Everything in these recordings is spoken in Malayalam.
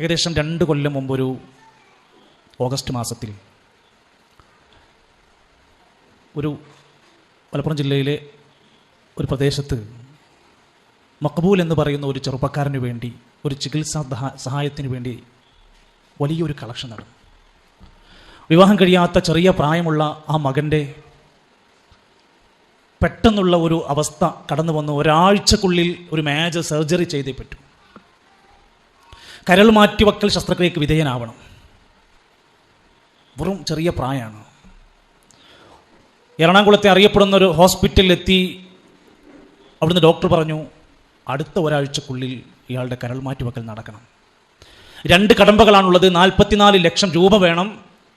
ഏകദേശം 2 കൊല്ലം മുമ്പ് ഒരു ഓഗസ്റ്റ് മാസത്തിൽ ഒരു മലപ്പുറം ജില്ലയിലെ ഒരു പ്രദേശത്ത് മഖബൂൽ എന്ന് പറയുന്ന ഒരു ചെറുപ്പക്കാരന് വേണ്ടി ഒരു ചികിത്സാ സഹായത്തിന് വേണ്ടി വലിയൊരു കളക്ഷൻ നടന്നു. വിവാഹം കഴിയാത്ത ചെറിയ പ്രായമുള്ള ആ മകൻ്റെ പെട്ടെന്നുള്ള ഒരു അവസ്ഥ കടന്നു വന്നു. ഒരാഴ്ചക്കുള്ളിൽ ഒരു മേജർ സർജറി ചെയ്തേ പറ്റൂ. കരൾ മാറ്റിവെക്കൽ ശസ്ത്രക്രിയക്ക് വിധേയനാവണം. വെറും ചെറിയ പ്രായമാണ്. എറണാകുളത്തെ അറിയപ്പെടുന്ന ഒരു ഹോസ്പിറ്റലിലെത്തി. അവിടുന്ന് ഡോക്ടർ പറഞ്ഞു, അടുത്ത ഒരാഴ്ചക്കുള്ളിൽ ഇയാളുടെ കരൾ മാറ്റിവെക്കൽ നടക്കണം. 2 കടമ്പകളാണുള്ളത്. 44 ലക്ഷം രൂപ വേണം.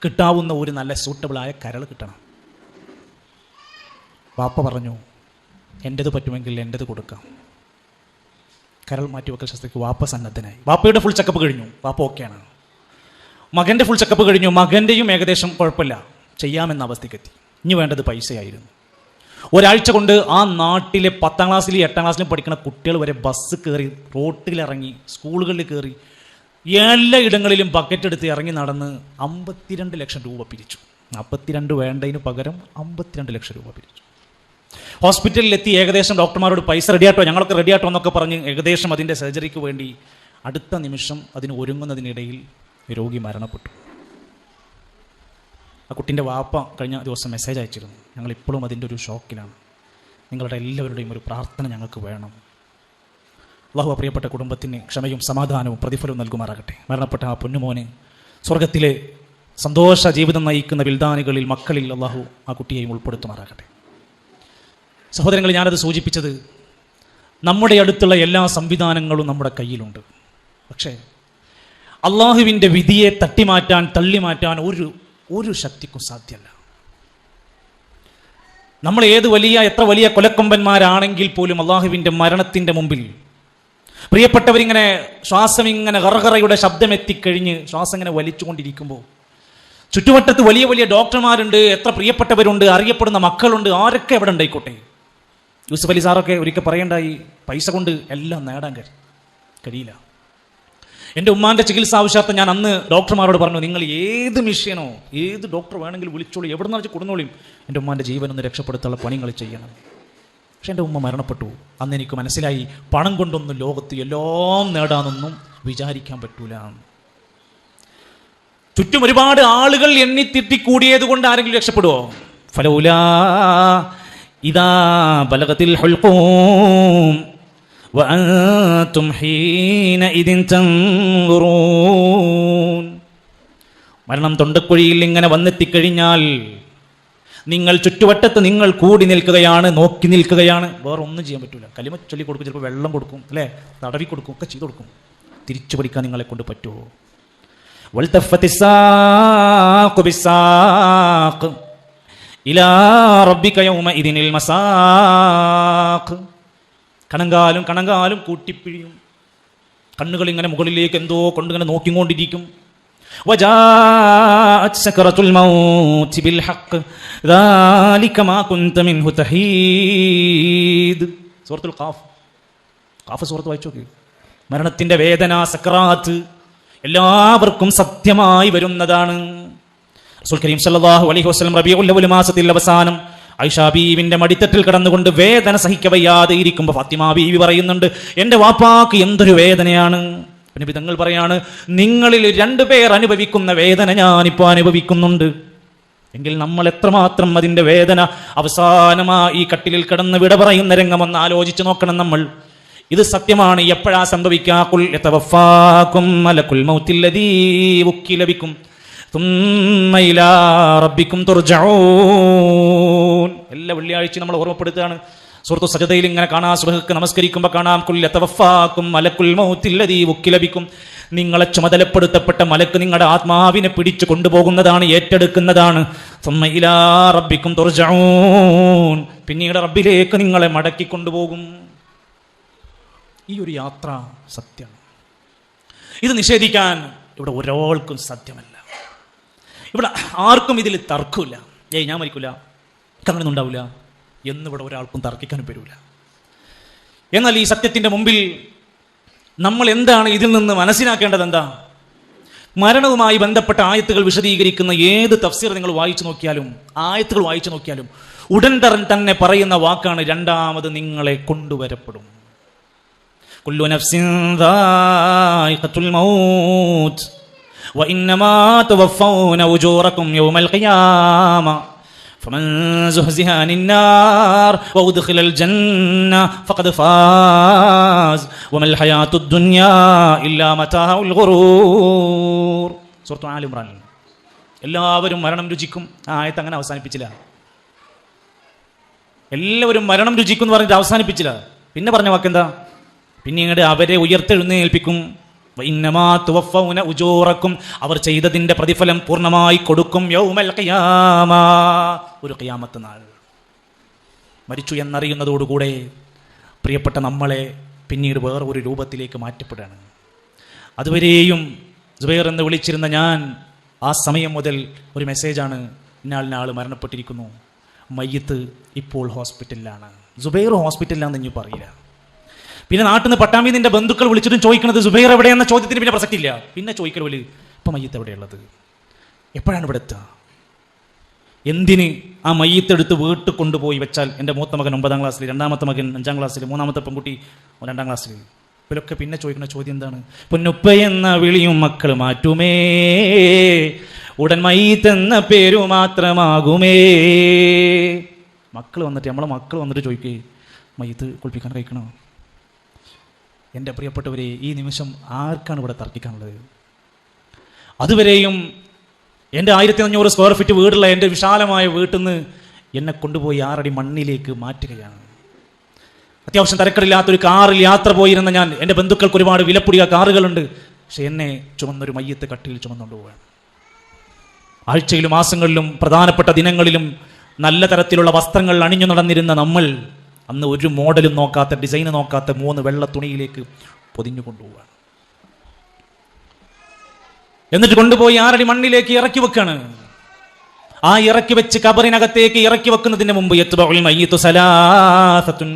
കിട്ടാവുന്ന ഒരു നല്ല സൂട്ടബിളായ കരൾ കിട്ടണം. വാപ്പ പറഞ്ഞു, എൻ്റേത് പറ്റുമെങ്കിൽ എൻ്റേത് കൊടുക്കാം. കരൾ മാറ്റിവെക്കൽ ശസ്ത്രക്രിയക്ക് വാപ്പ സന്നദ്ധനായി. വാപ്പയുടെ ഫുൾ ചെക്കപ്പ് കഴിഞ്ഞു. വാപ്പ ഓക്കെയാണ്. മകൻ്റെ ഫുൾ ചെക്കപ്പ് കഴിഞ്ഞു. മകൻ്റെയും ഏകദേശം കുഴപ്പമില്ല, ചെയ്യാമെന്ന അവസ്ഥയ്ക്കെത്തി. ഇനി വേണ്ടത് പൈസയായിരുന്നു. ഒരാഴ്ച കൊണ്ട് ആ നാട്ടിലെ 10ാം ക്ലാസ്സിലും 8ാം ക്ലാസ്സിലും പഠിക്കുന്ന കുട്ടികൾ വരെ ബസ് കയറി, റോട്ടിലിറങ്ങി, സ്കൂളുകളിൽ കയറി, എല്ലാ ഇടങ്ങളിലും ബക്കറ്റ് എടുത്ത് ഇറങ്ങി നടന്ന് 52 ലക്ഷം രൂപ പിരിച്ചു. 42 വേണ്ടതിന് പകരം 52 ലക്ഷം രൂപ പിരിച്ചു. ഹോസ്പിറ്റലിലെത്തി. ഏകദേശം ഡോക്ടർമാരോട് പൈസ റെഡിയാട്ടോ, ഞങ്ങളൊക്കെ റെഡിയാട്ടോ എന്നൊക്കെ പറഞ്ഞ് ഏകദേശം അതിൻ്റെ സർജറിക്ക് വേണ്ടി അടുത്ത നിമിഷം അതിന് ഒരുങ്ങുന്നതിനിടയിൽ രോഗി മരണപ്പെട്ടു. ആ കുട്ടീൻ്റെ വാപ്പ കഴിഞ്ഞ ദിവസം മെസ്സേജ് അയച്ചിരുന്നു, ഞങ്ങളിപ്പോഴും അതിൻ്റെ ഒരു ഷോക്കിലാണ്. നിങ്ങളുടെ എല്ലാവരുടെയും ഒരു പ്രാർത്ഥന ഞങ്ങൾക്ക് വേണം. അള്ളാഹു പ്രിയപ്പെട്ട കുടുംബത്തിന് ക്ഷമയും സമാധാനവും പ്രതിഫലവും നൽകുമാറാകട്ടെ. മരണപ്പെട്ട ആ പൊന്നുമോന് സ്വർഗത്തിലെ സന്തോഷ ജീവിതം നയിക്കുന്ന വിൽദാനികളിൽ, മക്കളിൽ അള്ളാഹു ആ കുട്ടിയെയും ഉൾപ്പെടുത്തുമാറാകട്ടെ. സഹോദരങ്ങൾ, ഞാനത് സൂചിപ്പിച്ചത്, നമ്മുടെ അടുത്തുള്ള എല്ലാ സംവിധാനങ്ങളും നമ്മുടെ കയ്യിലുണ്ട്. പക്ഷേ അള്ളാഹുവിൻ്റെ വിധിയെ തട്ടിമാറ്റാൻ, തള്ളിമാറ്റാൻ ഒരു ശക്തിക്കും സാധ്യമല്ല. നമ്മൾ എത്ര വലിയ കൊലക്കൊമ്പന്മാരാണെങ്കിൽ പോലും അള്ളാഹുവിൻ്റെ മരണത്തിൻ്റെ മുമ്പിൽ പ്രിയപ്പെട്ടവരിങ്ങനെ ശ്വാസം ഇങ്ങനെ ഗറഗറയുടെ ശബ്ദം എത്തിക്കഴിഞ്ഞ് ശ്വാസം ഇങ്ങനെ വലിച്ചുകൊണ്ടിരിക്കുമ്പോൾ ചുറ്റുവട്ടത്ത് വലിയ വലിയ ഡോക്ടർമാരുണ്ട്, എത്ര പ്രിയപ്പെട്ടവരുണ്ട്, അറിയപ്പെടുന്ന മക്കളുണ്ട്, ആരൊക്കെ എവിടെ ഉണ്ടായിക്കോട്ടെ. യൂസുഫ് അലി സാറൊക്കെ ഒരിക്കൽ പറയണ്ടായി, പൈസ കൊണ്ട് എല്ലാം നേടാൻ കഴിയില്ല. എൻ്റെ ഉമ്മാൻ്റെ ചികിത്സ ആവശ്യാർത്ഥം ഞാൻ അന്ന് ഡോക്ടർമാരോട് പറഞ്ഞു, നിങ്ങൾ ഏത് മിഷ്യനോ ഏത് ഡോക്ടർ വേണമെങ്കിലും വിളിച്ചോളൂ, എവിടെ നിന്ന് വെച്ച് കൊടുന്നോളിയും, എൻ്റെ ഉമ്മാൻ്റെ ജീവനൊന്ന് രക്ഷപ്പെടുത്താനുള്ള പണികൾ ചെയ്യണം. പക്ഷെ എൻ്റെ ഉമ്മ മരണപ്പെട്ടു. അന്ന് എനിക്ക് മനസ്സിലായി, പണം കൊണ്ടൊന്നും ലോകത്ത് എല്ലാം നേടാനൊന്നും വിചാരിക്കാൻ പറ്റൂല. ചുറ്റും ഒരുപാട് ആളുകൾ എണ്ണിത്തിട്ടി കൂടിയത് കൊണ്ട് ആരെങ്കിലും രക്ഷപ്പെടുവോ? ഫലൗലാ ഇദാ ബലഗത്തിൽ ഹുൽഖൂം വഅൻതും ഹീനഇദിൻ തൻദുറൂൻ. മരണം തൊണ്ടക്കുഴിയിൽ ഇങ്ങനെ വന്നെത്തിക്കഴിഞ്ഞാൽ നിങ്ങൾ ചുറ്റുവട്ടത്ത് നിങ്ങൾ കൂടി നിൽക്കുകയാണ്, നോക്കി നിൽക്കുകയാണ്. വേറെ ഒന്നും ചെയ്യാൻ പറ്റില്ല. കലിമ ചൊല്ലി കൊടുക്കും, ചിലപ്പോൾ വെള്ളം കൊടുക്കും, അല്ലേ, തടവി കൊടുക്കും, ഒക്കെ ചെയ്തു കൊടുക്കും. തിരിച്ചു പഠിക്കാൻ നിങ്ങളെ കൊണ്ട് പറ്റുമോ? വൽതഫത്തിസ്സാഖു ബിസ്സാഖ് ഇലാ റബ്ബിക യൗമഇദിനിൽ മസാഖ്. കണങ്കാലും കൂട്ടിപ്പിഴിയും. കണ്ണുകൾ ഇങ്ങനെ മുകളിലേക്ക് എന്തോ കൊണ്ടിങ്ങനെ നോക്കിക്കൊണ്ടിരിക്കും. വജാഅത് സക്റത്തുൽ മൗതി ബിൽ ഹഖ് ദാലിക മാ കുൻത മിൻഹു തഹീദ്. സൂറത്തുൽ ഖാഫ് സൂറത്ത് വായിച്ചു നോക്കി. മരണത്തിന്റെ വേദന, സക്റാത്ത് എല്ലാവർക്കും സത്യമായി വരുന്നതാണ്. റസൂൽ കരീം സല്ലല്ലാഹു അലൈഹി വസല്ലം റബീഉൽ അവ്വൽ മാസത്തിൽ അവസാനം ആയിഷ ബീവിന്റെ മടിത്തട്ടിൽ കിടന്നുകൊണ്ട് വേദന സഹിക്കവയ്യാതെ ഇരിക്കുമ്പോൾ ഫാത്തിമ ബീവി പറയുന്നുണ്ട്, എൻ്റെ വാപ്പാക്ക് എന്തൊരു വേദനയാണ്. നബി തങ്ങൾ പറയാണ്, നിങ്ങളിൽ 2 പേർ അനുഭവിക്കുന്ന വേദന ഞാനിപ്പോൾ അനുഭവിക്കുന്നുണ്ട്. എങ്കിൽ നമ്മൾ എത്രമാത്രം അതിൻ്റെ വേദന അവസാനമായി ഈ കട്ടിലിൽ കിടന്ന് വിട പറയുന്ന രംഗമൊന്ന് ആലോചിച്ച് നോക്കണം നമ്മൾ. ഇത് സത്യമാണ്. എപ്പോഴാ സംഭവിക്കുക? ഖുൽ യതവഫാകും മലകുൽ മൗത്തിൽ ലദീ വക്കില ബികും തുമ്മ ഇലാ റബ്ബികും തുർജഊൻ. എല്ലാ വെള്ളിയാഴ്ചയും നമ്മൾ ഓർമ്മപ്പെടുത്തുകയാണ്. സൂറത്തു സജദയിൽ ഇങ്ങനെ കാണാം, സുബ്ഹക്ക് നമസ്കരിക്കുമ്പോൾ കാണാം, ഖുൽ യതവഫാകും മലകുൽ മൗത്തിൽ ലദീ വക്കില ബികും. നിങ്ങളെ ചുമതലപ്പെടുത്തപ്പെട്ട മലക്ക് നിങ്ങളുടെ ആത്മാവിനെ പിടിച്ചു കൊണ്ടുപോകുന്നതാണ്, ഏറ്റെടുക്കുന്നതാണ്. തുമ്മ ഇലാ റബ്ബികും തുർജഊൻ. പിന്നീട് റബ്ബിലേക്ക് നിങ്ങളെ മടക്കി കൊണ്ടുപോകും. ഈ ഒരു യാത്ര സത്യമാണ്. ഇത് നിഷേധിക്കാൻ ഇവിടെ ഒരാൾക്കും സാധ്യമല്ല. ഇവിടെ ആർക്കും ഇതിൽ തർക്കമില്ല. ഞാൻ മരിക്കില്ല, കണ്ണൊന്നും ഉണ്ടാവില്ല എന്നിവിടെ ഒരാൾക്കും തർക്കിക്കാനും വരില്ല. എന്നാൽ ഈ സത്യത്തിൻ്റെ മുമ്പിൽ നമ്മൾ എന്താണ് ഇതിൽ നിന്ന് മനസ്സിലാക്കേണ്ടത്? എന്താ? മരണവുമായി ബന്ധപ്പെട്ട ആയത്തുകൾ വിശദീകരിക്കുന്ന ഏത് തഫ്സീർ നിങ്ങൾ വായിച്ചു നോക്കിയാലും, ആയത്തുകൾ വായിച്ചു നോക്കിയാലും ഉടൻ തന്നെ പറയുന്ന വാക്കാണ് രണ്ടാമത് നിങ്ങളെ കൊണ്ടുവരപ്പെടും. കുല്ലു നഫ്സിൻ ദായിഖത്തുൽ മൗത്ത് വഇന്നമാ തുവഫൗന ഉജൂറകും യൗമൽ ഖിയാമ ഫമൻ സുഹ്സിഹ അനിന്നാർ വഉദ്ഖിലൽ ജന്ന ഫഖദ് ഫാസ് വമൽ ഹയാത്തുദ് ദുനിയാ ഇല്ലാ മതാഉൽ ഗുറൂർ. സൂറത്ത് ആൽ ഇംറാൻ. എല്ലാവരും മരണം രുചിക്കും. ആ ആയത്ത് അങ്ങനെ അവസാനിപ്പിച്ചില്ല. എല്ലാവരും മരണം രുചിക്കും എന്ന് പറഞ്ഞിട്ട് അവസാനിപ്പിച്ചില്ല. പിന്നെ പറഞ്ഞ വാക്കെന്താ? പിന്നീട് അവരെ ഉയർത്തെഴുന്നേൽപ്പിക്കും. വഇന്നമാ തുവഫൗന ഉജൂറക്കും, അവർ ചെയ്തതിന്റെ പ്രതിഫലം പൂർണ്ണമായി കൊടുക്കും. യൗമൽ ഖിയാമ, ഒരു ഖിയാമത്ത് നാൾ. മരിച്ചു എന്നറിയുന്നതോടുകൂടെ പ്രിയപ്പെട്ട നമ്മളെ പിന്നീട് വേറെ ഒരു രൂപത്തിലേക്ക് മാറ്റപ്പെടുകയാണ്. അതുവരെയും സുബൈർ എന്ന് വിളിച്ചിരുന്ന ഞാൻ ആ സമയം മുതൽ ഒരു മെസ്സേജാണ്, ഇന്നാൾ മരണപ്പെട്ടിരിക്കുന്നു, മയ്യത്ത് ഇപ്പോൾ ഹോസ്പിറ്റലിലാണ്. സുബൈർ ഹോസ്പിറ്റലിലാണെന്ന് ഇനി പറയില്ല. പിന്നെ നാട്ടിൽ നിന്ന് പട്ടാമ്പിയിൽ നിന്റെ ബന്ധുക്കൾ വിളിച്ചിട്ടും ചോദിക്കുന്നത് സുബൈർ എവിടെയെന്ന ചോദ്യത്തിന് പിന്നെ പ്രസക്തിയില്ല. പിന്നെ ചോദിക്കൽ പോലെ ഇപ്പം മയ്യത്ത് എവിടെയുള്ളത്, എപ്പോഴാണ് ഇവിടെ എത്തുക, എന്തിന് ആ മയ്യത്തെടുത്ത് വീട്ടിൽ കൊണ്ടുപോയി വെച്ചാൽ? എൻ്റെ മൂത്ത മകൻ 9ാം ക്ലാസ്സിൽ, രണ്ടാമത്തെ മകൻ 5ാം ക്ലാസ്സിൽ, മൂന്നാമത്തെ പെൺകുട്ടി 2ാം ക്ലാസ്സിൽ. ഇവരൊക്കെ പിന്നെ ചോദിക്കുന്ന ചോദ്യം എന്താണ്? പൊന്നുപ്പ എന്ന വിളിയും മക്കൾ മാറ്റുമേ, ഉടൻ മയ്യത്ത് എന്ന പേരു മാത്രമാകുമേ. മക്കൾ വന്നിട്ട്, നമ്മളെ മക്കൾ വന്നിട്ട് ചോദിക്കേ, മയ്യത്ത് കുളിപ്പിക്കാൻ കഴിക്കണോ? എൻ്റെ പ്രിയപ്പെട്ടവരെ, ഈ നിമിഷം ആർക്കാണ് ഇവിടെ തർക്കിക്കാനുള്ളത്? അതുവരെയും എൻ്റെ 1500 സ്ക്വയർ ഫീറ്റ് വീടുള്ള എൻ്റെ വിശാലമായ വീട്ടിൽ നിന്ന് എന്നെ കൊണ്ടുപോയി 6 അടി മണ്ണിലേക്ക് മാറ്റുകയാണ്. അത്യാവശ്യം തരക്കടില്ലാത്തൊരു കാറിൽ യാത്ര പോയിരുന്ന ഞാൻ, എൻ്റെ ബന്ധുക്കൾക്ക് ഒരുപാട് വിലപ്പൊടിയ കാറുകളുണ്ട്, പക്ഷെ എന്നെ ചുമന്നൊരു മയ്യത്ത് കട്ടിൽ ചുമന്നുകൊണ്ട് പോവുകയാണ്. ആഴ്ചയിലും മാസങ്ങളിലും പ്രധാനപ്പെട്ട ദിനങ്ങളിലും നല്ല തരത്തിലുള്ള വസ്ത്രങ്ങൾ അണിഞ്ഞു നടന്നിരുന്ന നമ്മൾ അന്ന് ഒരു മോഡലും നോക്കാത്ത, ഡിസൈന് നോക്കാത്ത 3 വെള്ള തുണിയിലേക്ക് പൊതിഞ്ഞു കൊണ്ടുപോവുകയാണ്. എന്നിട്ട് കൊണ്ടുപോയി 6 അടി മണ്ണിലേക്ക് ഇറക്കി വെക്കാണ്. ആ ഇറക്കി വെച്ച് കബറിനകത്തേക്ക് ഇറക്കി വെക്കുന്നതിന് മുമ്പ് യത്ബഉൽ മയ്യിത്തു സലാസത്തുൻ,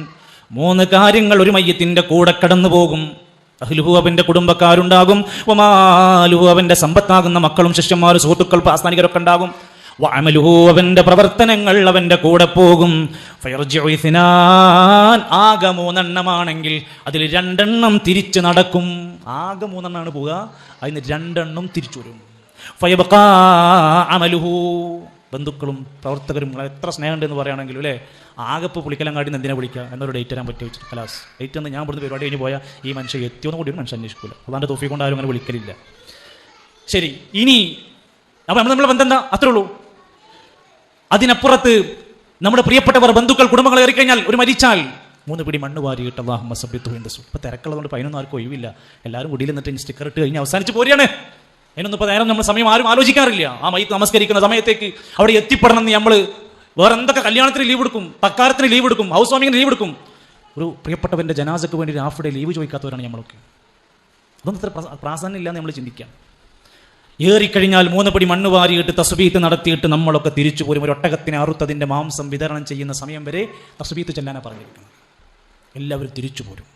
3 കാര്യങ്ങൾ ഒരു മയ്യത്തിന്റെ കൂടെ കടന്നു പോകും. അഹ്ലുഹു, അവന്റെ കുടുംബക്കാരുണ്ടാകും. വമാലുഹു, അവന്റെ സമ്പത്താകുന്ന മക്കളും ശിഷ്യന്മാരും സുഹൃത്തുക്കൾ ആസ്ഥാനികരൊക്കെ ഉണ്ടാകും. വഅമലുഹു, അവന്റെ പ്രവർത്തനങ്ങൾ അവന്റെ കൂടെ പോകും. ഫയർജിഉ ഇസ്നാൻ, ആകെ 3 എണ്ണമാണെങ്കിൽ അതിൽ 2 എണ്ണം തിരിച്ചു നടക്കും. ആകെ 3 എണ്ണമാണ് പോവുക, അതിന് 2 എണ്ണം തിരിച്ചു വരും. ഫയബ്ഖാ അമലുഹു, ബന്ധുക്കളും പ്രവർത്തകരും എത്ര സ്നേഹമുണ്ടെന്ന് പറയുകയാണെങ്കിലും അല്ലേ, ആകെപ്പോൾ പുളിക്കലങ്ങാടി എന്തിനാ വിളിക്കുക എന്നൊരു ഡേറ്റ് തരാൻ പറ്റി വെച്ചിട്ട് കലാസ് ഡേറ്റ് എന്ന് ഞാൻ ഇവിടുന്ന് പരിപാടി കഴിഞ്ഞ് പോയാൽ ഈ മനുഷ്യൻ എത്തിയോന്ന് കൂടി ഒരു മനുഷ്യൻ അന്വേഷിക്കില്ല. അതാണ്ട് തോഫി കൊണ്ടാരും അങ്ങനെ വിളിക്കലില്ല. ശരി, ഇനി അപ്പം നമ്മളെ ബന്ധം എന്താ? അത്രേ ഉള്ളൂ. അതിനപ്പുറത്ത് നമ്മുടെ പ്രിയപ്പെട്ടവർ, ബന്ധുക്കൾ, കുടുംബങ്ങൾ ഏറിക്കഴിഞ്ഞാൽ, ഒരു മരിച്ചാൽ 3 പിടി മണ്ണ് വാരിയിട്ട് അല്ലാഹുമ്മ സബ്ബിത്ഹു ഇൻദ സുബ്ഹ്. ഇപ്പം തിരക്കുള്ളതുകൊണ്ട് 11 ആർക്കും ഒഴിവില്ല. എല്ലാവരും കുടിയിൽ നിന്നിട്ട് സ്റ്റിക്കർ ഇട്ട് കഴിഞ്ഞ് അവസാനിച്ച് പോരുകയാണ്. അതിനൊന്നും ഇപ്പോൾ നേരം നമ്മൾ സമയം ആരും ആലോചിക്കാറില്ല. ആ മയ്യത്ത് നമസ്കരിക്കുന്ന സമയത്തേക്ക് അവിടെ എത്തിപ്പെടണം എന്ന് നമ്മൾ വേറെ എന്തൊക്കെ കല്യാണത്തിന് ലീവ് എടുക്കും, തക്കാരത്തിന് ലീവ് എടുക്കും, ഹൗസ് വാമിങ്ങിന് ലീവ് എടുക്കും. ഒരു പ്രിയപ്പെട്ടവൻ്റെ ജനാസക്ക് വേണ്ടി ഒരു ഹാഫ് ഡേ ലീവ് ചോദിക്കാത്തവരാണ് നമ്മളൊക്കെ. അതൊന്നും ഇത്ര പ്രാധാന്യം ഇല്ലാന്ന് നമ്മൾ ചിന്തിക്കാം. ഏറിക്കഴിഞ്ഞാൽ 3 പടി മണ്ണ് വാരിയിട്ട് തസ്ബീത്ത് നടത്തിയിട്ട് നമ്മളൊക്കെ തിരിച്ചു പോരും. ഒരു ഒട്ടകത്തിനെ അറുത്തതിൻ്റെ മാംസം വിതരണം ചെയ്യുന്ന സമയം വരെ തസ്ബീത്ത് ചെല്ലാനാണ് പറഞ്ഞിരിക്കുന്നത്. എല്ലാവരും തിരിച്ചു പോരും.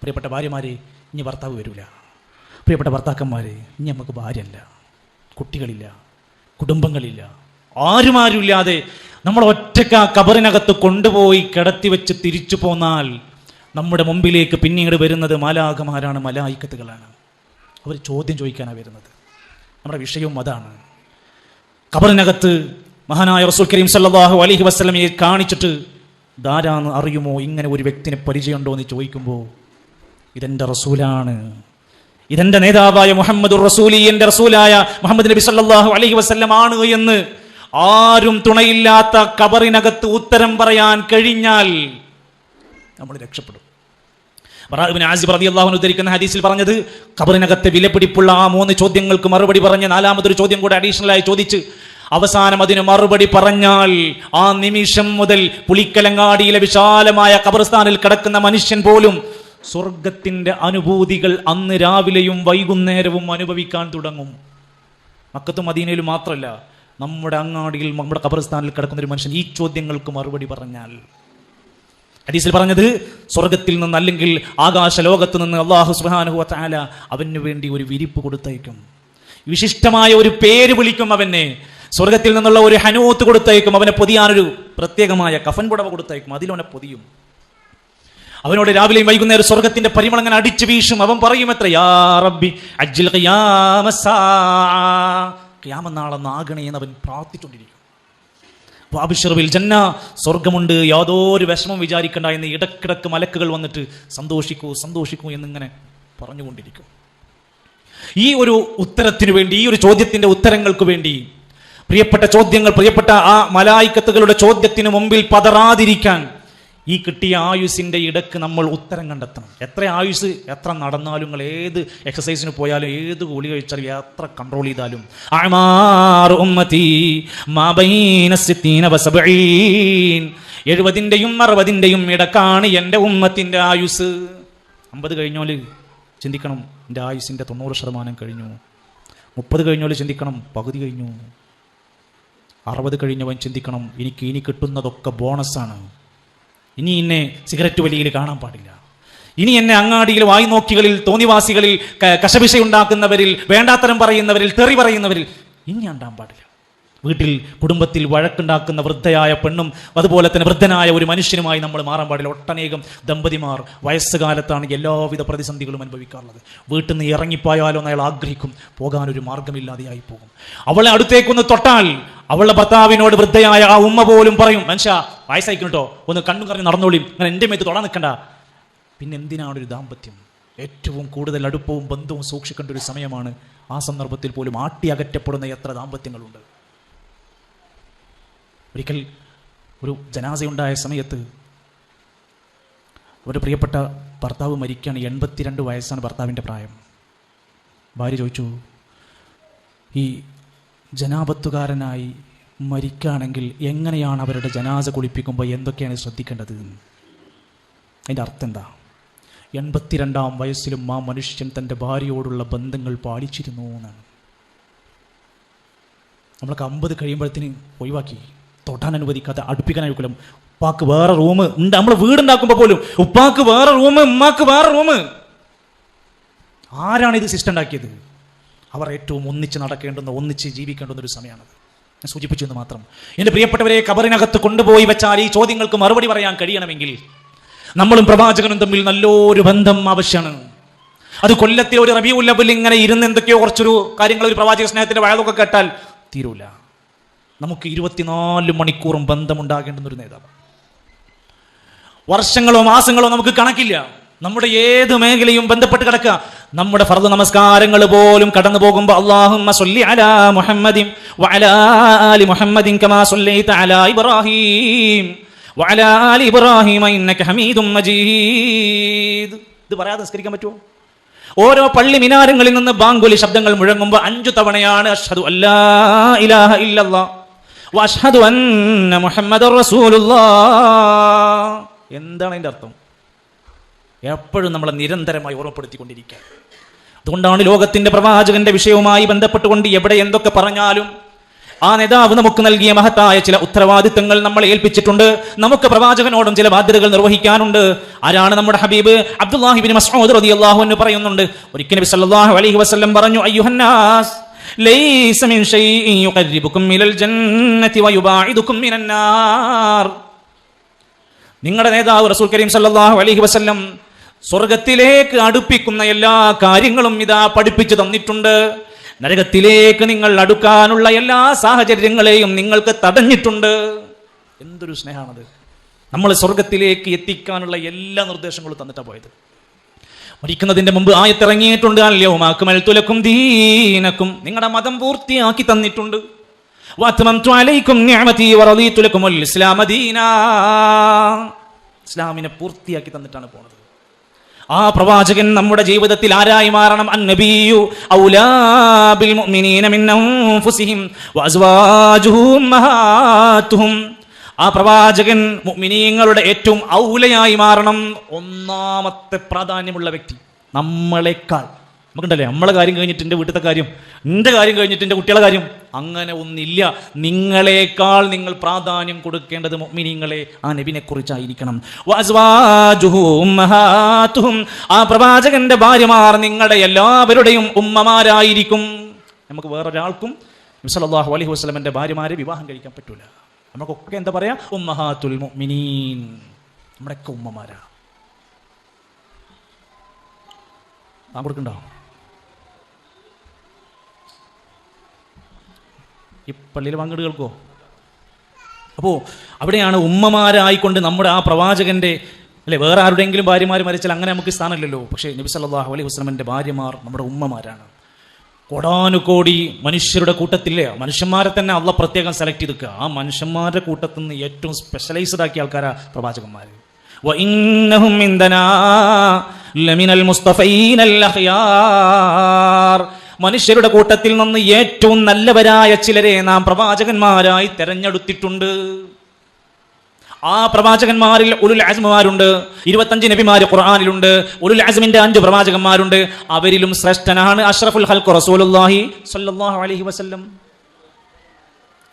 പ്രിയപ്പെട്ട ഭാര്യമാരെ, ഇനി ഭർത്താവ് വരില്ല. പ്രിയപ്പെട്ട ഭർത്താക്കന്മാരെ, ഇനി നമുക്ക് ഭാര്യയല്ല, കുട്ടികളില്ല, കുടുംബങ്ങളില്ല, ആരുമില്ലാതെ നമ്മൾ ഒറ്റയ്ക്ക് ആ കബറിനകത്ത് കൊണ്ടുപോയി കിടത്തി വെച്ച് തിരിച്ചു പോന്നാൽ നമ്മുടെ മുമ്പിലേക്ക് പിന്നീട് വരുന്നത് മാലാഖമാരാണ്, മലായിക്കത്തുകളാണ്. അവർ ചോദ്യം ചോദിക്കാനാണ് വരുന്നത്. നമ്മുടെ വിഷയവും അതാണ്. ഖബറിനകത്ത് മഹാനായ റസൂൽ കരീം സല്ലല്ലാഹു അലൈഹി വസല്ലമയെ കാണിച്ചിട്ട് ധാരാന്ന് അറിയുമോ, ഇങ്ങനെ ഒരു വ്യക്തിനെ പരിചയമുണ്ടോ എന്ന് ചോദിക്കുമ്പോൾ ഇതെൻ്റെ റസൂലാണ്, ഇതെൻ്റെ നേതാവായ മുഹമ്മദുർ റസൂലി, എൻ്റെ റസൂലായ മുഹമ്മദ് നബി സല്ലല്ലാഹു അലൈഹി വസല്ലം ആണ് എന്ന് ആരും തുണയില്ലാത്ത ഖബറിനകത്ത് ഉത്തരം പറയാൻ കഴിഞ്ഞാൽ നമ്മൾ രക്ഷപ്പെടും. ബറാഇബ്നു ആസിബ് റളിയല്ലാഹു അൻഹു ഉദ്ധരിക്കുന്ന ഹദീസിൽ പറഞ്ഞത്, ഖബറിനകത്തെ വിലപിടിപ്പുള്ള ആ 3 ചോദ്യങ്ങൾക്ക് മറുപടി പറഞ്ഞ് 4മതൊരു ചോദ്യം കൂടെ അഡീഷണലായി ചോദിച്ച് അവസാനം അതിന് മറുപടി പറഞ്ഞാൽ ആ നിമിഷം മുതൽ പുളിക്കലങ്ങാടിയിലെ വിശാലമായ ഖബർസ്ഥാനിൽ കിടക്കുന്ന മനുഷ്യൻ പോലും സ്വർഗത്തിന്റെ അനുഭൂതികൾ അന്ന് രാവിലെയും വൈകുന്നേരവും അനുഭവിക്കാൻ തുടങ്ങും. മക്കത്തും മദീനയിലും മാത്രമല്ല, നമ്മുടെ അങ്ങാടിയിൽ, നമ്മുടെ ഖബർസ്ഥാനിൽ കിടക്കുന്ന ഒരു മനുഷ്യൻ ഈ ചോദ്യങ്ങൾക്ക് മറുപടി പറഞ്ഞാൽ, ഹദീസിൽ പറഞ്ഞത്, സ്വർഗത്തിൽ നിന്ന് അല്ലെങ്കിൽ ആകാശ ലോകത്ത് നിന്ന് അല്ലാഹു സുബ്ഹാനഹു വ തആല അവന് വേണ്ടി ഒരു വിരിപ്പ് കൊടുത്തയക്കും. വിശിഷ്ടമായ ഒരു പേര് വിളിക്കും അവനെ. സ്വർഗത്തിൽ നിന്നുള്ള ഒരു ഹനൂത്ത് കൊടുത്തയക്കും. അവനെ പൊതിയാനൊരു പ്രത്യേകമായ കഫൻ പുടവ കൊടുത്തയക്കും. അതിലവനെ പൊതിയും. അവനോട് രാവിലെയും വൈകുന്നേരം സ്വർഗത്തിന്റെ പരിമളം അങ്ങനെ അടിച്ചു വീശും. അവൻ പറയും എത്ര, യാ റബ്ബി അജ്ജിൽ ഖിയാമത്ത് നാളെന്ന് ആകണേ എന്ന് അവൻ പ്രാർത്ഥിച്ചുകൊണ്ടിരിക്കും. വാബിശ്റബിൽ ജന്ന, സ്വർഗമുണ്ട്, യാതൊരു വിഷമം വിചാരിക്കണ്ട എന്ന് ഇടക്കിടക്ക് മലക്കുകൾ വന്നിട്ട് സന്തോഷിക്കൂ സന്തോഷിക്കൂ എന്നിങ്ങനെ പറഞ്ഞുകൊണ്ടിരിക്കും. ഈ ഒരു ഉത്തരത്തിനു വേണ്ടി, ഈ ഒരു ചോദ്യത്തിന്റെ ഉത്തരങ്ങൾക്ക് വേണ്ടി, പ്രിയപ്പെട്ട ചോദ്യങ്ങൾ, പ്രിയപ്പെട്ട ആ മലായിക്കത്തുകളുടെ ചോദ്യത്തിന് മുമ്പിൽ പതറാതിരിക്കാൻ ഈ കിട്ടിയ ആയുസിന്റെ ഇടക്ക് നമ്മൾ ഉത്തരം കണ്ടെത്തണം. എത്ര ആയുസ്, എത്ര നടന്നാലും, നിങ്ങൾ ഏത് എക്സസൈസിന് പോയാലും, ഏത് ഗുളി കഴിച്ചാലും, എത്ര കൺട്രോൾ ചെയ്താലും, 70ന്റെയും 60ന്റെയും ഇടക്കാണ് എൻ്റെ ഉമ്മത്തിന്റെ ആയുസ്. 50 കഴിഞ്ഞോല് ചിന്തിക്കണം എൻ്റെ ആയുസിന്റെ 90% കഴിഞ്ഞു. 30 കഴിഞ്ഞോല് ചിന്തിക്കണം പകുതി കഴിഞ്ഞു. 60 കഴിഞ്ഞവൻ ചിന്തിക്കണം എനിക്ക് ഇനി കിട്ടുന്നതൊക്കെ ബോണസാണ്. ഇനി എന്നെ സിഗരറ്റ് വലിയിൽ കാണാൻ പാടില്ല. ഇനി എന്നെ അങ്ങാടിയിൽ, വായ്നോക്കികളിൽ, തോന്നിവാസികളിൽ, കശപിശയുണ്ടാക്കുന്നവരിൽ, വേണ്ടാത്തരം പറയുന്നവരിൽ, തെറി പറയുന്നവരിൽ ഇനി ഉണ്ടാൻ പാടില്ല. വീട്ടിൽ, കുടുംബത്തിൽ വഴക്കുണ്ടാക്കുന്ന വൃദ്ധയായ പെണ്ണും അതുപോലെ തന്നെ വൃദ്ധനായ ഒരു മനുഷ്യനുമായി നമ്മൾ മാറാൻ പാടില്ല. ഒട്ടനേകം ദമ്പതിമാർ വയസ്സുകാലത്താണ് എല്ലാവിധ പ്രതിസന്ധികളും അനുഭവിക്കാറുള്ളത്. വീട്ടിൽ നിന്ന് ഇറങ്ങിപ്പോയാലോ എന്ന് അയാൾ ആഗ്രഹിക്കും, പോകാനൊരു മാർഗമില്ലാതെയായി പോകും. അവളെ അടുത്തേക്കൊന്ന് തൊട്ടാൽ അവളുടെ ഭർത്താവിനോട് വൃദ്ധയായ ആ ഉമ്മ പോലും പറയും, മനുഷ്യ വയസ്സായിക്കട്ടോ, ഒന്ന് കണ്ണും കറഞ്ഞ് നടന്നോളിയും, അങ്ങനെ എൻ്റെ മേത്ത് തൊടാൻ നിൽക്കണ്ട. പിന്നെ എന്തിനാണൊരു ദാമ്പത്യം? ഏറ്റവും കൂടുതൽ അടുപ്പവും ബന്ധവും സൂക്ഷിക്കേണ്ട ഒരു സമയമാണ്. ആ സന്ദർഭത്തിൽ പോലും ആട്ടി അകറ്റപ്പെടുന്ന എത്ര ദാമ്പത്യങ്ങളുണ്ട്. ഒരിക്കൽ ഒരു ജനാസയുണ്ടായ സമയത്ത് ഒരു പ്രിയപ്പെട്ട ഭർത്താവ് മരിക്കുകയാണ്. 82 വയസ്സാണ് ഭർത്താവിൻ്റെ പ്രായം. ഭാര്യ ചോദിച്ചു, ഈ ജനാപത്തുകാരനായി മരിക്കുകയാണെങ്കിൽ എങ്ങനെയാണ് അവരുടെ ജനാസ കുളിപ്പിക്കുമ്പോൾ എന്തൊക്കെയാണ് ശ്രദ്ധിക്കേണ്ടത്? അതിൻ്റെ അർത്ഥം എന്താ? 82-ാം വയസ്സിലും ആ മനുഷ്യൻ തൻ്റെ ഭാര്യയോടുള്ള ബന്ധങ്ങൾ പാലിച്ചിരുന്നു എന്നാണ്. നമ്മളൊക്കെ 50 കഴിയുമ്പോഴത്തേന് ഒഴിവാക്കി, തൊടാൻ അനുവദിക്കാതെ, അടുപ്പിക്കാൻ അനുവദിക്കില്ല. ഉപ്പാക്ക് വേറെ റൂം ഉണ്ട്. നമ്മൾ വീടുണ്ടാക്കുമ്പോൾ പോലും ഉപ്പാക്ക് വേറെ റൂം, ഉമ്മാക്ക് വേറെ റൂം. ആരാണ് ഇത് സിസ്റ്റം ഉണ്ടാക്കിയത്? അവർ ഏറ്റവും ഒന്നിച്ച് നടക്കേണ്ടുന്ന, ഒന്നിച്ച് ജീവിക്കേണ്ടുന്ന ഒരു സമയമാണത്. ഞാൻ സൂചിപ്പിച്ചു എന്ന് മാത്രം. എൻ്റെ പ്രിയപ്പെട്ടവരെ, ഖബറിനകത്ത് കൊണ്ടുപോയി വെച്ചാൽ ഈ ചോദ്യങ്ങൾക്ക് മറുപടി പറയാൻ കഴിയണമെങ്കിൽ നമ്മളും പ്രവാചകനും തമ്മിൽ നല്ലൊരു ബന്ധം ആവശ്യമാണ്. അത് കൊല്ലത്തിൽ ഒരു റബീഉൽ അവ്വൽ ഇങ്ങനെ ഇരുന്ന് എന്തൊക്കെയോ കുറച്ചൊരു കാര്യങ്ങൾ, ഒരു പ്രവാചക സ്നേഹത്തിന്റെ വയലൊക്കെ കേട്ടാൽ തീരൂല. നമുക്ക് 24 മണിക്കൂറും ബന്ധമുണ്ടാകേണ്ടുന്ന ഒരു നേതാവ്. വർഷങ്ങളോ മാസങ്ങളോ നമുക്ക് കണക്കില്ല. നമ്മുടെ ഏത് മേഖലയും ബന്ധപ്പെട്ട് കിടക്കുക. നമ്മുടെ ഫർദ് നമസ്കാരങ്ങൾ പോലും കടന്നു പോകുമ്പോൾ അല്ലാഹുമ്മ സ്വല്ലി അലാ മുഹമ്മദിൻ വഅലാ ആലി മുഹമ്മദിൻ കമാ സ്വല്ലൈത അലാ ഇബ്രാഹീം വഅലാ ആലി ഇബ്രാഹീം ഇന്നക ഹമീദും മജീദ്. ഇത് പറയാതെ നിസ്കരിക്കാൻ പറ്റുമോ? ഓരോ പള്ളി മിനാരങ്ങളിൽ നിന്ന് ബാങ്കുലി ശബ്ദങ്ങൾ മുഴങ്ങുമ്പോൾ 5 തവണയാണ് അഷ്ഹദു അല്ലാ ഇലാഹ ഇല്ലല്ലാഹ് വഅഷ്ഹദു അന്ന മുഹമ്മദർ റസൂലുള്ളാഹ്. എന്താണ് അതിൻ്റെ അർത്ഥം? എപ്പോഴും നമ്മളെ നിരന്തരമായി ഓർമ്മപ്പെടുത്തിക്കൊണ്ടിരിക്കുക. അതുകൊണ്ടാണ് ലോകത്തിന്റെ പ്രവാചകന്റെ വിഷയവുമായി ബന്ധപ്പെട്ടുകൊണ്ട് എവിടെ എന്തൊക്കെ പറഞ്ഞാലും ആ നേതാവ് നമുക്ക് നൽകിയ മഹത്തായ ചില ഉത്തരവാദിത്തങ്ങൾ നമ്മളെ ഏൽപ്പിച്ചിട്ടുണ്ട്. നമുക്ക് പ്രവാചകനോടും ചില ബാധ്യതകൾ നിർവഹിക്കാനുണ്ട്. ആരാണ് നമ്മുടെ ഹബീബ്? അബ്ദുല്ലാഹി ഇബ്നു മസ്ഊദ് റളിയല്ലാഹു അൻഹു പറയുന്നുണ്ട്, ഒരിക്കൽ നബി സല്ലല്ലാഹു അലൈഹി വസല്ലം പറഞ്ഞു, അയ്യുഹന്നാസ് ലൈസ മിൻ ഷൈഇൻ യുഖർരിബുകും മിനൽ ജന്നതി വയുബാഇദുകും മിനൻ നാർ. നിങ്ങളുടെ നേതാവ് റസൂൽ കരീം സല്ലല്ലാഹു അലൈഹി വസല്ലം സ്വർഗത്തിലേക്ക് അടുപ്പിക്കുന്ന എല്ലാ കാര്യങ്ങളും ഇതാ പഠിപ്പിച്ചു തന്നിട്ടുണ്ട്. നരകത്തിലേക്ക് നിങ്ങൾ അടുക്കാനുള്ള എല്ലാ സാഹചര്യങ്ങളെയും നിങ്ങൾക്ക് തടഞ്ഞിട്ടുണ്ട്. എന്തൊരു സ്നേഹമാണത്! നമ്മൾ സ്വർഗത്തിലേക്ക് എത്തിക്കാനുള്ള എല്ലാ നിർദ്ദേശങ്ങളും തന്നിട്ടാണ് പോയത്. മരിക്കുന്നതിന്റെ മുമ്പ് ആയത്തിറങ്ങിയിട്ടുണ്ട്, അൽയൗമ അക്മൽതു ലക്കും ദീനക്കും, നിങ്ങളുടെ മതം പൂർത്തിയാക്കി തന്നിട്ടുണ്ട്. വഅത്മംതു അലൈക്കും നിഅമതി വറദീതു ലക്കുമുൽ ഇസ്ലാമ ദീനാ, ഇസ്ലാമിനെ പൂർത്തിയാക്കി തന്നിട്ടാണ് പോണത്. ആ പ്രവാചകൻ നമ്മുടെ ജീവിതത്തിൽ ആരായി മാറണം? അന്നബിയു ഔലാ ബിൽ മുഅ്മിനീന മിൻ അൻഫുസിഹിം വഅസ്വാജുഹു ഉമ്മഹാത്തുഹും. ആ പ്രവാചകൻ മുഅ്മിനീങ്ങളുടെ ഏറ്റവും ഔലയായി മാറണം. ഒന്നാമത്തെ പ്രാധാന്യമുള്ള വ്യക്തി നമ്മളെക്കാൾ. നമുക്കുണ്ടല്ലേ, നമ്മളെ കാര്യം കഴിഞ്ഞിട്ട് എൻ്റെ വീട്ടിലത്തെ കാര്യം, എൻ്റെ കാര്യം കഴിഞ്ഞിട്ട് എൻ്റെ കുട്ടികളുടെ കാര്യം, അങ്ങനെ ഒന്നില്ല. നിങ്ങളെക്കാൾ നിങ്ങൾ പ്രാധാന്യം കൊടുക്കേണ്ടത് മുഅ്മിനീങ്ങളെ ആ നബിനെ കുറിച്ചായിരിക്കണം. വഅസ്വാജുഹു ഉമ്മഹാത്തുഹും, ആ പ്രവാചകന്റെ ഭാര്യമാർ നിങ്ങളുടെ എല്ലാവരുടെയും ഉമ്മമാരായിരിക്കും. നമുക്ക് വേറൊരാൾക്കും നബി സല്ലല്ലാഹു അലൈഹി വസല്ലമയുടെ ഭാര്യമാരെ വിവാഹം കഴിക്കാൻ പറ്റൂല. നമുക്കൊക്കെ എന്താ പറയാ, ഉമ്മഹാത്തുൽ മുഅ്മിനീൻ, നമ്മുടെയൊക്കെ ഉമ്മമാരാ. നാം കൊടുക്കണ്ടോ? ഈ പള്ളിയിൽ പങ്കെടു കേൾക്കോ? അപ്പോൾ അവിടെയാണ് ഉമ്മമാരായിക്കൊണ്ട് നമ്മുടെ ആ പ്രവാചകന്റെ അല്ലെ, വേറെ ആരുടെയെങ്കിലും ഭാര്യമാർ മരിച്ചാൽ അങ്ങനെ നമുക്ക് സ്ഥാനമില്ലല്ലോ. പക്ഷേ നബി സല്ലല്ലാഹു അലൈഹി വസല്ലമയുടെ ഭാര്യമാർ നമ്മുടെ ഉമ്മമാരാണ്. കോടാനുകോടി മനുഷ്യരുടെ കൂട്ടത്തില്ലേ, മനുഷ്യന്മാരെ തന്നെ അള്ളാഹ് പ്രത്യേകം സെലക്ട് ചെയ്തിക്കുക. ആ മനുഷ്യന്മാരുടെ കൂട്ടത്തിൽ നിന്ന് ഏറ്റവും സ്പെഷ്യലൈസ്ഡ് ആക്കിയ ആൾക്കാരാ പ്രവാചകന്മാർ. വഇന്നഹും ഇൻദനാ ലമിനൽ മുസ്തഫീനൽ അഖ്യാർ. മനുഷ്യരുടെ കൂട്ടത്തിൽ നിന്ന് ഏറ്റവും നല്ലവരായ ചിലരെ നാം പ്രവാചകന്മാരായി തെരഞ്ഞെടുത്തിട്ടുണ്ട്. ആ പ്രവാചകന്മാരിൽ ഉലുൽ അസ്മുമാരുണ്ട്, 25 നബിമാര് ഖുർആനിലുണ്ട്. ഉലുൽ അസ്മിന്റെ 5 പ്രവാചകന്മാരുണ്ട്. അവരിലും ശ്രേഷ്ഠനാണ് അഷ്റഫുൽ ഖൽഖ് റസൂലുള്ളാഹി സ്വല്ലല്ലാഹു അലൈഹി വസല്ലം.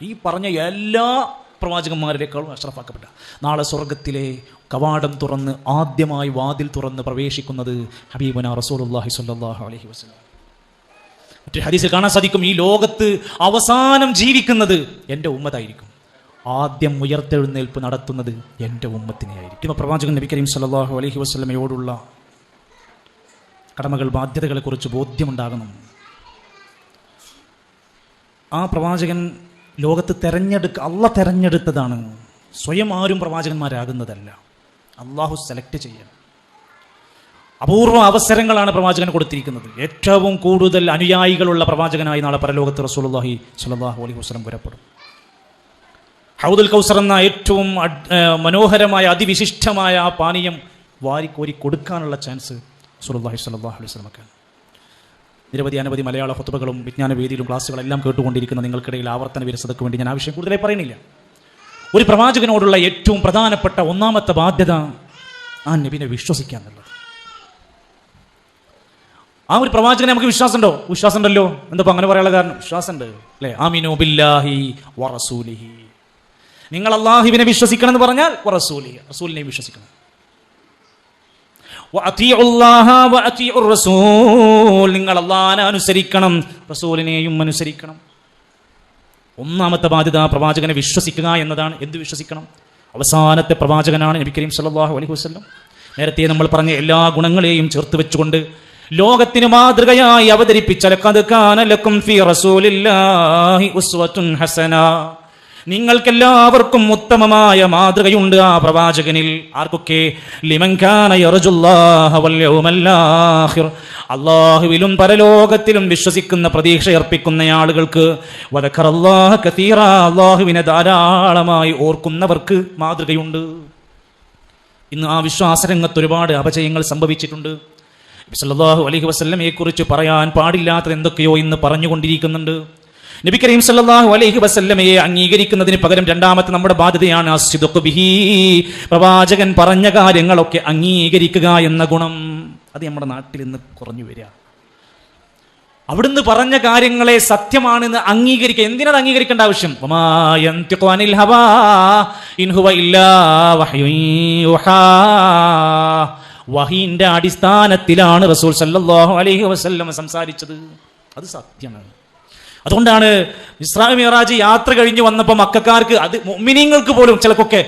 ഈ പറഞ്ഞ എല്ലാ പ്രവാചകന്മാരിലേക്കാളും അഷ്റഫാക്കപ്പെട്ട, നാളെ സ്വർഗത്തിലെ കവാടം തുറന്ന് ആദ്യമായി വാതിൽ തുറന്ന് പ്രവേശിക്കുന്നത് ഹബീബുനാ റസൂലുള്ളാഹി സ്വല്ലല്ലാഹു അലൈഹി വസല്ലം. മറ്റൊരു ഹദീസിൽ കാണാൻ സാധിക്കും, ഈ ലോകത്ത് അവസാനം ജീവിക്കുന്നത് എൻ്റെ ഉമ്മത്തായിരിക്കും, ആദ്യം ഉയർത്തെഴുന്നേൽപ്പ് നടത്തുന്നത് എൻ്റെ ഉമ്മത്തിനെയായിരിക്കും. പ്രവാചകൻ നബി കരീം സല്ലല്ലാഹു അലൈഹി വസല്ലമയോടുള്ള കടമകൾ, ബാധ്യതകളെ കുറിച്ച് ബോധ്യമുണ്ടാകണം. ആ പ്രവാചകൻ ലോകത്ത് അള്ളാഹ് തെരഞ്ഞെടുത്തതാണ്. സ്വയം ആരും പ്രവാചകന്മാരാകുന്നതല്ല, അള്ളാഹു സെലക്ട് ചെയ്യാൻ. അപൂർവ അവസരങ്ങളാണ് പ്രവാചകൻ കൊടുത്തിരിക്കുന്നത്. ഏറ്റവും കൂടുതൽ അനുയായികളുള്ള പ്രവാചകനായി നാളെ പരലോകത്ത് റസൂലുള്ളാഹി സ്വല്ലല്ലാഹു അലൈഹി വസല്ലം വരപ്പെടും. ഹൗദുൽ കൗസർ എന്ന ഏറ്റവും മനോഹരമായ അതിവിശിഷ്ടമായ ആ പാനീയം വാരിക്കോരി കൊടുക്കാനുള്ള ചാൻസ് റസൂലുള്ളാഹി സ്വല്ലല്ലാഹു അലൈഹി വസല്ലമക്ക്. നിരവധി അനവധി മലയാള ഖുതുബകളും വിജ്ഞാന വേദിയിലും ക്ലാസ്സുകളെല്ലാം കേട്ടുകൊണ്ടിരിക്കുന്ന നിങ്ങൾക്കിടയിൽ ആവർത്തന വിരസതയ്ക്ക് വേണ്ടി ഞാൻ ആവശ്യം കൂടുതലായി പറയുന്നില്ല. ഒരു പ്രവാചകനോടുള്ള ഏറ്റവും പ്രധാനപ്പെട്ട ഒന്നാമത്തെ ബാധ്യത ആ നബിനെ വിശ്വസിക്കുക എന്നുള്ളത്. ആ ഒരു പ്രവാചകനെ നമുക്ക് വിശ്വാസമുണ്ടോ? വിശ്വാസമുണ്ടല്ലോ. എന്താ അങ്ങനെ പറയാനുള്ള കാരണം? വിശ്വാസമുണ്ട് അല്ലേ? ആമിനു ബില്ലാഹി വറസൂലിഹി. നിങ്ങൾ അല്ലാഹുവിനെ വിശ്വസിക്കണം എന്ന് പറഞ്ഞാൽ വറസൂലിഹി, റസൂലിനെ വിശ്വസിക്കണം. നിങ്ങൾ അല്ലാഹുവിനെ അനുസരിക്കണം, റസൂലിനെയും അനുസരിക്കണം. ഒന്നാമത്തെ ബാധ്യത പ്രവാചകനെ വിശ്വസിക്കുക എന്നതാണ്. എന്ത് വിശ്വസിക്കണം? അവസാനത്തെ പ്രവാചകനാണ് നബി കരീം സല്ലല്ലാഹു അലൈഹി വസല്ലം. നേരത്തെ നമ്മൾ പറഞ്ഞ എല്ലാ ഗുണങ്ങളെയും ചേർത്ത് വെച്ചുകൊണ്ട് ലോകത്തിന് മാതൃകയായി അവതരിപ്പിച്ച ലഖദ് കാന ലക്കും ഫീ റസൂലില്ലാഹി ഉസ്വത്തുൻ ഹസന. നിങ്ങൾക്കെല്ലാവർക്കും ഉത്തമമായ മാതൃകയുണ്ട് ആ പ്രവാചകനിൽ. ആർക്കൊക്കെ? ലിമൻ കാന യർജുല്ലാഹ വൽ യൗമൽ ആഖിർ. അല്ലാഹുവിലും പരലോകത്തിലും വിശ്വസിക്കുന്ന, പ്രതീക്ഷയർപ്പിക്കുന്ന ആളുകൾക്ക്. വദക്കറല്ലാഹ കതീറ. അല്ലാഹുവിനെ ധാരാളമായി ഓർക്കുന്നവർക്ക് മാതൃകയുണ്ട്. ഇന്ന് ആ വിശ്വാസരംഗത്ത് ഒരുപാട് അപജയങ്ങൾ സംഭവിച്ചിട്ടുണ്ട്. നബി സല്ലല്ലാഹു അലൈഹി വസല്ലമയെ കുറിച്ച് പറയാൻ പാടില്ലാത്തത് എന്തൊക്കെയോ ഇന്ന് പറഞ്ഞുകൊണ്ടിരിക്കുന്നുണ്ട്. നബി കരീം സല്ലല്ലാഹു അലൈഹി വസല്ലമയെ അംഗീകരിക്കുന്നതിന് പകരം രണ്ടാമത്തെ നമ്മുടെ ബാധ്യതയാണ് അസ്ദിഖു ബിഹി. പ്രവാചകൻ പറഞ്ഞ കാര്യങ്ങളൊക്കെ അംഗീകരിക്കുക എന്ന ഗുണം. അത് നമ്മുടെ നാട്ടിൽ ഇന്ന് കുറഞ്ഞു വരിക. അവിടുന്ന് പറഞ്ഞ കാര്യങ്ങളെ സത്യമാണെന്ന് അംഗീകരിക്കുക. എന്തിനത് അംഗീകരിക്കേണ്ട ആവശ്യം? വമാ യൻതിഖു അനിൽ ഹവാ ഇൻ ഹുവ ഇല്ലാ വഹ്യുൻ യുഹാ. വഹീന്റെ അടിസ്ഥാനത്തിലാണ് റസൂൽ സല്ലല്ലാഹു അലൈഹി വസല്ലം സംസാരിച്ചത്. അത് സത്യമാണ്. അതുകൊണ്ടാണ് ഇസ്രാ മിഅ്റാജ് യാത്ര കഴിഞ്ഞ് വന്നപ്പോൾ മക്കക്കാർക്ക്, അത് മുഅ്മിനീങ്ങൾക്ക് പോലും ചിലക്കൊക്കെ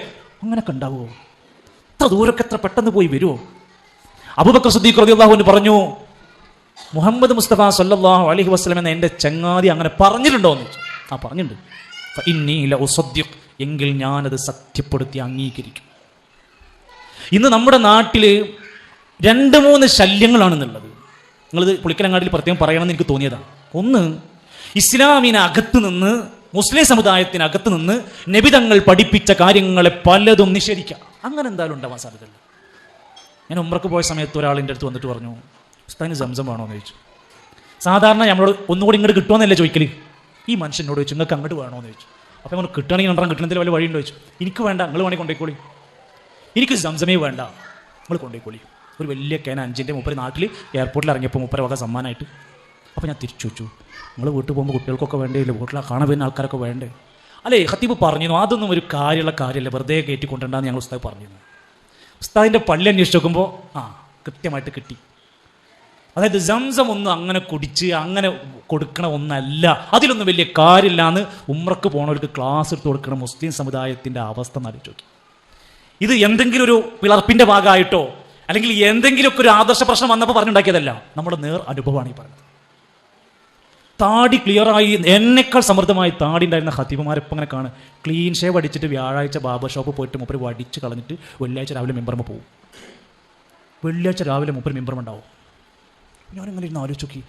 അങ്ങനെയൊക്കെ ഉണ്ടാവുമോ? ഇത്ര ദൂരൊക്കെ എത്ര പെട്ടെന്ന് പോയി വരുമോ? അബൂബക്കർ സിദ്ദീഖ് റളിയല്ലാഹു അൻഹു പറഞ്ഞു, മുഹമ്മദ് മുസ്തഫ സല്ലല്ലാഹു അലൈഹി വസല്ലം എന്ന എൻ്റെ ചങ്ങാതി അങ്ങനെ പറഞ്ഞിട്ടുണ്ടോ എന്ന് ചോദിച്ചു. ആ പറഞ്ഞിട്ടുണ്ട്. ഫഇന്നീ ലഉസദ്ദിഖ്. എങ്കിൽ ഞാനത് സത്യപ്പെടുത്തി അംഗീകരിക്കും. ഇന്ന് നമ്മുടെ നാട്ടിൽ 2-3 ശല്യങ്ങളാണെന്നുള്ളത്. നിങ്ങളിത് പുളിക്കലങ്ങാടിൽ പ്രത്യേകം പറയണമെന്ന് എനിക്ക് തോന്നിയതാണ്. ഒന്ന്, ഇസ്ലാമിനകത്ത് നിന്ന്, മുസ്ലിം സമുദായത്തിനകത്ത് നിന്ന് നബിതങ്ങൾ പഠിപ്പിച്ച കാര്യങ്ങളെ പലതും നിഷേധിക്കാം. അങ്ങനെ എന്തായാലും ഉണ്ടാവാൻ സാധ്യതയില്ല. ഞാൻ ഉംറക്ക് പോയ സമയത്ത് ഒരാളിൻ്റെ അടുത്ത് വന്നിട്ട് പറഞ്ഞു, ഉസ്താദിന് സംസം വേണോ എന്ന് ചോദിച്ചു. സാധാരണ നമ്മളോട് ഒന്നുകൂടി ഇങ്ങോട്ട് കിട്ടുമെന്നല്ലേ ചോദിക്കല്. ഈ മനുഷ്യനോട് ചോദിച്ചു, നിങ്ങൾക്ക് അങ്ങോട്ട് വേണോ എന്ന് ചോദിച്ചു. അപ്പോൾ നമ്മൾ കിട്ടുകയാണെങ്കിൽ രണ്ടാം കിട്ടുന്നതിൽ വല്ല വഴിയുണ്ടോ ചോദിച്ചു. എനിക്ക് വേണ്ട, നിങ്ങൾ വേണമെങ്കിൽ കൊണ്ടേക്കോളി. എനിക്ക് സംസമേ വേണ്ട, നിങ്ങൾ കൊണ്ടേക്കോളി. ഒരു വലിയ കേന 5-ൻ്റെ മൂപ്പര് നാട്ടിൽ എയർപോർട്ടിൽ ഇറങ്ങിയപ്പോൾ മൂപ്പര വക സമ്മാനമായിട്ട്. അപ്പോൾ ഞാൻ തിരിച്ചു വെച്ചു, നിങ്ങൾ വീട്ടിൽ പോകുമ്പോൾ കുട്ടികൾക്കൊക്കെ വേണ്ടേയില്ല, വീട്ടിൽ കാണാൻ വരുന്ന ആൾക്കാരൊക്കെ വേണ്ടേ? അല്ലേ, ഖത്തീബ് പറഞ്ഞിരുന്നു, അതൊന്നും ഒരു കാര്യമുള്ള കാര്യമല്ല, വെറുതെ കയറ്റിക്കൊണ്ടുണ്ടാന്ന് ഞങ്ങൾ ഉസ്താദ് പറഞ്ഞിരുന്നു. ഉസ്താദിൻ്റെ പള്ളി അന്വേഷിച്ച് നോക്കുമ്പോൾ കൃത്യമായിട്ട് കിട്ടി. അതായത് സംസം ഒന്നും അങ്ങനെ കുടിച്ച് അങ്ങനെ കൊടുക്കണ ഒന്നല്ല, അതിലൊന്നും വലിയ കാര്യമില്ലാന്ന് ഉംറക്ക് പോണവർക്ക് ക്ലാസ് എടുത്ത് കൊടുക്കണ മുസ്ലിം സമുദായത്തിൻ്റെ അവസ്ഥ ആലോചിച്ച് നോക്കി. ഇത് എന്തെങ്കിലും ഒരു പിളർപ്പിൻ്റെ ഭാഗമായിട്ടോ അല്ലെങ്കിൽ എന്തെങ്കിലുമൊക്കെ ഒരു ആദർശ പ്രശ്നം വന്നപ്പോൾ പറഞ്ഞുണ്ടാക്കിയതല്ല, നമ്മുടെ നേർ അനുഭവമാണ് ഈ പറയുന്നത്. താടി ക്ലിയറായി എന്നേക്കാൾ സമൃദ്ധമായി താടി ഉണ്ടായിരുന്ന ഖത്തീബുമാരെപ്പം അങ്ങനെ കാണും, ക്ലീൻ ഷേവ് അടിച്ചിട്ട് വ്യാഴാഴ്ച ബാബർ ഷോപ്പ് പോയിട്ട് മൂപ്പര് വടിച്ച് കളഞ്ഞിട്ട് വെള്ളിയാഴ്ച രാവിലെ മെമ്പർമ പോകും. വെള്ളിയാഴ്ച രാവിലെ മൂപ്പര് മെമ്പർമുണ്ടാവും. ഞാനിങ്ങനെ ഇരുന്ന് ആലോചിച്ച് നോക്കി,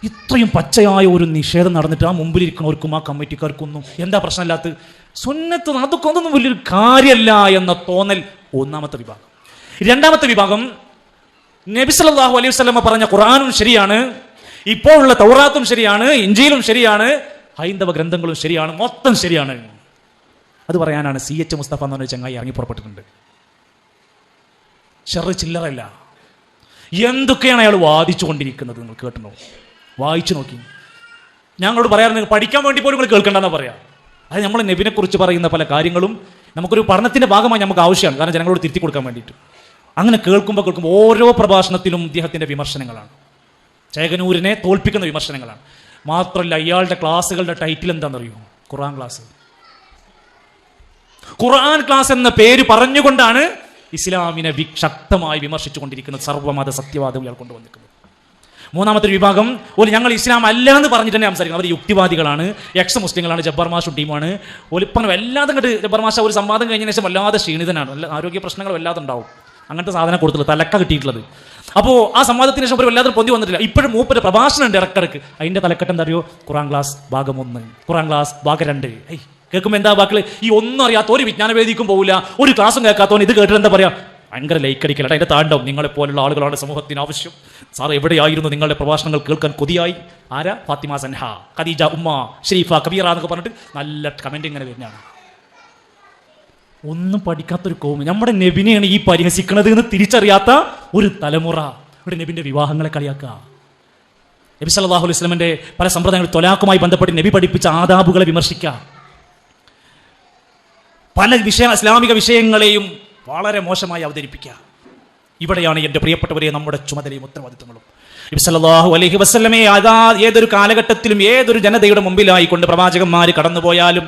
ഇത്രയും പച്ചയായ ഒരു നിഷേധം നടന്നിട്ട് ആ മുമ്പിലിരിക്കുന്നവർക്കും ആ കമ്മിറ്റിക്കാർക്കൊന്നും എന്താ പ്രശ്നമില്ലാത്ത സുന്നത്ത് അതൊക്കെ ഒന്നും വലിയൊരു കാര്യമല്ല എന്ന തോന്നൽ ഒന്നാമത്തെ വിഭാഗം. രണ്ടാമത്തെ വിഭാഗം, നബി സല്ലല്ലാഹു അലൈഹി വസല്ലം പറഞ്ഞ ഖുർആനും ശരിയാണ്, ഇപ്പോഴുള്ള തൗറാത്തും ശരിയാണ്, ഇഞ്ചീലും ശരിയാണ്, ഹൈന്ദവ ഗ്രന്ഥങ്ങളും ശരിയാണ്, മൊത്തം ശരിയാണ്. അത് പറയാനാണ് CH മുസ്തഫ എന്ന് പറഞ്ഞ ചങ്ങായി ഇറങ്ങി പുറപ്പെട്ടിട്ടുണ്ട്. ഷർറ് ചില്ലറല്ല. എന്തൊക്കെയാണ് അയാൾ വാദിച്ചു കൊണ്ടിരിക്കുന്നത് നിങ്ങൾ കേട്ടോ, വായിച്ചു നോക്കി. ഞങ്ങളോട് പറയാറുണ്ട് പഠിക്കാൻ വേണ്ടി പോലും നിങ്ങൾ കേൾക്കണ്ടെന്നാ പറയാ. അത് നമ്മൾ നബിനെ കുറിച്ച് പറയുന്ന പല കാര്യങ്ങളും നമുക്കൊരു പഠനത്തിന്റെ ഭാഗമായി നമുക്ക് ആവശ്യമാണ്, കാരണം ജനങ്ങളോട് തിരുത്തി കൊടുക്കാൻ വേണ്ടിയിട്ട്. അങ്ങനെ കേൾക്കുമ്പോൾ ഓരോ പ്രഭാഷണത്തിലും ഇദ്ദേഹത്തിന്റെ വിമർശനങ്ങളാണ്, ചേകനൂരിനെ തോൽപ്പിക്കുന്ന വിമർശനങ്ങളാണ്. മാത്രമല്ല ഇയാളുടെ ക്ലാസ്സുകളുടെ ടൈറ്റിൽ എന്താണെന്നറിയോ? ഖുർആൻ ക്ലാസ്. ഖുർആൻ ക്ലാസ് എന്ന പേര് പറഞ്ഞുകൊണ്ടാണ് ഇസ്ലാമിനെ ശക്തമായി വിമർശിച്ചു കൊണ്ടിരിക്കുന്നത് സർവ്വമത സത്യവാദം ഇയാൾ കൊണ്ടുവന്നിരിക്കുന്നത്. മൂന്നാമത്തെ വിഭാഗം ഒരു ഞങ്ങൾ ഇസ്ലാം അല്ല എന്ന് പറഞ്ഞിട്ട് തന്നെ സംസാരിക്കുന്നത്. അവർ യുക്തിവാദികളാണ്, എക്സ് മുസ്ലിങ്ങളാണ്, ജബ്ബാർ മാഷും ടീമാണ്. ഒലിപ്പനം വല്ലാതെ കണ്ട് ജബ്ബാർ മാഷ ഒരു സംവാദം കഴിഞ്ഞതിന് ശേഷം വല്ലാതെ ക്ഷീണിതനാണ്, നല്ല ആരോഗ്യ പ്രശ്നങ്ങൾ വല്ലാതെ ഉണ്ടാവും. അങ്ങനത്തെ സാധനം കൊടുത്തിട്ടുള്ളത് തലക്ക കിട്ടിയിട്ടുള്ളത്. അപ്പോൾ ആ സംവാദത്തിന് ശേഷം ഒരു വല്ലാതെ പൊന്തി വന്നിട്ടില്ല. ഇപ്പോഴും മൂപ്പര് പ്രഭാഷണം ഉണ്ട് ഇടക്കിടക്ക്. അതിൻ്റെ തലക്കെട്ട് എന്താ അറിയോ? ഖുർആൻ ക്ലാസ് ഭാഗം 1, ഖുർആൻ ക്ലാസ് ഭാഗം 2. കേൾക്കുമ്പോൾ എന്താ വാക്കുകൾ? ഈ ഒന്നും അറിയാത്ത ഒരു വിജ്ഞാന വേദിക്കും പോകില്ല, ഒരു ക്ലാസ്സും കേൾക്കാത്തവൻ ഇത് കേട്ടിട്ട് എന്താ പറയാ? ഭയങ്കര ലൈക്കടിക്കല. അതിൻ്റെ താണ്ടാവും നിങ്ങളെപ്പോലുള്ള ആളുകളാണ് സമൂഹത്തിന് ആവശ്യം. സാർ എവിടെയായിരുന്നു? നിങ്ങളുടെ പ്രഭാഷണങ്ങൾ കേൾക്കാൻ കൊതിയായി. ആരാ? ഫാത്തിമ സൻഹ, ഖദീജ ഉമ്മ, ഷരീഫ കബീറ എന്നൊക്കെ പറഞ്ഞിട്ട് നല്ല കമന്റ് ഇങ്ങനെ വരുന്നതാണ്. ഒന്നും പഠിക്കാത്തൊരു കോമി. നമ്മുടെ നബിനെയാണ് ഈ പരിഹസിക്കുന്നത് എന്ന് തിരിച്ചറിയാത്ത ഒരു തലമുറ ഇവിടെ നബിന്റെ വിവാഹങ്ങളെ കളിയാക്കുക. നബി സല്ലല്ലാഹു അലൈഹി വസല്ലമയുടെ പല സമ്പ്രദായങ്ങൾ തൊലാഖുമായി ബന്ധപ്പെട്ട് നബി പഠിപ്പിച്ച ആദാബുകളെ വിമർശിക്കുക. പല ഇസ്ലാമിക വിഷയങ്ങളെയും വളരെ മോശമായി അവതരിപ്പിക്കുക. ഇവിടെയാണ് എൻ്റെ പ്രിയപ്പെട്ടവരെ നമ്മുടെ ചുമതലയും ഉത്തരവാദിത്തങ്ങളും. നബി സല്ലല്ലാഹു അലൈഹി വസല്ലമയെ ഏതൊരു കാലഘട്ടത്തിലും ഏതൊരു ജനതയുടെ മുമ്പിലായിക്കൊണ്ട് പ്രവാചകന്മാർ കടന്നുപോയാലും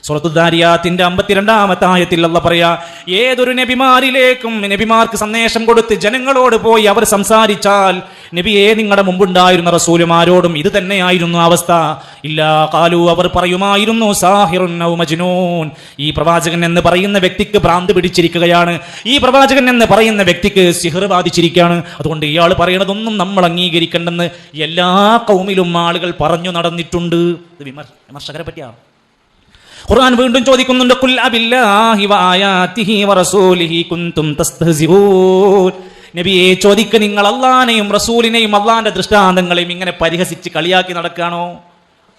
സൂറത്തുൽ ദാരിയാത്തിന്റെ 52-ാമത്തെ ആയത്തിൽ അല്ലാഹു പറയാ, ഏതൊരു നബിമാരിലേക്കും നബിമാർക്ക് സന്ദേശം കൊടുത്ത് ജനങ്ങളോട് പോയി അവർ സംസാരിച്ചാൽ നബിയെ നിങ്ങളുടെ മുമ്പുണ്ടായിരുന്ന റസൂലുമാരോടും ഇത് തന്നെയായിരുന്നു അവസ്ഥ. ഇല്ലാ ഖാലു, അവർ പറയുമായിരുന്നു സാഹിറുൻ ഔ മജ്നൂൻ, ഈ പ്രവാചകൻ എന്ന് പറയുന്ന വ്യക്തിക്ക് ഭ്രാന്ത് പിടിച്ചിരിക്കുകയാണ്, ഈ പ്രവാചകൻ എന്ന് പറയുന്ന വ്യക്തിക്ക് സിഹ്ർ ബാധിച്ചിരിക്കുകയാണ്, അതുകൊണ്ട് ഇയാൾ പറയണതൊന്നും നമ്മൾ അംഗീകരിക്കേണ്ടെന്ന് എല്ലാ കൗമിലും ആളുകൾ പറഞ്ഞു നടന്നിട്ടുണ്ട്. ഇത് വിമർശകരെ പറ്റിയാണ്. ഖുർആൻ വീണ്ടും ചോദിക്കുന്നുണ്ട്, ഖുൽ അബില്ലാഹി വആയാതിഹി വറസൂലിഹി കുൻതും തസ്തഹ്സിഊൻ. നബിയെ ചോദിക്ക, നിങ്ങൾ അല്ലാഹുവിനെയും റസൂലിനെയും അല്ലാഹുവിന്റെ ദൃഷ്ടാന്തങ്ങളെയും ഇങ്ങനെ പരിഹസിച്ച് കളിയാക്കി നടക്കാണോ?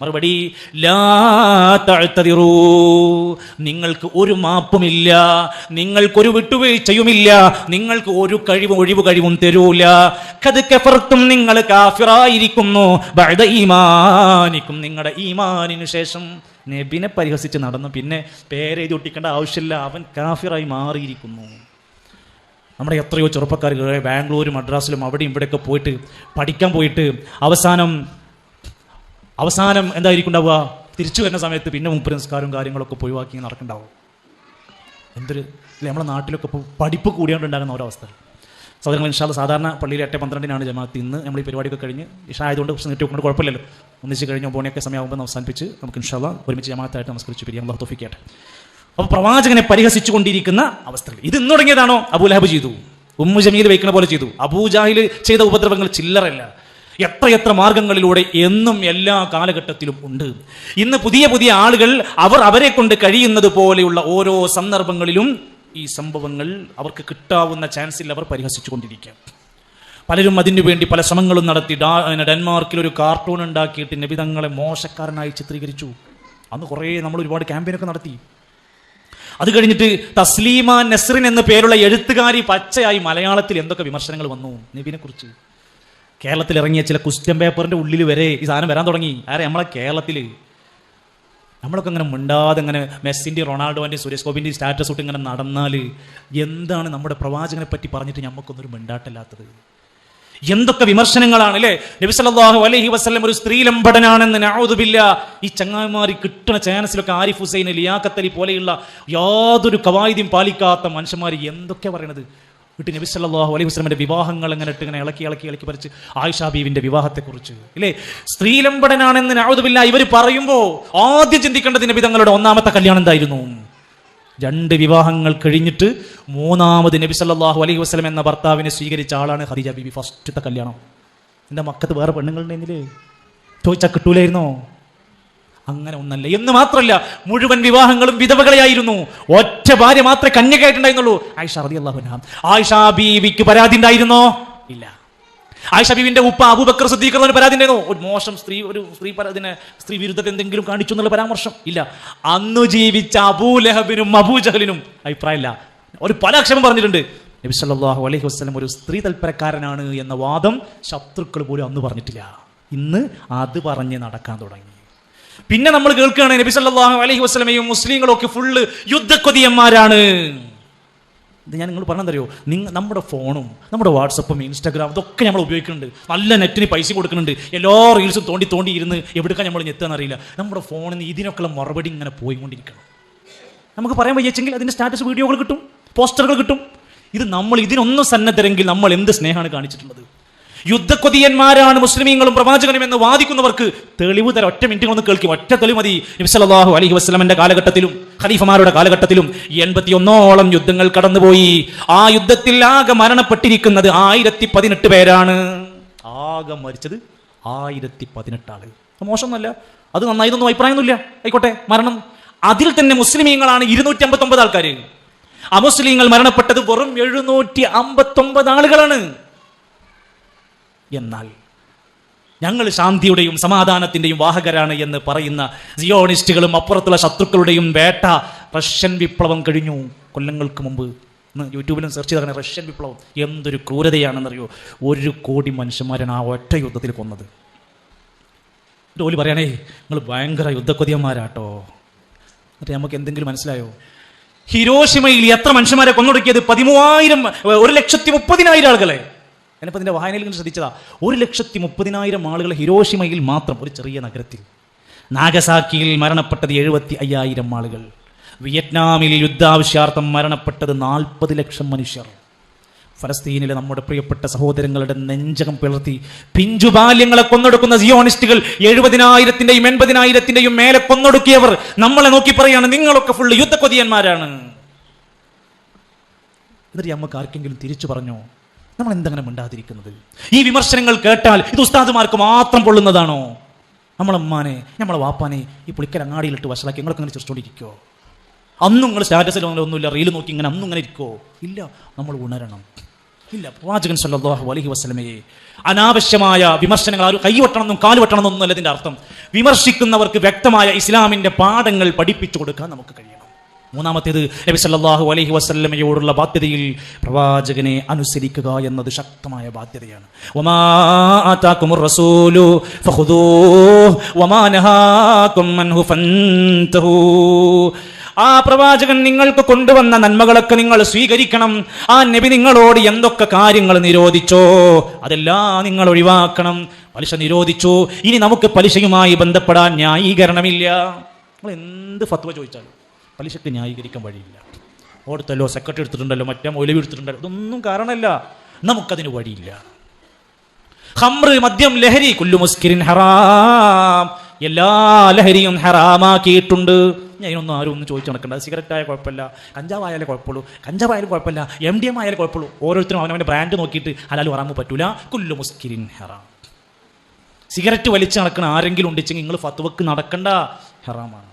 മറുപടി, ലാ തഅ്തദിറൂ, നിങ്ങൾക്ക് ഒരു മാപ്പുമില്ല, നിങ്ങൾക്കൊരു വിട്ടുവീഴ്ചയുമില്ല, നിങ്ങൾക്ക് ഒരു ഒഴിവ് കഴിവും തരൂല. ഖദ് കഫർതും, നിങ്ങൾ കാഫിറായിരിക്കുന്നു, ബഅദ ഈമാനിക്കും, നിങ്ങളുടെ ഈമാനിനു ശേഷം. നബിനെ പരിഹസിച്ച് നടന്നു, പിന്നെ പേരെഴുതി ഒട്ടിക്കേണ്ട ആവശ്യമില്ല, അവൻ കാഫിറായി മാറിയിരിക്കുന്നു. നമ്മുടെ എത്രയോ ചെറുപ്പക്കാർ ബാംഗ്ലൂരും മദ്രാസിലും അവിടെയും ഇവിടെയൊക്കെ പോയിട്ട് പഠിക്കാൻ പോയിട്ട് അവസാനം എന്തായിരിക്കും ഉണ്ടാവുക? തിരിച്ചു വരുന്ന സമയത്ത് പിന്നെ മുപ്പത് നിസ്കാരവും കാര്യങ്ങളൊക്കെ ഒഴിവാക്കി നടക്കണ്ടാവും. എന്തൊരു അല്ലെ നമ്മുടെ നാട്ടിലൊക്കെ ഇപ്പോൾ പഠിപ്പ് കൂടിയോണ്ടുണ്ടാകുന്ന ഓരോ അവസ്ഥ. സഹോദരങ്ങൾ, ഇൻഷാ അല്ലാഹ് സാധാരണ പള്ളിയിൽ 8:12-നാണ് ജമാഅത്ത്. ഇന്ന് നമ്മൾ ഈ പരിപാടിയൊക്കെ കഴിഞ്ഞ് ഇഷ ആയതുകൊണ്ട് കുറച്ച് നീട്ടി കൊണ്ട് കുഴപ്പമില്ലല്ലോ, ഒന്നിച്ച് കഴിഞ്ഞ് പോണിയൊക്കെ സമയമാകുമ്പോൾ അവസാനിപ്പിച്ച് നമുക്ക് ഇൻഷാ അല്ലാഹ് ഒരുമിച്ച് ജമാഅത്തായിട്ട് നമസ്കരിച്ച് പിരിയാം. അല്ലാഹു തൗഫീഖ് ചെയ്യട്ടെ. അപ്പോൾ പ്രവാചകനെ പരിഹസിച്ചു കൊണ്ടിരിക്കുന്ന അവസ്ഥകൾ ഇത് ഇന്ന് തുടങ്ങിയതാണോ? അബൂലഹബ് ചെയ്തു, ഉമ്മു ജമീൽ വയ്ക്കുന്ന പോലെ ചെയ്തു. അബൂജാഹിൽ ചെയ്ത ഉപദ്രവങ്ങൾ ചില്ലറല്ല. എത്രയെത്ര മാർഗങ്ങളിലൂടെ എന്നും എല്ലാ കാലഘട്ടത്തിലും ഉണ്ട്. ഇന്ന് പുതിയ പുതിയ ആളുകൾ അവരെ കൊണ്ട് കഴിയുന്നത് പോലെയുള്ള ഓരോ സന്ദർഭങ്ങളിലും ഈ സംഭവങ്ങൾ അവർക്ക് കിട്ടാവുന്ന ചാൻസിൽ അവർ പരിഹസിച്ചു കൊണ്ടിരിക്കുക. പലരും അതിനു വേണ്ടി പല ശ്രമങ്ങളും നടത്തി. ഡെൻമാർക്കിൽ ഒരു കാർട്ടൂൺ ഉണ്ടാക്കിയിട്ട് നബി തങ്ങളെ മോശക്കാരനായി ചിത്രീകരിച്ചു. അന്ന് കുറേ നമ്മൾ ഒരുപാട് ക്യാമ്പയിനൊക്കെ നടത്തി. അത് കഴിഞ്ഞിട്ട് തസ്ലീമ നസ്റിൻ എന്ന പേരുള്ള എഴുത്തുകാരി പച്ചയായി മലയാളത്തിൽ എന്തൊക്കെ വിമർശനങ്ങൾ വന്നു നബിനെ കുറിച്ച്. കേരളത്തിൽ ഇറങ്ങിയ ചില ക്വസ്റ്റ്യൻ പേപ്പറിന്റെ ഉള്ളിൽ വരെ ഈ സാധനം വരാൻ തുടങ്ങി. ആരെ? നമ്മളെ കേരളത്തിൽ നമ്മളൊക്കെ ഇങ്ങനെ മിണ്ടാതെ ഇങ്ങനെ മെസ്സിൻ്റെയും റൊണാൾഡോൻ്റെയും സുരേഷ് ഗോപിൻ്റെയും സ്റ്റാറ്റസ് ഇട്ട് ഇങ്ങനെ നടന്നാൽ എന്താണ് നമ്മുടെ പ്രവാചകനെ പറ്റി പറഞ്ഞിട്ട് നമുക്കൊന്നൊരു മിണ്ടാട്ടല്ലാത്തത്? എന്തൊക്കെ വിമർശനങ്ങളാണ് അല്ലേ? നബി സല്ലല്ലാഹു അലൈഹി വസല്ലം ഒരു സ്ത്രീലമ്പടനാണെന്ന് നഊദു ബില്ലാഹ്. ഈ ചങ്ങായിമാരി കിട്ടുന്ന ചാൻസിലൊക്കെ ആരിഫ് ഹുസൈൻ, ലിയാഖത്ത് അലി പോലെയുള്ള യാതൊരു കവായിദ്യം പാലിക്കാത്ത മനുഷ്യന്മാർ എന്തൊക്കെ പറയണത് ഇട്ട് നബി സല്ലല്ലാഹു അലൈഹി വസല്ലമിന്റെ വിവാഹങ്ങൾ ഇങ്ങനെ ഇട്ട് ഇങ്ങനെ ഇളക്കി പറിച്ച് ആയിഷ ബീവിന്റെ വിവാഹത്തെക്കുറിച്ച് ഇല്ലേ, സ്ത്രീലമ്പടനാണെന്ന് നഊദു ബില്ലാഹ് ഇവർ പറയുമ്പോൾ ആദ്യം ചിന്തിക്കേണ്ടത് നബി തങ്ങളുടെ ഒന്നാമത്തെ കല്യാണം എന്തായിരുന്നു? 2 വിവാഹങ്ങൾ കഴിഞ്ഞിട്ട് 3ാമത് നബി സല്ലല്ലാഹു അലൈഹി വസല്ലം എന്ന ഭർത്താവിനെ സ്വീകരിച്ച ആളാണ് ഖദീജ ബീബി. ഫസ്റ്റത്തെ കല്യാണം. എൻ്റെ മക്കത്ത് വേറെ പെണ്ണുങ്ങളുണ്ടെങ്കിലേ ചോദിച്ചാൽ കിട്ടൂലായിരുന്നോ? അങ്ങനെ ഒന്നല്ല. എന്ന് മാത്രമല്ല, മുഴുവൻ വിവാഹങ്ങളും വിധവകളായിരുന്നു. ഒറ്റ ഭാര്യ മാത്രമേ കന്യകയായിട്ടുണ്ടായിരുന്നുള്ളൂ, ആയിഷ റളിയല്ലാഹു അൻഹ. ആയിഷ ബീവിക്ക് പരാതി ഉണ്ടായിരുന്നോ? ഇല്ല. ആയിഷ ബീവിന്റെ ഉപ്പ അബൂബക്കർ സിദ്ദീഖ് റളിയല്ലാഹു പരാതി ഉണ്ടായിരുന്നു. ഒരു മോശം സ്ത്രീ വിരുദ്ധത എന്തെങ്കിലും കാണിച്ചു എന്നുള്ള പരാമർശം ഇല്ല. അന്ന് ജീവിച്ച അബൂലഹബിനും അബൂജഹലിനും അഭിപ്രായമില്ല. ഒരു പല അക്ഷരം പറഞ്ഞിട്ടുണ്ട്, നബി സല്ലല്ലാഹു അലൈഹി വസല്ലം ഒരു സ്ത്രീ തൽപരക്കാരനാണ് എന്ന വാദം ശത്രുക്കൾ പോലും അന്ന് പറഞ്ഞിട്ടില്ല. ഇന്ന് അത് പറഞ്ഞ് നടക്കാൻ തുടങ്ങി. പിന്നെ നമ്മൾ കേൾക്കുകയാണ് നബി സല്ലല്ലാഹു അലൈഹി വസല്ലമയും മുസ്ലിങ്ങളും ഒക്കെ ഫുള്ള് യുദ്ധക്കൊതിയന്മാരാണ്. ഇത് ഞാൻ നിങ്ങൾ പറഞ്ഞെന്തറിയോ, നമ്മുടെ ഫോണും നമ്മുടെ വാട്സപ്പും ഇൻസ്റ്റാഗ്രാം ഇതൊക്കെ നമ്മൾ ഉപയോഗിക്കുന്നുണ്ട്. നല്ല നെറ്റിന് പൈസ കൊടുക്കുന്നുണ്ട്. എല്ലാ റീൽസും തോണ്ടി ഇരുന്ന് എവിടേക്കാണ് നമ്മൾ ഞെത്താന്ന് അറിയില്ല. നമ്മുടെ ഫോണിൽ നിന്ന് ഇതിനൊക്കെയുള്ള മറുപടി ഇങ്ങനെ പോയിക്കൊണ്ടിരിക്കണം. നമുക്ക് പറയാൻ വയ്യെങ്കിൽ അതിൻ്റെ സ്റ്റാറ്റസ് വീഡിയോകൾ കിട്ടും, പോസ്റ്ററുകൾ കിട്ടും. ഇത് നമ്മൾ ഇതിനൊന്നും സന്നദ്ധരെങ്കിൽ നമ്മൾ എന്ത് സ്നേഹമാണ് കാണിച്ചിട്ടുള്ളത്? യുദ്ധക്കൊതിയന്മാരാണ് മുസ്ലിമീങ്ങളും പ്രവാചകനും എന്ന് വാദിക്കുന്നവർക്ക് തെളിവ് തരാം. ഒറ്റ മിനിറ്റ് ഒന്ന് കേൾക്കും. ഒറ്റ തെളിവ് മതി. നബി സല്ലല്ലാഹു അലൈഹി വസല്ലമന്റെ കാലഘട്ടത്തിലും ഖലീഫമാരുടെ കാലഘട്ടത്തിലും 81ഓളം യുദ്ധങ്ങൾ കടന്നുപോയി. ആ യുദ്ധത്തിൽ ആകെ മരണപ്പെട്ടിരിക്കുന്നത് 1018 പേരാണ്. ആകെ മരിച്ചത് 1018 ആള്. മോശമൊന്നുമല്ല, അത് നന്നായതൊന്നും അഭിപ്രായമൊന്നുമില്ല. ആയിക്കോട്ടെ, മരണം. അതിൽ തന്നെ മുസ്ലിമീങ്ങളാണ് 259 ആൾക്കാർ. അമുസ്ലിങ്ങൾ മരണപ്പെട്ടത് വെറും 759 ആളുകളാണ്. എന്നാൽ ഞങ്ങൾ ശാന്തിയുടെയും സമാധാനത്തിന്റെയും വാഹകരാണ് എന്ന് പറയുന്ന സിയോണിസ്റ്റുകളും അപ്പുറത്തുള്ള ശത്രുക്കളുടെയും വേട്ട. റഷ്യൻ വിപ്ലവം കഴിഞ്ഞു കൊല്ലങ്ങൾക്ക് മുമ്പ്. യൂട്യൂബിലും സെർച്ച് ചെയ്താണ് റഷ്യൻ വിപ്ലവം. എന്തൊരു ക്രൂരതയാണെന്നറിയോ? 1 കോടി മനുഷ്യന്മാരാണ് ആ ഒറ്റ യുദ്ധത്തിൽ കൊന്നത്. ജോലി പറയണേ, നിങ്ങൾ ഭയങ്കര യുദ്ധക്കൊതിയന്മാരാട്ടോ. എന്നിട്ട് നമുക്ക് എന്തെങ്കിലും മനസ്സിലായോ? ഹിരോഷിമയിൽ എത്ര മനുഷ്യന്മാരെ കൊന്നൊടുക്കിയത്? 1,30,000 ആളുകളെ. ഞാനിപ്പോൾ അതിൻ്റെ വായനയിൽ ശ്രദ്ധിച്ചതാ. 1,30,000 ആളുകൾ ഹിരോഷിമയിൽ മാത്രം, ഒരു ചെറിയ നഗരത്തിൽ. നാഗസാക്കിയിൽ മരണപ്പെട്ടത് 75,000 ആളുകൾ. വിയറ്റ്നാമിൽ യുദ്ധാവശ്യാർത്ഥം മരണപ്പെട്ടത് 40 ലക്ഷം മനുഷ്യർ. ഫലസ്തീനിലെ നമ്മുടെ പ്രിയപ്പെട്ട സഹോദരങ്ങളുടെ നെഞ്ചകം പിളർത്തി പിഞ്ചുബാല്യങ്ങളെ കൊന്നൊടുക്കുന്ന സിയോണിസ്റ്റുകൾ 70,000-ന്റെയും 80,000-ന്റെയും മേലെ കൊന്നൊടുക്കിയവർ നമ്മളെ നോക്കി പറയാണ്, നിങ്ങളൊക്കെ ഫുള്ള് യുദ്ധക്കൊതിയന്മാരാണ്. എന്നിട്ട് നമുക്ക് ആർക്കെങ്കിലും തിരിച്ചു പറഞ്ഞോ? നമ്മൾ എന്തെങ്ങനെ മിണ്ടാതിരിക്കുന്നത്? ഈ വിമർശനങ്ങൾ കേട്ടാൽ ഇത് ഉസ്താദുമാർക്ക് മാത്രം പൊള്ളുന്നതാണോ? നമ്മളമ്മാനെ, നമ്മളെ വാപ്പാനെ ഈ പുളിക്കൽ അങ്ങാടിയിലിട്ട് വഷളാക്കി നിങ്ങളൊക്കെ അങ്ങനെ ചിരിച്ചോണ്ടിരിക്കുമോ? അന്നും നിങ്ങൾ സ്റ്റാറ്റസിൽ ഒന്നുമില്ല, റീല് നോക്കി ഇങ്ങനെ അന്നും ഇങ്ങനെ ഇരിക്കുമോ? ഇല്ല, നമ്മൾ ഉണരണം. ഇല്ല, പ്രവാചകൻ സല്ലല്ലാഹു അലൈഹി വസല്ലമയെ അനാവശ്യമായ വിമർശനങ്ങൾ ആരും കൈവെട്ടണമെന്നും കാലുവെട്ടണമെന്നൊന്നും അല്ല ഇതിൻ്റെ അർത്ഥം. വിമർശിക്കുന്നവർക്ക് വ്യക്തമായ ഇസ്ലാമിൻ്റെ പാഠങ്ങൾ പഠിപ്പിച്ചു കൊടുക്കാൻ നമുക്ക് കഴിയണം. മൂന്നാമത്തേത്, നബി സല്ലല്ലാഹു അലൈഹി വസല്ലമയോടുള്ള ബാധ്യതയിൽ പ്രവാചകനെ അനുസരിക്കുക എന്നത് ശക്തമായ ബാധ്യതയാണ്. വമാ ആതാകുമുർ റസൂലു ഫഖുദൂഹു വമാ നഹാകും അൻഹു ഫൻതഹൂ. ആ പ്രവാചകൻ നിങ്ങൾക്ക് കൊണ്ടുവന്ന നന്മകളൊക്കെ നിങ്ങൾ സ്വീകരിക്കണം. ആ നബി നിങ്ങളോട് എന്തൊക്കെ കാര്യങ്ങൾ നിരോധിച്ചോ അതെല്ലാം നിങ്ങൾ ഒഴിവാക്കണം. പലിശ നിരോധിച്ചു, ഇനി നമുക്ക് പലിശയുമായി ബന്ധപ്പെടാൻ ന്യായീകരണമില്ല. നിങ്ങൾ എന്ത് ഫത്വ ചോദിച്ചാലും പലിശക്ക് ന്യായീകരിക്കാൻ വഴിയില്ല. ഓടുത്തല്ലോ, സെക്രട്ടറി എടുത്തിട്ടുണ്ടല്ലോ, മറ്റേ മൗലവി എടുത്തിട്ടുണ്ടല്ലോ, ഇതൊന്നും കാരണമല്ല. നമുക്കതിന് വഴിയില്ല. ഖംറ്, മദ്യം, ലഹരി, കുല്ലു മുസ്കിരിൻ ഹറാം, എല്ലാ ലഹരിയും ഹറാമാക്കിയിട്ടുണ്ട്. ഞാനൊന്നും ആരും ഒന്നും ചോദിച്ചു നടക്കണ്ട. സിഗരറ്റ് ആയാലും കുഴപ്പമില്ല, കഞ്ചാവായാലും കുഴപ്പമുള്ളൂ, കഞ്ചാവായാലും കുഴപ്പമില്ല, MDMA ആയാലും കുഴപ്പമുള്ളൂ. ഓരോരുത്തരും അവനവൻ്റെ ബ്രാൻഡ് നോക്കിയിട്ട് ഹലാലും ഹറാമു പറ്റൂല. കുല്ലു മുസ്കിരിൻ ഹറാം. സിഗരറ്റ് വലിച്ച് നടക്കുന്ന ആരെങ്കിലും ഉണ്ടെങ്കിൽ നിങ്ങൾ ഫത്വക്ക് നടക്കണ്ട, ഹറാമാണ്.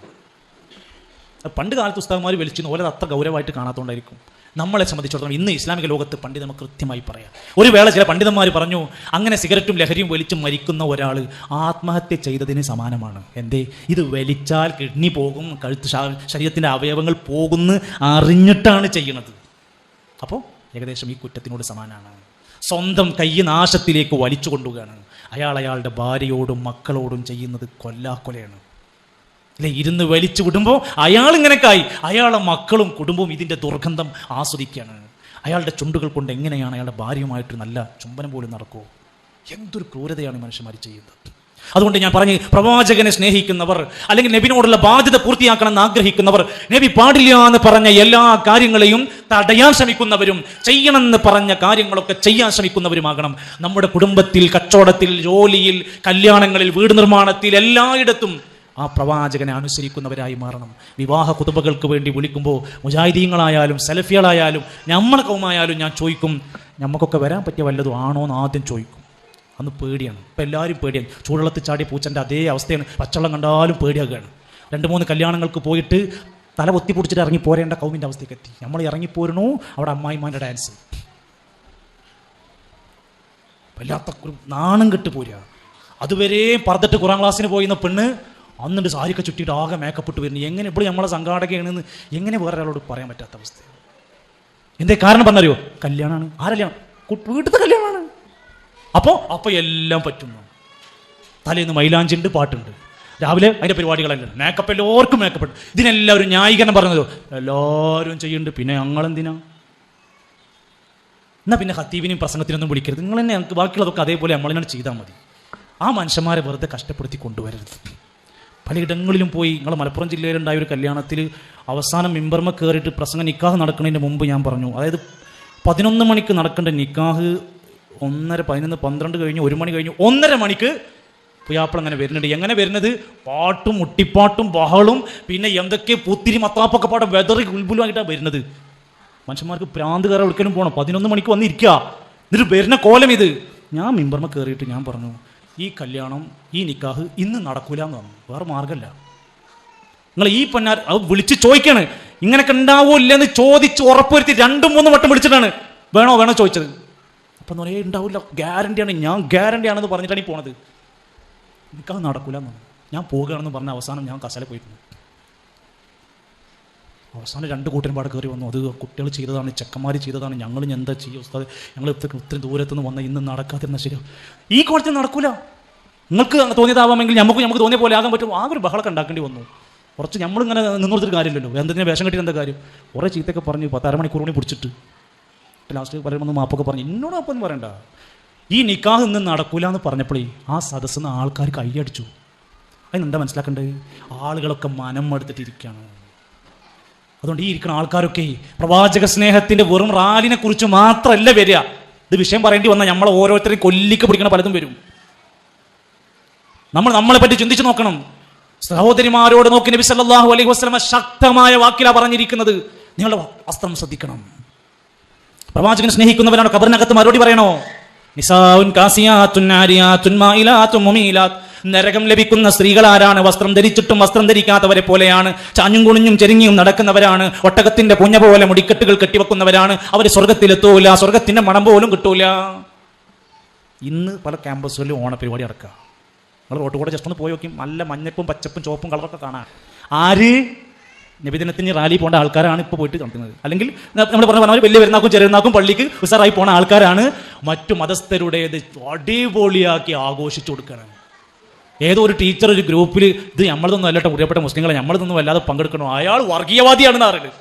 പണ്ട് കാലത്ത് ഉസ്താദ്മാർ വലിച്ചിരുന്നു, ഓരോ അത്ര ഗൗരവമായിട്ട് കാണാത്തതുകൊണ്ടായിരിക്കും. നമ്മളെ സംബന്ധിച്ചിടത്തോളം ഇന്ന് ഇസ്ലാമിക ലോകത്ത് പണ്ഡിതന്മാർ കൃത്യമായി പറയാം. ഒരു വേള ചില പണ്ഡിതന്മാർ പറഞ്ഞു, അങ്ങനെ സിഗരറ്റും ലഹരിയും വലിച്ചും മരിക്കുന്ന ഒരാൾ ആത്മഹത്യ ചെയ്തതിന് സമാനമാണ്. എന്തേ? ഇത് വലിച്ചാൽ കിഡ്നി പോകും, കഴുത്ത്, ശരീരത്തിൻ്റെ അവയവങ്ങൾ പോകുന്നു അറിഞ്ഞിട്ടാണ് ചെയ്യുന്നത്. അപ്പോൾ ഏകദേശം ഈ കുറ്റത്തിനോട് സമാനമാണ്. സ്വന്തം കൈ നാശത്തിലേക്ക് വലിച്ചു കൊണ്ടുകയാണ്. അയാളുടെ ഭാര്യയോടും മക്കളോടും ചെയ്യുന്നത് കൊല്ലാക്കൊലയാണ്. അല്ലെ? ഇരുന്ന് വലിച്ചു വിടുമ്പോൾ അയാൾ ഇങ്ങനെയൊക്കെയായി, അയാളുടെ മക്കളും കുടുംബവും ഇതിൻ്റെ ദുർഗന്ധം ആസ്വദിക്കുകയാണ്. അയാളുടെ ചുണ്ടുകൾ കൊണ്ട് എങ്ങനെയാണ് അയാളുടെ ഭാര്യയുമായിട്ട് നല്ല ചുംബനം പോലും നടക്കുമോ? എന്തൊരു ക്രൂരതയാണ് മനുഷ്യന്മാർ ചെയ്യുന്നത്. അതുകൊണ്ട് ഞാൻ പറഞ്ഞ്, പ്രവാചകനെ സ്നേഹിക്കുന്നവർ അല്ലെങ്കിൽ നബിനോടുള്ള ബാധ്യത പൂർത്തിയാക്കണമെന്ന് ആഗ്രഹിക്കുന്നവർ, നബി പാടില്ല എന്ന് പറഞ്ഞ എല്ലാ കാര്യങ്ങളെയും തടയാൻ ശ്രമിക്കുന്നവരും ചെയ്യണമെന്ന് പറഞ്ഞ കാര്യങ്ങളൊക്കെ ചെയ്യാൻ ശ്രമിക്കുന്നവരുമാകണം. നമ്മുടെ കുടുംബത്തിൽ, കച്ചവടത്തിൽ, ജോലിയിൽ, കല്യാണങ്ങളിൽ, വീട് നിർമ്മാണത്തിൽ, എല്ലായിടത്തും ആ പ്രവാചകനെ അനുസരിക്കുന്നവരായി മാറണം. വിവാഹ കുതുബകൾക്ക് വേണ്ടി വിളിക്കുമ്പോൾ മുജാഹിദീങ്ങളായാലും സലഫികളായാലും നമ്മളെ കൗമായാലും ഞാൻ ചോദിക്കും, നമുക്കൊക്കെ വരാൻ പറ്റിയ വല്ലതും ആണോ എന്ന് ആദ്യം ചോദിക്കും. അന്ന് പേടിയാണ്. ഇപ്പം എല്ലാവരും പേടിയാണ്. ചൂടുവെള്ളത്തിൽ ചാടിയ പൂച്ചൻ്റെ അതേ അവസ്ഥയാണ്. പച്ചവെള്ളം കണ്ടാലും പേടിയാകുകയാണ്. 2-3 കല്യാണങ്ങൾക്ക് പോയിട്ട് തല പൊത്തി പിടിച്ചിട്ട് ഇറങ്ങി പോരേണ്ട കൗമിൻ്റെ അവസ്ഥയ്ക്ക് എത്തി. നമ്മൾ ഇറങ്ങിപ്പോരണു, അവിടെ അമ്മായിമാൻ്റെ ഡാൻസ്, വല്ലാത്ത നാണം കെട്ട് പോരുക. അതുവരെ പറഞ്ഞിട്ട് ഖുറാൻ ക്ലാസ്സിന് പോയിരുന്ന പെണ്ണ് അന്നിട്ട് സാരിയൊക്കെ ചുറ്റിയിട്ട് ആകെ മേക്കപ്പ് ഇട്ട് വരുന്നു. എങ്ങനെ ഇപ്പോൾ നമ്മളെ സംഘാടകയാണെന്ന് എങ്ങനെ വേറെ ഒരാളോട് പറയാൻ പറ്റാത്ത അവസ്ഥ. എന്തേ കാരണം പറഞ്ഞറിയോ? കല്യാണമാണ്. ആരല്യാണം? വീട്ടിലത്തെ കല്യാണമാണ്. അപ്പോൾ എല്ലാം പറ്റുന്നു. തലേന്ന് മൈലാഞ്ചിണ്ട്, പാട്ടുണ്ട്, രാവിലെ അതിൻ്റെ പരിപാടികളെല്ലാം, മേക്കപ്പ്, എല്ലാവർക്കും മേക്കപ്പ്. ഇതിനെല്ലാവരും ന്യായീകരണം പറഞ്ഞതോ എല്ലാവരും ചെയ്യുന്നുണ്ട്, പിന്നെ ഞങ്ങളെന്തിനാ? എന്നാൽ പിന്നെ ഖത്തീബിനെയും പ്രസംഗത്തിനൊന്നും വിളിക്കരുത്, നിങ്ങൾ തന്നെ ഞങ്ങൾക്ക് ബാക്കിയുള്ളതൊക്കെ അതേപോലെ നമ്മളതിനോട് ചെയ്താൽ മതി. ആ മനുഷ്യന്മാരെ വെറുതെ കഷ്ടപ്പെടുത്തി കൊണ്ടുവരരുത്. പലയിടങ്ങളിലും പോയി, നിങ്ങൾ മലപ്പുറം ജില്ലയിലുണ്ടായ ഒരു കല്യാണത്തിൽ അവസാനം മിമ്പർമ കയറിയിട്ട് പ്രസംഗം നിക്കാഹ് നടക്കുന്നതിന് മുമ്പ് ഞാൻ പറഞ്ഞു, അതായത് 11 മണിക്ക് നടക്കേണ്ട നിക്കാഹ് 1:30, 11, 12 കഴിഞ്ഞ് 1 മണി കഴിഞ്ഞ് 1:30 മണിക്ക് പുയ്യാപ്പിള അങ്ങനെ വരുന്നുണ്ട്. എങ്ങനെ വരുന്നത്? പാട്ടും മുട്ടിപ്പാട്ടും ബഹളും പിന്നെ എന്തൊക്കെ പുത്തിരി മത്താപ്പൊക്കെ പാടും വെതറി ഉത്ബുലമായിട്ടാണ് വരുന്നത്. മനുഷ്യന്മാർക്ക് പ്രാന്ത് കയറി ഒരിക്കലും പോകണം. 11 മണിക്ക് വന്നിരിക്കുക, എന്നിട്ട് വരുന്ന കോലം ഇത്. ഞാൻ മിമ്പർമ കയറിയിട്ട് ഞാൻ പറഞ്ഞു, ഈ കല്യാണം, ഈ നിക്കാഹ് ഇന്ന് നടക്കൂല എന്ന് പറഞ്ഞു. വേറെ മാർഗമല്ല. നിങ്ങൾ ഈ പൊന്നാർ വിളിച്ച് ചോദിക്കാണ്, ഇങ്ങനെയൊക്കെ ഉണ്ടാവോ ഇല്ലെന്ന് ചോദിച്ച് ഉറപ്പുവരുത്തി 2-3 വട്ടം വിളിച്ചിട്ടാണ് വേണോ ചോദിച്ചത്. അപ്പം എന്ന് ഉണ്ടാവില്ല, ഗ്യാരണ്ടിയാണ്, ഞാൻ ഗ്യാരണ്ടിയാണെന്ന് പറഞ്ഞിട്ടാണ് ഈ പോണത്. നിക്കാഹ് നടക്കൂല എന്ന് പറഞ്ഞു. ഞാൻ പോകുകയാണെന്ന് പറഞ്ഞ അവസാനം ഞാൻ കസല പോയിരുന്നു. അവസാനം 2 കൂട്ടരും പാടെ കയറി വന്നു. അത് കുട്ടികൾ ചെയ്തതാണ്, ചെക്കന്മാർ ചെയ്തതാണ്, ഞങ്ങൾ എന്താ ചെയ്യുക ഉസ്താദ്, ഞങ്ങൾ ഇത്രയും ദൂരത്തുനിന്ന് വന്ന ഇന്ന് നടക്കാതിരുന്ന ശരിയോ? ഈ കോളത്തിൽ നടക്കൂല. നിങ്ങൾക്ക് തോന്നിയതാവാമെങ്കിൽ നമുക്ക് തോന്നിയ പോലെ ആകാൻ പറ്റും. ആകെ ഒരു ബഹളമൊക്കെ ഉണ്ടാക്കേണ്ടി വന്നു. കുറച്ച് നമ്മളിങ്ങനെ നിന്നോടത്തൊരു കാര്യമില്ലല്ലോ. എന്തിനാ വേഷം കെട്ടി എന്താ കാര്യം? കുറേ ചീത്തൊക്കെ പറഞ്ഞ് 10 മണിക്കൂർ കൂടി പിടിച്ചിട്ട് ലാസ്റ്റ് പറയുമ്പോൾ മാപ്പൊക്കെ പറഞ്ഞു. എന്നോട് അപ്പം പറയണ്ട, ഈ നിക്കാഹ് ഇന്ന് നടക്കൂല എന്ന് പറഞ്ഞപ്പോഴേ ആ സദസ്സിൽ നിന്ന് ആൾക്കാർ കൈയടിച്ചു. അതിനെന്താ മനസ്സിലാക്കേണ്ടത്? ആളുകളൊക്കെ മനം എടുത്തിട്ടിരിക്കുകയാണ്. അതുകൊണ്ട് ഈ ഇരിക്കുന്ന ആൾക്കാരൊക്കെ പ്രവാചക സ്നേഹത്തിന്റെ വെറും റാലിനെ കുറിച്ച് മാത്രമല്ല വരിക. ഇത് വിഷയം പറയേണ്ടി വന്നാൽ നമ്മളെ ഓരോരുത്തരെയും കൊല്ലിക്ക് പിടിക്കണ പലതും വരും. നമ്മളെ പറ്റി ചിന്തിച്ചു നോക്കണം. സഹോദരിമാരോട് നോക്കി നബി സല്ലല്ലാഹു അലൈഹി വസല്ലമ ശക്തമായ വാക്കിലാ പറഞ്ഞിരിക്കുന്നത്, നിങ്ങളുടെ വസ്ത്രം ശ്രദ്ധിക്കണം. പ്രവാചകനെ സ്നേഹിക്കുന്നവരാണ് ഖബറിനകത്ത് മറുപടി പറയണോ? നിസാഉൻ കാസിയാത്തുൻ നാരിയാത്തുൻ മായിലാത്തുൻ മുമീലാത്ത്. നരകം ലഭിക്കുന്ന സ്ത്രീകൾ ആരാണ്? വസ്ത്രം ധരിച്ചിട്ടും വസ്ത്രം ധരിക്കാത്തവരെ പോലെയാണ്. ചാഞ്ഞും കുണിഞ്ഞും ചെരിഞ്ഞും നടക്കുന്നവരാണ്. ഒട്ടകത്തിന്റെ പുഞ്ഞ പോലെ മുടിക്കെട്ടുകൾ കെട്ടിവെക്കുന്നവരാണ്. അവർ സ്വർഗത്തിലെത്തൂല, സ്വർഗത്തിന്റെ മണം പോലും കിട്ടൂല. ഇന്ന് പല ക്യാമ്പസുകളിലും ഓണപരിപാടി നടക്കുക. നിങ്ങൾ റോട്ട് കൂടെ ജസ്റ്റ് ഒന്ന് പോയി നോക്കി, നല്ല മഞ്ഞപ്പും പച്ചപ്പും ചുവപ്പും കളറൊക്കെ കാണാം. ആര്? നബിദിനത്തിന് റാലി പോകേണ്ട ആൾക്കാരാണ് ഇപ്പോൾ പോയിട്ട് നടത്തുന്നത്. അല്ലെങ്കിൽ നമ്മൾ പറഞ്ഞ വലിയ പെരുന്നാക്കും ചെറിയനാക്കും പള്ളിക്ക് ഉസാറായി പോണ ആൾക്കാരാണ് മറ്റു മതസ്ഥരുടേത് അടിപൊളിയാക്കി ആഘോഷിച്ചു കൊടുക്കണം. ഏതോ ഒരു ടീച്ചർ ഒരു ഗ്രൂപ്പിൽ, ഇത് നമ്മളതൊന്നും അല്ലട്ടോ പ്രിയപ്പെട്ട മുസ്ലിങ്ങളെ, നമ്മളിതൊന്നും വല്ലാതെ പങ്കെടുക്കണോ, അയാൾ വർഗീയവാദിയാണെന്ന് അറിയുന്നത്.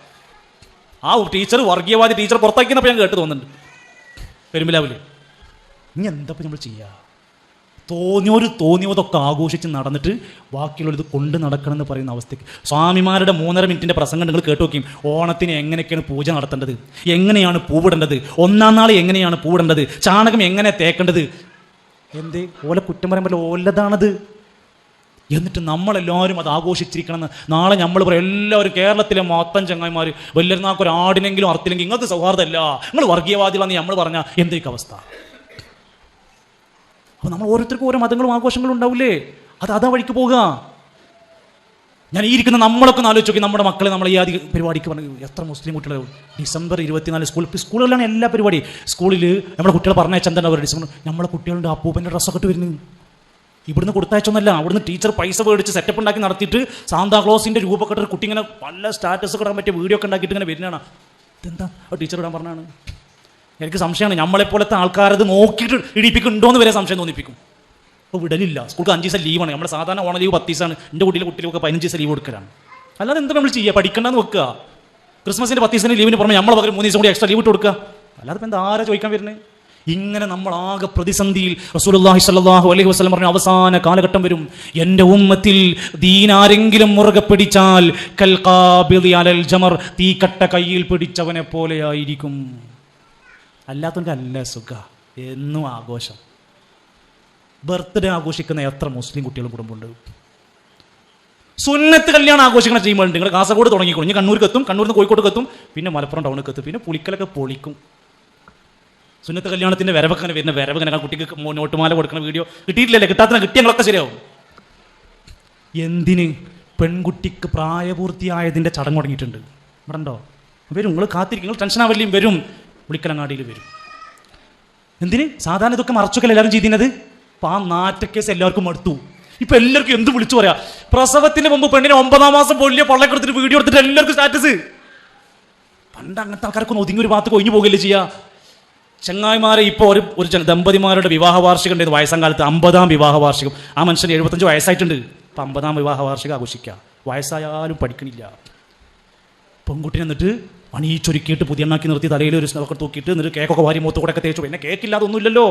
ആ ടീച്ചർ വർഗീയവാദി, ടീച്ചർ പുറത്താക്കിയെന്നപ്പോൾ ഞാൻ കേട്ട് തോന്നുന്നുണ്ട് പെരുമ്പിലാവിൽ. ഇനി എന്താ നമ്മൾ ചെയ്യുക? തോന്നിയതൊക്കെ ആഘോഷിച്ച് നടന്നിട്ട് ബാക്കിയുള്ളത് കൊണ്ട് നടക്കണമെന്ന് പറയുന്ന അവസ്ഥയ്ക്ക്. സ്വാമിമാരുടെ 3.5 മിനിറ്റിൻ്റെ പ്രസംഗം നിങ്ങൾ കേട്ടു നോക്കിയും. ഓണത്തിന് എങ്ങനെയൊക്കെയാണ് പൂജ നടത്തേണ്ടത്, എങ്ങനെയാണ് പൂവിടേണ്ടത്, 1-ാം നാൾ എങ്ങനെയാണ് പൂവിടേണ്ടത്, ചാണകം എങ്ങനെ തേക്കേണ്ടത്. എന്തേ ഓല കുറ്റം പറയാൻ പറ്റില്ല, ഓലതാണത്. എന്നിട്ട് നമ്മളെല്ലാവരും അത് ആഘോഷിച്ചിരിക്കണമെന്ന് നാളെ നമ്മൾ പറയും. എല്ലാവരും കേരളത്തിലെ മൊത്തം ചങ്ങായിമാർ വലിയൊരുനാൾക്ക് ഒരു ആടിനെങ്കിലും അർത്ഥില്ലെങ്കിൽ നിങ്ങൾക്ക് സൗഹാർദ്ദമല്ല, നിങ്ങൾ വർഗീയവാദികളാണെന്ന് നമ്മൾ പറഞ്ഞാൽ എന്തേക്ക് അവസ്ഥ? അപ്പോൾ നമ്മൾ ഓരോരുത്തർക്കും ഓരോ മതങ്ങളും ആഘോഷങ്ങളും ഉണ്ടാവില്ലേ? അതാ വഴിക്ക് പോകുക. ഞാൻ ഈ ഇരിക്കുന്ന നമ്മളൊക്കെ ഒന്ന് ആലോചിച്ച് നോക്കി, നമ്മുടെ മക്കളെ നമ്മൾ ഈ ആദ്യ പരിപാടിക്ക് പറഞ്ഞു. എത്ര മുസ്ലിം കുട്ടികൾ December 24 സ്കൂളുകളിലാണ് എല്ലാ പരിപാടി. സ്കൂളിൽ നമ്മുടെ കുട്ടികളെ പറഞ്ഞയച്ചാൽ എന്താണ് അവർ December നമ്മളെ കുട്ടികളുടെ അപ്പൂപ്പൻ്റെ ഡ്രസ്സൊക്കെ ഇട്ട് വരുന്നത്. ഇവിടുന്ന് കൊടുത്തയച്ചൊന്നല്ല, അവിടുന്ന് ടീച്ചർ പൈസ മേടിച്ച് സെറ്റപ്പ് ഉണ്ടാക്കി നടത്തിയിട്ട് സാന്താക്ലോസിൻ്റെ രൂപമൊക്കെ ഇട്ട് കുട്ടി ഇങ്ങനെ പല സ്റ്റാറ്റസൊക്കെ ഇടാൻ പറ്റിയ വീഡിയോ ഒക്കെ ഉണ്ടാക്കിയിട്ട് ഇങ്ങനെ വരുന്നതാണ്. ഇതെന്താ ടീച്ചർ ഇടാൻ പറഞ്ഞാണ്? എനിക്ക് സംശയമാണ്. നമ്മളെപ്പോലത്തെ ആൾക്കാരത് നോക്കിയിട്ട് ഇടിപ്പിക്കുന്നുണ്ടോ എന്ന് വരെ സംശയം തോന്നിപ്പിക്കും. ഇപ്പോൾ വിടലില്ല. സ്കൂൾക്ക് 5 ദിവസം ലീവാണ്. നമ്മുടെ സാധാരണ ഓണ ലീവ് 10 ദിവസമാണ്. എൻ്റെ കുട്ടികൾക്ക് 15 ദിവസം ലീവ് കൊടുക്കലാണ്. അല്ലാതെ എന്താ നമ്മൾ ചെയ്യുക? പഠിക്കണ്ടെന്ന് വെക്കുക. ക്രിസ്മസിൻ്റെ 10 ദിവസത്തിന് ലീവിന് പുറമെ നമ്മൾ പകരം 3 ദിവസം കൂടി എക്സ്ട്രാ ലീവ് ഇട്ട് കൊടുക്കുക. അല്ലാതെ ഇപ്പം എന്താ ആരാ ചോദിക്കാൻ വരുന്നത്? ഇങ്ങനെ നമ്മൾ ആകെ പ്രതിസന്ധിയിൽ. റസൂലുള്ളാഹി സ്വല്ലല്ലാഹു അലൈഹി വസല്ലം പറഞ്ഞു, അവസാന കാലഘട്ടം വരും, എൻ്റെ ഉമ്മത്തിൽ ദീൻ ആരെങ്കിലും മുറുകെ പിടിച്ചാൽ കൽ ഖാബിദി അലൽ ജമർ, തീക്കട്ട കയ്യിൽ പിടിച്ചവനെ പോലെയായിരിക്കും. അല്ലാത്തവർക്ക് അല്ല സുഖ, എന്നും ആഘോഷം. ബർത്ത്ഡേ ആഘോഷിക്കുന്ന എത്ര മുസ്ലിം കുട്ടികളും കുടുംബമുണ്ട്. സുന്നത്ത് കല്യാണം ആഘോഷിക്കുന്ന ടീമുണ്ട്. നിങ്ങൾ കാസർഗോഡ് തുടങ്ങിക്കോളും, ഇനി കണ്ണൂർക്ക് എത്തും, കണ്ണൂരിൽ നിന്ന് കോഴിക്കോട്ട് എത്തും, പിന്നെ മലപ്പുറം ടൗണിലേക്ക് എത്തും, പിന്നെ പുളിക്കലൊക്കെ പൊളിക്കും. സുന്നത്ത് കല്യാണത്തിൻ്റെ വരവക്കനെ വരുന്ന വരവകനെ കുട്ടിക്ക് നോട്ടുമാല കൊടുക്കുന്ന വീഡിയോ കിട്ടിയിട്ടില്ലല്ലേ? കിട്ടാത്ത കിട്ടിയങ്ങളൊക്കെ ശരിയാവും. എന്തിന്? പെൺകുട്ടിക്ക് പ്രായപൂർത്തിയായതിൻ്റെ ചടങ്ങ് തുടങ്ങിയിട്ടുണ്ട്. ഇവിടെ ഉണ്ടോ? വരും, നിങ്ങൾ കാത്തിരിക്കും, നിങ്ങൾ ടെൻഷനാവല്ലേയും വരും. പുളിക്കലങ്ങാടിയിൽ വരും. എന്തിന്? സാധാരണ ഇതൊക്കെ മറച്ചൊക്കെ എല്ലാവരും ചെയ്തിരുന്നത്. അപ്പം ആ നാറ്റക്കേസ് എല്ലാവർക്കും മടുത്തു. ഇപ്പം എല്ലാവർക്കും എന്ത് വിളിച്ചു പറയാ? പ്രസവത്തിന് മുമ്പ് പെണ്ണിനെ 9ാം മാസം പൊല്ലിയ പള്ളക്കെടുത്തിട്ട് വീഡിയോ എടുത്തിട്ട് എല്ലാവർക്കും സ്റ്റാറ്റസ്. പണ്ട് അങ്ങനത്തെ ആൾക്കാരൊക്കെ ഒന്ന് ഒതുങ്ങി ഒരു ഭാഗത്ത് ഒഴിഞ്ഞു പോകുകയല്ലേ ചെയ്യുക? ചങ്ങായിമാരെ ഇപ്പോൾ ഒരു ദമ്പതിമാരുടെ വിവാഹ വാർഷികം ഉണ്ടായിരുന്നു വയസ്സാം കാലത്ത്. 50ാം വിവാഹ വാർഷികം. ആ മനുഷ്യന് 75 വയസ്സായിട്ടുണ്ട്. ഇപ്പം 50ാം വിവാഹ വാർഷികം ആഘോഷിക്കുക. വയസ്സായാലും പഠിക്കണില്ല. പെൺകുട്ടിനെ എന്നിട്ട് അണിയിച്ചൊരുക്കിയിട്ട് പുതിയണ്ണാക്കി നിർത്തി തലയിൽ ഒരു സ്നൊക്കെ തൂക്കിയിട്ട് എന്നിട്ട് കേക്കൊക്കെ വാരി മൂത്ത് കൂടെ ഒക്കെ തേച്ചു. പിന്നെ കേക്കില്ലാതെ ഒന്നുമില്ലല്ലോ.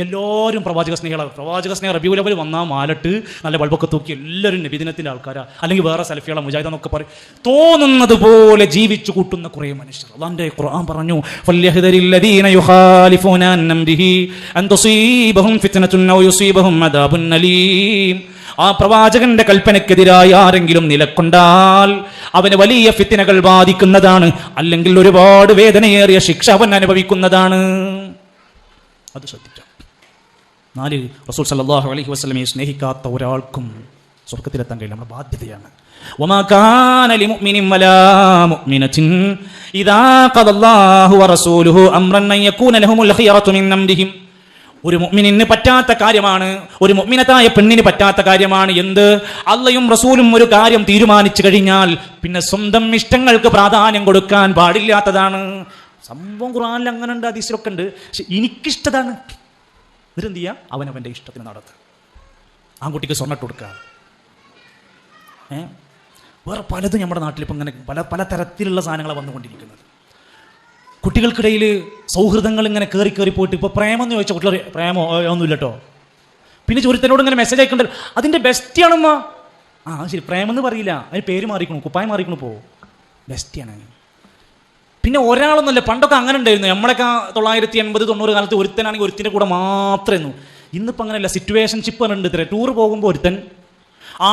എല്ലാവരും പ്രവാചക സ്നേഹികളാണ്. പ്രവാചക സ്നേഹം റബീഉൽ അവ്വൽ വന്നാൽ മാലട്ട് നല്ല ബൾബൊക്കെ തൂക്കി എല്ലാവരും നബിദിനത്തിൻ്റെ ആൾക്കാരാണ്. അല്ലെങ്കിൽ വേറെ സെൽഫികളാണ്, മുജാഹിദെന്നൊക്കെ പറയും. തോന്നുന്നത് പോലെ ജീവിച്ചു കൂട്ടുന്ന കുറേ മനുഷ്യർ. അല്ലാഹുവിന്റെ ഖുർആൻ പറഞ്ഞു, ഫല്യഹ്ദരില്ലദീന യുഖാലിഫൂന അൻ അംരിഹി അൻ തുസീബഹും ഫിത്നതുൻ ഔ യുസീബഹും അദാബുൻ അലീം. ആ പ്രവാചകന്റെ കൽപ്പനയ്ക്കെതിരായി ആരെങ്കിലും നിലക്കൊണ്ടാൽ അവന് വലിയ ഫിത്നകൾ ബാധിക്കുന്നതാണ്, അല്ലെങ്കിൽ ഒരുപാട് വേദനയേറിയ ശിക്ഷ അവൻ അനുഭവിക്കുന്നതാണ്. അത് ശ്രദ്ധിക്കാം. 4, റസൂൽ സല്ലല്ലാഹു അലൈഹി വസല്ലമയെ സ്നേഹിക്കാത്ത ഒരാൾക്കും സ്വർഗ്ഗത്തിലെത്താൻ കഴിയില്ല. നമ്മുടെ ബാധ്യതയാണ്. വമാ കാന ലിമുഅ്മിനിൻ വലാ മുഅ്മിനത്തിൻ ഇദാ ഖദല്ലാഹു വറസൂലുഹു അംറൻ അൻ യകൂന ലഹുമുൽ ഖിയറതു മിൻ അംരിഹിം. ഒരു മുഅ്മിനിന് പറ്റാത്ത കാര്യമാണ്, ഒരു മുഅ്മിനത്തായ പെണ്ണിന് പറ്റാത്ത കാര്യമാണ് എന്ത്? അള്ളയും റസൂലും ഒരു കാര്യം തീരുമാനിച്ചു കഴിഞ്ഞാൽ പിന്നെ സ്വന്തം ഇഷ്ടങ്ങൾക്ക് പ്രാധാന്യം കൊടുക്കാൻ പാടില്ലാത്തതാണ്. സംഭവം ഖുർആനിൽ അങ്ങനെ ഉണ്ട്, ഹദീസിലൊക്കെ ഉണ്ട്. പക്ഷെ എനിക്കിഷ്ടതാണ്. ഇവരെന്ത് ചെയ്യുക? അവനവൻ്റെ ഇഷ്ടത്തിന് നടത്തുക. ആൺകുട്ടിക്ക് സ്വർണ്ണിട്ട് കൊടുക്കുക. വേറെ പലതും നമ്മുടെ നാട്ടിലിപ്പോൾ ഇങ്ങനെ പല തരത്തിലുള്ള സാധനങ്ങളാണ് വന്നുകൊണ്ടിരിക്കുന്നത്. കുട്ടികൾക്കിടയിൽ സൗഹൃദങ്ങൾ ഇങ്ങനെ കയറി പോയിട്ട് ഇപ്പോൾ പ്രേമം എന്ന് ചോദിച്ചാൽ കുട്ടികൾ പ്രേമോ ഒന്നുമില്ല കേട്ടോ. പിന്നെ ചോദിത്തനോട് ഇങ്ങനെ മെസ്സേജ് അയക്കേണ്ടത് അതിൻ്റെ ബെസ്റ്റിയാണമ്മ. ശരി, പ്രേമെന്ന് പറയില്ല, അതിന് പേര് മാറിക്കണു, കുപ്പായം മാറിക്കണു. ബെസ്റ്റിയാണ്. പിന്നെ ഒരാളൊന്നുമല്ല. പണ്ടൊക്കെ അങ്ങനെ ഉണ്ടായിരുന്നു. നമ്മളൊക്കെ 1980-90 കാലത്ത് ഒരുത്തനാണെങ്കിൽ ഒരുത്തിൻ്റെ കൂടെ മാത്രമായിരുന്നു. ഇന്നിപ്പോൾ അങ്ങനെയല്ല. സിറ്റുവേഷൻഷിപ്പ് ഉണ്ട്. ഇത്ര ടൂർ പോകുമ്പോൾ ഒരുത്തൻ,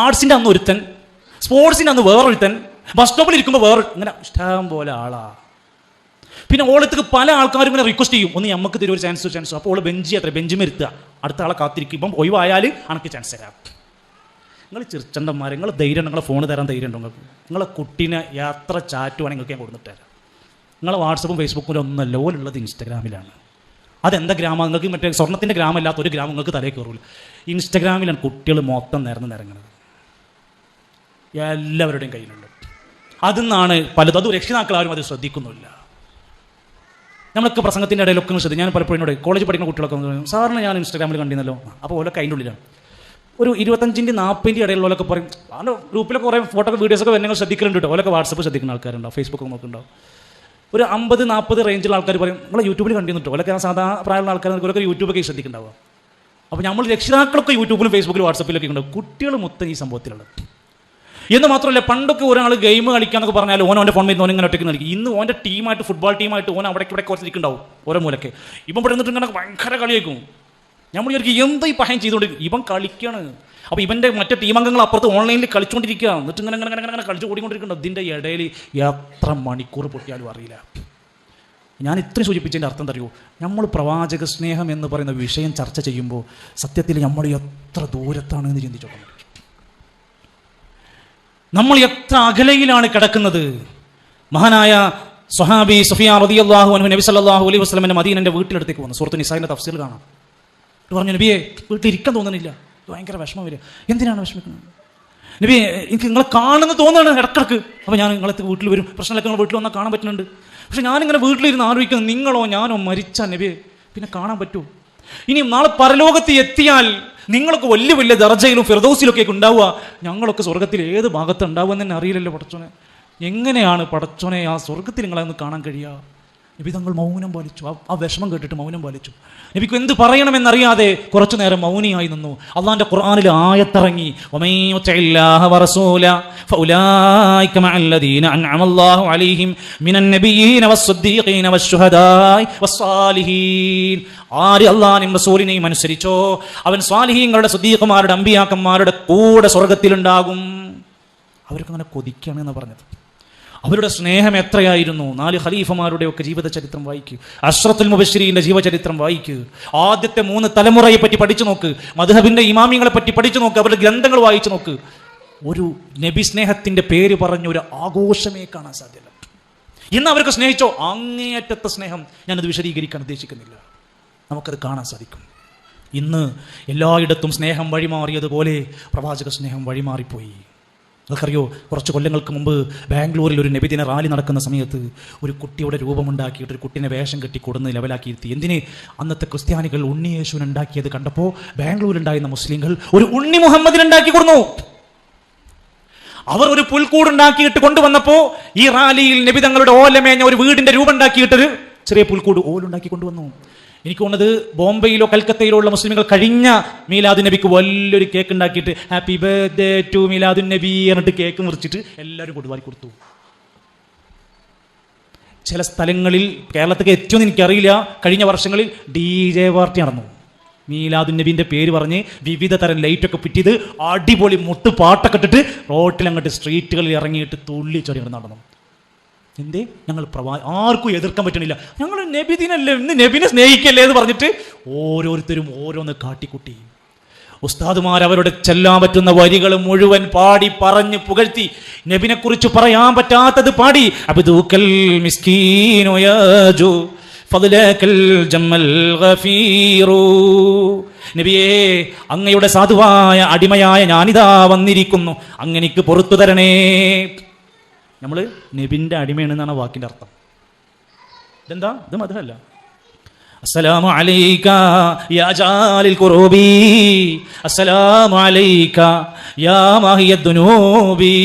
ആർട്സിൻ്റെ അന്ന് ഒരുത്തൻ, സ്പോർട്സിൻ്റെ അന്ന് വേറൊരുത്തൻ, ബസ് സ്റ്റോപ്പിൽ ഇരിക്കുമ്പോൾ ഇങ്ങനെ ഇഷ്ടം പോലെ ആളാ. പിന്നെ ഓളത്തേക്ക് പല ആൾക്കാരും ഇങ്ങനെ റിക്വസ്റ്റ് ചെയ്യും, ഒന്ന് നമുക്ക് തരും ഒരു ചാൻസ്. അപ്പോൾ ഓള് ബെഞ്ച് മരുത്തുക, അടുത്ത ആളെ കാത്തിരിക്കും. ഇപ്പം ഒഴിവായാൽ അനക്ക് ചാൻസ് തരാം. നിങ്ങൾ ചെറുച്ചണ്ടന്മാർ, നിങ്ങൾ ധൈര്യം, നിങ്ങളെ ഫോൺ തരാൻ ധൈര്യം ഉണ്ടോ നിങ്ങൾക്ക്? നിങ്ങളെ കുട്ടീനെ എത്ര ചാറ്റുവാണെങ്കിൽ നിങ്ങൾക്ക് ഞാൻ കൊടുത്തിട്ട് തരാം. നിങ്ങളെ വാട്സപ്പും ഫേസ്ബുക്കും ഒന്നല്ല, ഓലുള്ളത് ഇൻസ്റ്റഗ്രാമിലാണ്. അതെന്താ ഗ്രാമം? നിങ്ങൾക്ക് മറ്റേ സ്വർണ്ണത്തിൻ്റെ ഗ്രാമം അല്ലാത്ത ഒരു ഗ്രാമം നിങ്ങൾക്ക് തലയിൽ കയറില്ല. ഇൻസ്റ്റഗ്രാമിലാണ് കുട്ടികൾ മൊത്തം നിറങ്ങുന്നത്. എല്ലാവരുടെയും കയ്യിലുണ്ട്. അതിന്നാണ് പലതും. അത് രക്ഷിതാക്കളാരും അത് ശ്രദ്ധിക്കുന്നില്ല. നമ്മളൊക്കെ പ്രസംഗത്തിൻ്റെ ഇടയിലൊക്കെ ശ്രദ്ധിക്കും. ഞാൻ പലപ്പോഴും എന്നോട് കോളേജ് പഠിക്കുന്ന കുട്ടികളൊക്കെ സാറിന് ഞാൻ ഇൻസ്റ്റാഗ്രാമിൽ കണ്ടിരുന്നല്ലോ. അപ്പോൾ ഓലൊക്കെ അതിൻ്റെ ഉള്ളിലാണ്. ഒരു 25-40 ഇടയിലുള്ളവരൊക്കെ പറയും. ആ ഗ്രൂപ്പിലൊക്കെ കുറേ ഫോട്ടോ വീഡിയോസൊക്കെ വരുന്നെങ്കിൽ ശ്രദ്ധിക്കുന്നുണ്ട് കേട്ടോ. ഓലൊക്കെ വാട്സപ്പ് ശ്രദ്ധിക്കുന്ന ആൾക്കാരുണ്ടാവും, ഫേസ്ബുക്ക് നോക്കുന്നുണ്ടാവും. ഒരു 50-40 റേഞ്ചിലുള്ള ആൾക്കാർ പറയും നിങ്ങൾ യൂട്യൂബിൽ കണ്ടിരുന്നു. ഓലൊക്കെ സാധാരണ പ്രായമുള്ള ആൾക്കാർ യൂട്യൂബൊക്കെ ശ്രദ്ധിക്കുന്നുണ്ടാവുക. അപ്പോൾ നമ്മൾ രക്ഷിതാക്കളൊക്കെ യൂട്യൂബിലും ഫേസ്ബുക്കിലും വാട്സപ്പിലൊക്കെ ഉണ്ടാവും. കുട്ടികൾ മൊത്തം ഈ സംഭവത്തിലുള്ളത്. എന്ന് മാത്രമല്ല, പണ്ടൊക്കെ ഒരാൾ ഗെയിം കളിക്കാന്നൊക്കെ പറഞ്ഞാൽ ഓൻ്റെ ഫോൺ വരുന്ന ഓനിങ്ങനെ ഒറ്റയ്ക്ക് കളിക്കും. ഇന്ന് ഓൻ്റെ ടീമായിട്ട്, ഫുട്ബോൾ ടീമായിട്ട് ഓൻ അവിടെ കുറച്ചിരിക്കുന്നുണ്ടാവും ഓരോ മൂലൊക്കെ. ഇപ്പം പെടുന്നിട്ട് ഇങ്ങനെ ഭയങ്കര കളിയായിരിക്കും. നമ്മൾ വിചാരിക്കും എന്താ ഈ പഹയം ചെയ്തുകൊണ്ടിരിക്കും. ഇവൻ കളിക്കുകയാണ്. അപ്പോൾ ഇവൻ്റെ മറ്റേ ടീം അംഗങ്ങൾ അപ്പുറത്ത് ഓൺലൈനിൽ കളിച്ചുകൊണ്ടിരിക്കുക. എന്നിട്ട് ഇങ്ങനെ കളിച്ചു ഓടിക്കൊണ്ടിരിക്കുന്നുണ്ട്. ഇതിൻ്റെ ഇടയിൽ എത്ര മണിക്കൂർ പൊട്ടിയാലും അറിയില്ല. ഞാൻ ഇത്രയും സൂചിപ്പിച്ചതിൻ്റെ അർത്ഥം അറിയുമോ? നമ്മൾ പ്രവാചക സ്നേഹം എന്ന് പറയുന്ന വിഷയം ചർച്ച ചെയ്യുമ്പോൾ സത്യത്തിൽ നമ്മൾ എത്ര ദൂരത്താണ് എന്ന് ചിന്തിച്ചോളാം. നമ്മൾ എത്ര അകലയിലാണ് കിടക്കുന്നത്. മഹാനായ സ്വഹാബി സുഫിയാൻ റളിയല്ലാഹു അൻഹു നബി സല്ലല്ലാഹു അലൈഹി വസല്ലമയുടെ മദീനയുടെ വീട്ടിലെടുത്തേക്ക് വന്നു. സൂറത്ത് നിസായിൻ്റെ തഫ്സീൽ കാണാം. പറഞ്ഞു, നബിയെ വീട്ടിൽ ഇരിക്കാൻ തോന്നുന്നില്ല, ഭയങ്കര വിഷമം വരിക. എന്തിനാണ് വിഷമിക്കുന്നത്? നബി, എനിക്ക് നിങ്ങളെ കാണുന്നത് തോന്നുകയാണ് ഇടക്കിടക്ക്. അപ്പോൾ ഞാൻ നിങ്ങളെ വീട്ടിൽ വരും, പ്രശ്നങ്ങളൊക്കെ നിങ്ങൾ വീട്ടിൽ വന്നാൽ കാണാൻ പറ്റുന്നുണ്ട്. പക്ഷെ ഞാനിങ്ങനെ വീട്ടിലിരുന്ന് ആലോചിക്കുന്നത്, നിങ്ങളോ ഞാനോ മരിച്ച നബിയെ പിന്നെ കാണാൻ പറ്റുമോ? ഇനി നാളെ പരലോകത്ത് എത്തിയാൽ നിങ്ങൾക്ക് വലിയ വലിയ ദർജയിലും ഫിർദൗസിലൊക്കെ ഉണ്ടാവുക, ഞങ്ങളൊക്കെ സ്വർഗത്തിൽ ഏത് ഭാഗത്ത് ഉണ്ടാവുക എന്ന് തന്നെ അറിയില്ലല്ലോ പടച്ചോനെ. എങ്ങനെയാണ് പടച്ചോനെ ആ സ്വർഗത്തിൽ നിങ്ങളെ കാണാൻ കഴിയുക? നബി തങ്ങൾ മൗനം പാലിച്ചു. ആ വിഷമം കേട്ടിട്ട് മൗനം പാലിച്ചു. നബിക്ക് എന്ത് പറയണമെന്നറിയാതെ കുറച്ചു നേരം മൗനിയായി നിന്നു. അള്ളാന്റെ ഖുർആനിൽ ആയത്തിറങ്ങി, ആര് അള്ളാഹുവിനെയും റസൂലിനെയും അനുസരിച്ചോ അവൻ സ്വാലിഹീങ്ങളുടെ സിദ്ദീഖുമാരുടെ അമ്പിയാക്കന്മാരുടെ കൂടെ സ്വർഗത്തിലുണ്ടാകും. അവർക്ക് അങ്ങനെ കൊതിക്കുകയാണെന്ന് പറഞ്ഞത്. അവരുടെ സ്നേഹം എത്രയായിരുന്നു. 4 ഖലീഫമാരുടെ ഒക്കെ ജീവിത ചരിത്രം വായിക്കുക, അഷ്റത്തുൽ മുബശ്ശിരീന്റെ ജീവചരിത്രം വായിക്കുക, ആദ്യത്തെ 3 തലമുറയെ പറ്റി പഠിച്ചു നോക്ക്, മദ്ഹബിന്റെ ഇമാമിങ്ങളെ പറ്റി പഠിച്ചു നോക്ക്, അവരുടെ ഗ്രന്ഥങ്ങൾ വായിച്ചു നോക്ക്. ഒരു നബി സ്നേഹത്തിന്റെ പേര് പറഞ്ഞ ഒരു ആഘോഷമേ കാണാൻ സാധ്യമല്ല. ഇന്ന് അവർക്ക് സ്നേഹിച്ചോ അങ്ങേയറ്റത്തെ സ്നേഹം, ഞാനത് വിശദീകരിക്കാൻ ഉദ്ദേശിക്കുന്നില്ല, നമുക്കത് കാണാൻ സാധിക്കും. ഇന്ന് എല്ലായിടത്തും സ്നേഹം വഴിമാറിയതുപോലെ പ്രവാചക സ്നേഹം വഴിമാറിപ്പോയി. നിങ്ങൾക്കറിയോ, കുറച്ച് കൊല്ലങ്ങൾക്ക് മുമ്പ് ബാംഗ്ലൂരിൽ ഒരു നബിദിന റാലി നടക്കുന്ന സമയത്ത് ഒരു കുട്ടിയുടെ രൂപമുണ്ടാക്കിയിട്ട് ഒരു കുട്ടീനെ വേഷം കെട്ടി കൊടുന്ന് ലെവലാക്കിയിരുത്തി. എന്തിന്? അന്നത്തെ ക്രിസ്ത്യാനികൾ ഉണ്ണിയേശുവിനെ ഉണ്ടാക്കിയത് കണ്ടപ്പോൾ ബാംഗ്ലൂരിലുണ്ടായിരുന്ന മുസ്ലിങ്ങൾ ഒരു ഉണ്ണി മുഹമ്മദിനെ ഉണ്ടാക്കി കൊടുന്നു. അവർ ഒരു പുൽക്കൂടുണ്ടാക്കിയിട്ട് കൊണ്ടുവന്നപ്പോൾ ഈ റാലിയിൽ നബി തങ്ങളുടെ ഓലമേഞ്ഞ ഒരു വീടിന്റെ രൂപം ഉണ്ടാക്കിയിട്ടൊരു ചെറിയ പുൽക്കൂട് ഓലുണ്ടാക്കി കൊണ്ടുവന്നു. എനിക്ക് തോന്നുന്നത് ബോംബെയിലോ കൽക്കത്തയിലോ ഉള്ള മുസ്ലിമുകൾ കഴിഞ്ഞ മീലാദുൻ നബിക്ക് വലിയൊരു കേക്ക് ഉണ്ടാക്കിയിട്ട് ഹാപ്പി ബർത്ത്ഡേ ടു മീലാദുൻ നബി എന്നിട്ട് കേക്ക് മുറിച്ചിട്ട് എല്ലാവരും കൊടുവാരി കൊടുത്തു. ചില സ്ഥലങ്ങളിൽ കേരളത്തിലേക്ക് എത്തിയെന്ന് എനിക്കറിയില്ല, കഴിഞ്ഞ വർഷങ്ങളിൽ DJ പാർട്ടി നടന്നു. മീലാദുൻ നബീൻ്റെ പേര് പറഞ്ഞ് വിവിധ തരം ലൈറ്റൊക്കെ പിറ്റിയത് അടിപൊളി മുട്ട് പാട്ടൊക്കെ ഇട്ടിട്ട് റോട്ടിൽ അങ്ങോട്ട് സ്ട്രീറ്റുകളിൽ ഇറങ്ങിയിട്ട് തുള്ളി ചൊറിയാണ് നടന്നു. എന്തേ? ഞങ്ങൾ ആർക്കും എതിർക്കാൻ പറ്റണില്ല, ഞങ്ങൾ നബിദിനല്ലേ, ഇന്ന് നബിനെ സ്നേഹിക്കല്ലേ എന്ന് പറഞ്ഞിട്ട് ഓരോരുത്തരും ഓരോന്ന് കാട്ടിക്കുട്ടി. ഉസ്താദുമാർ അവരുടെ ചെല്ലാൻ പറ്റുന്ന വരികൾ മുഴുവൻ പാടി പറഞ്ഞ് പുകഴ്ത്തി, നബിനെ കുറിച്ച് പറയാൻ പറ്റാത്തത് പാടി. അബ്ദുക്കൽ മിസ്കീനു യാജു ഫദ്ലകൽ ജമ്മൽ ഗഫീറു. നബിയേ, അങ്ങയുടെ സാധുവായ അടിമയായ ഞാനിതാ വന്നിരിക്കുന്നു, അങ്ങനിക്ക് പുറത്തു തരണേ. നമ്മൾ നബിൻ്റെ അടിമയാണെന്നാണ് വാക്കിൻ്റെ അർത്ഥം. ഇതെന്താ? ഇത് മതമല്ല. അസ്സലാമു അലൈക യാ ജാലിൽ ഖുറൂബി, അസ്സലാമു അലൈക യാ മാഹിയദ് ദുനൂബി.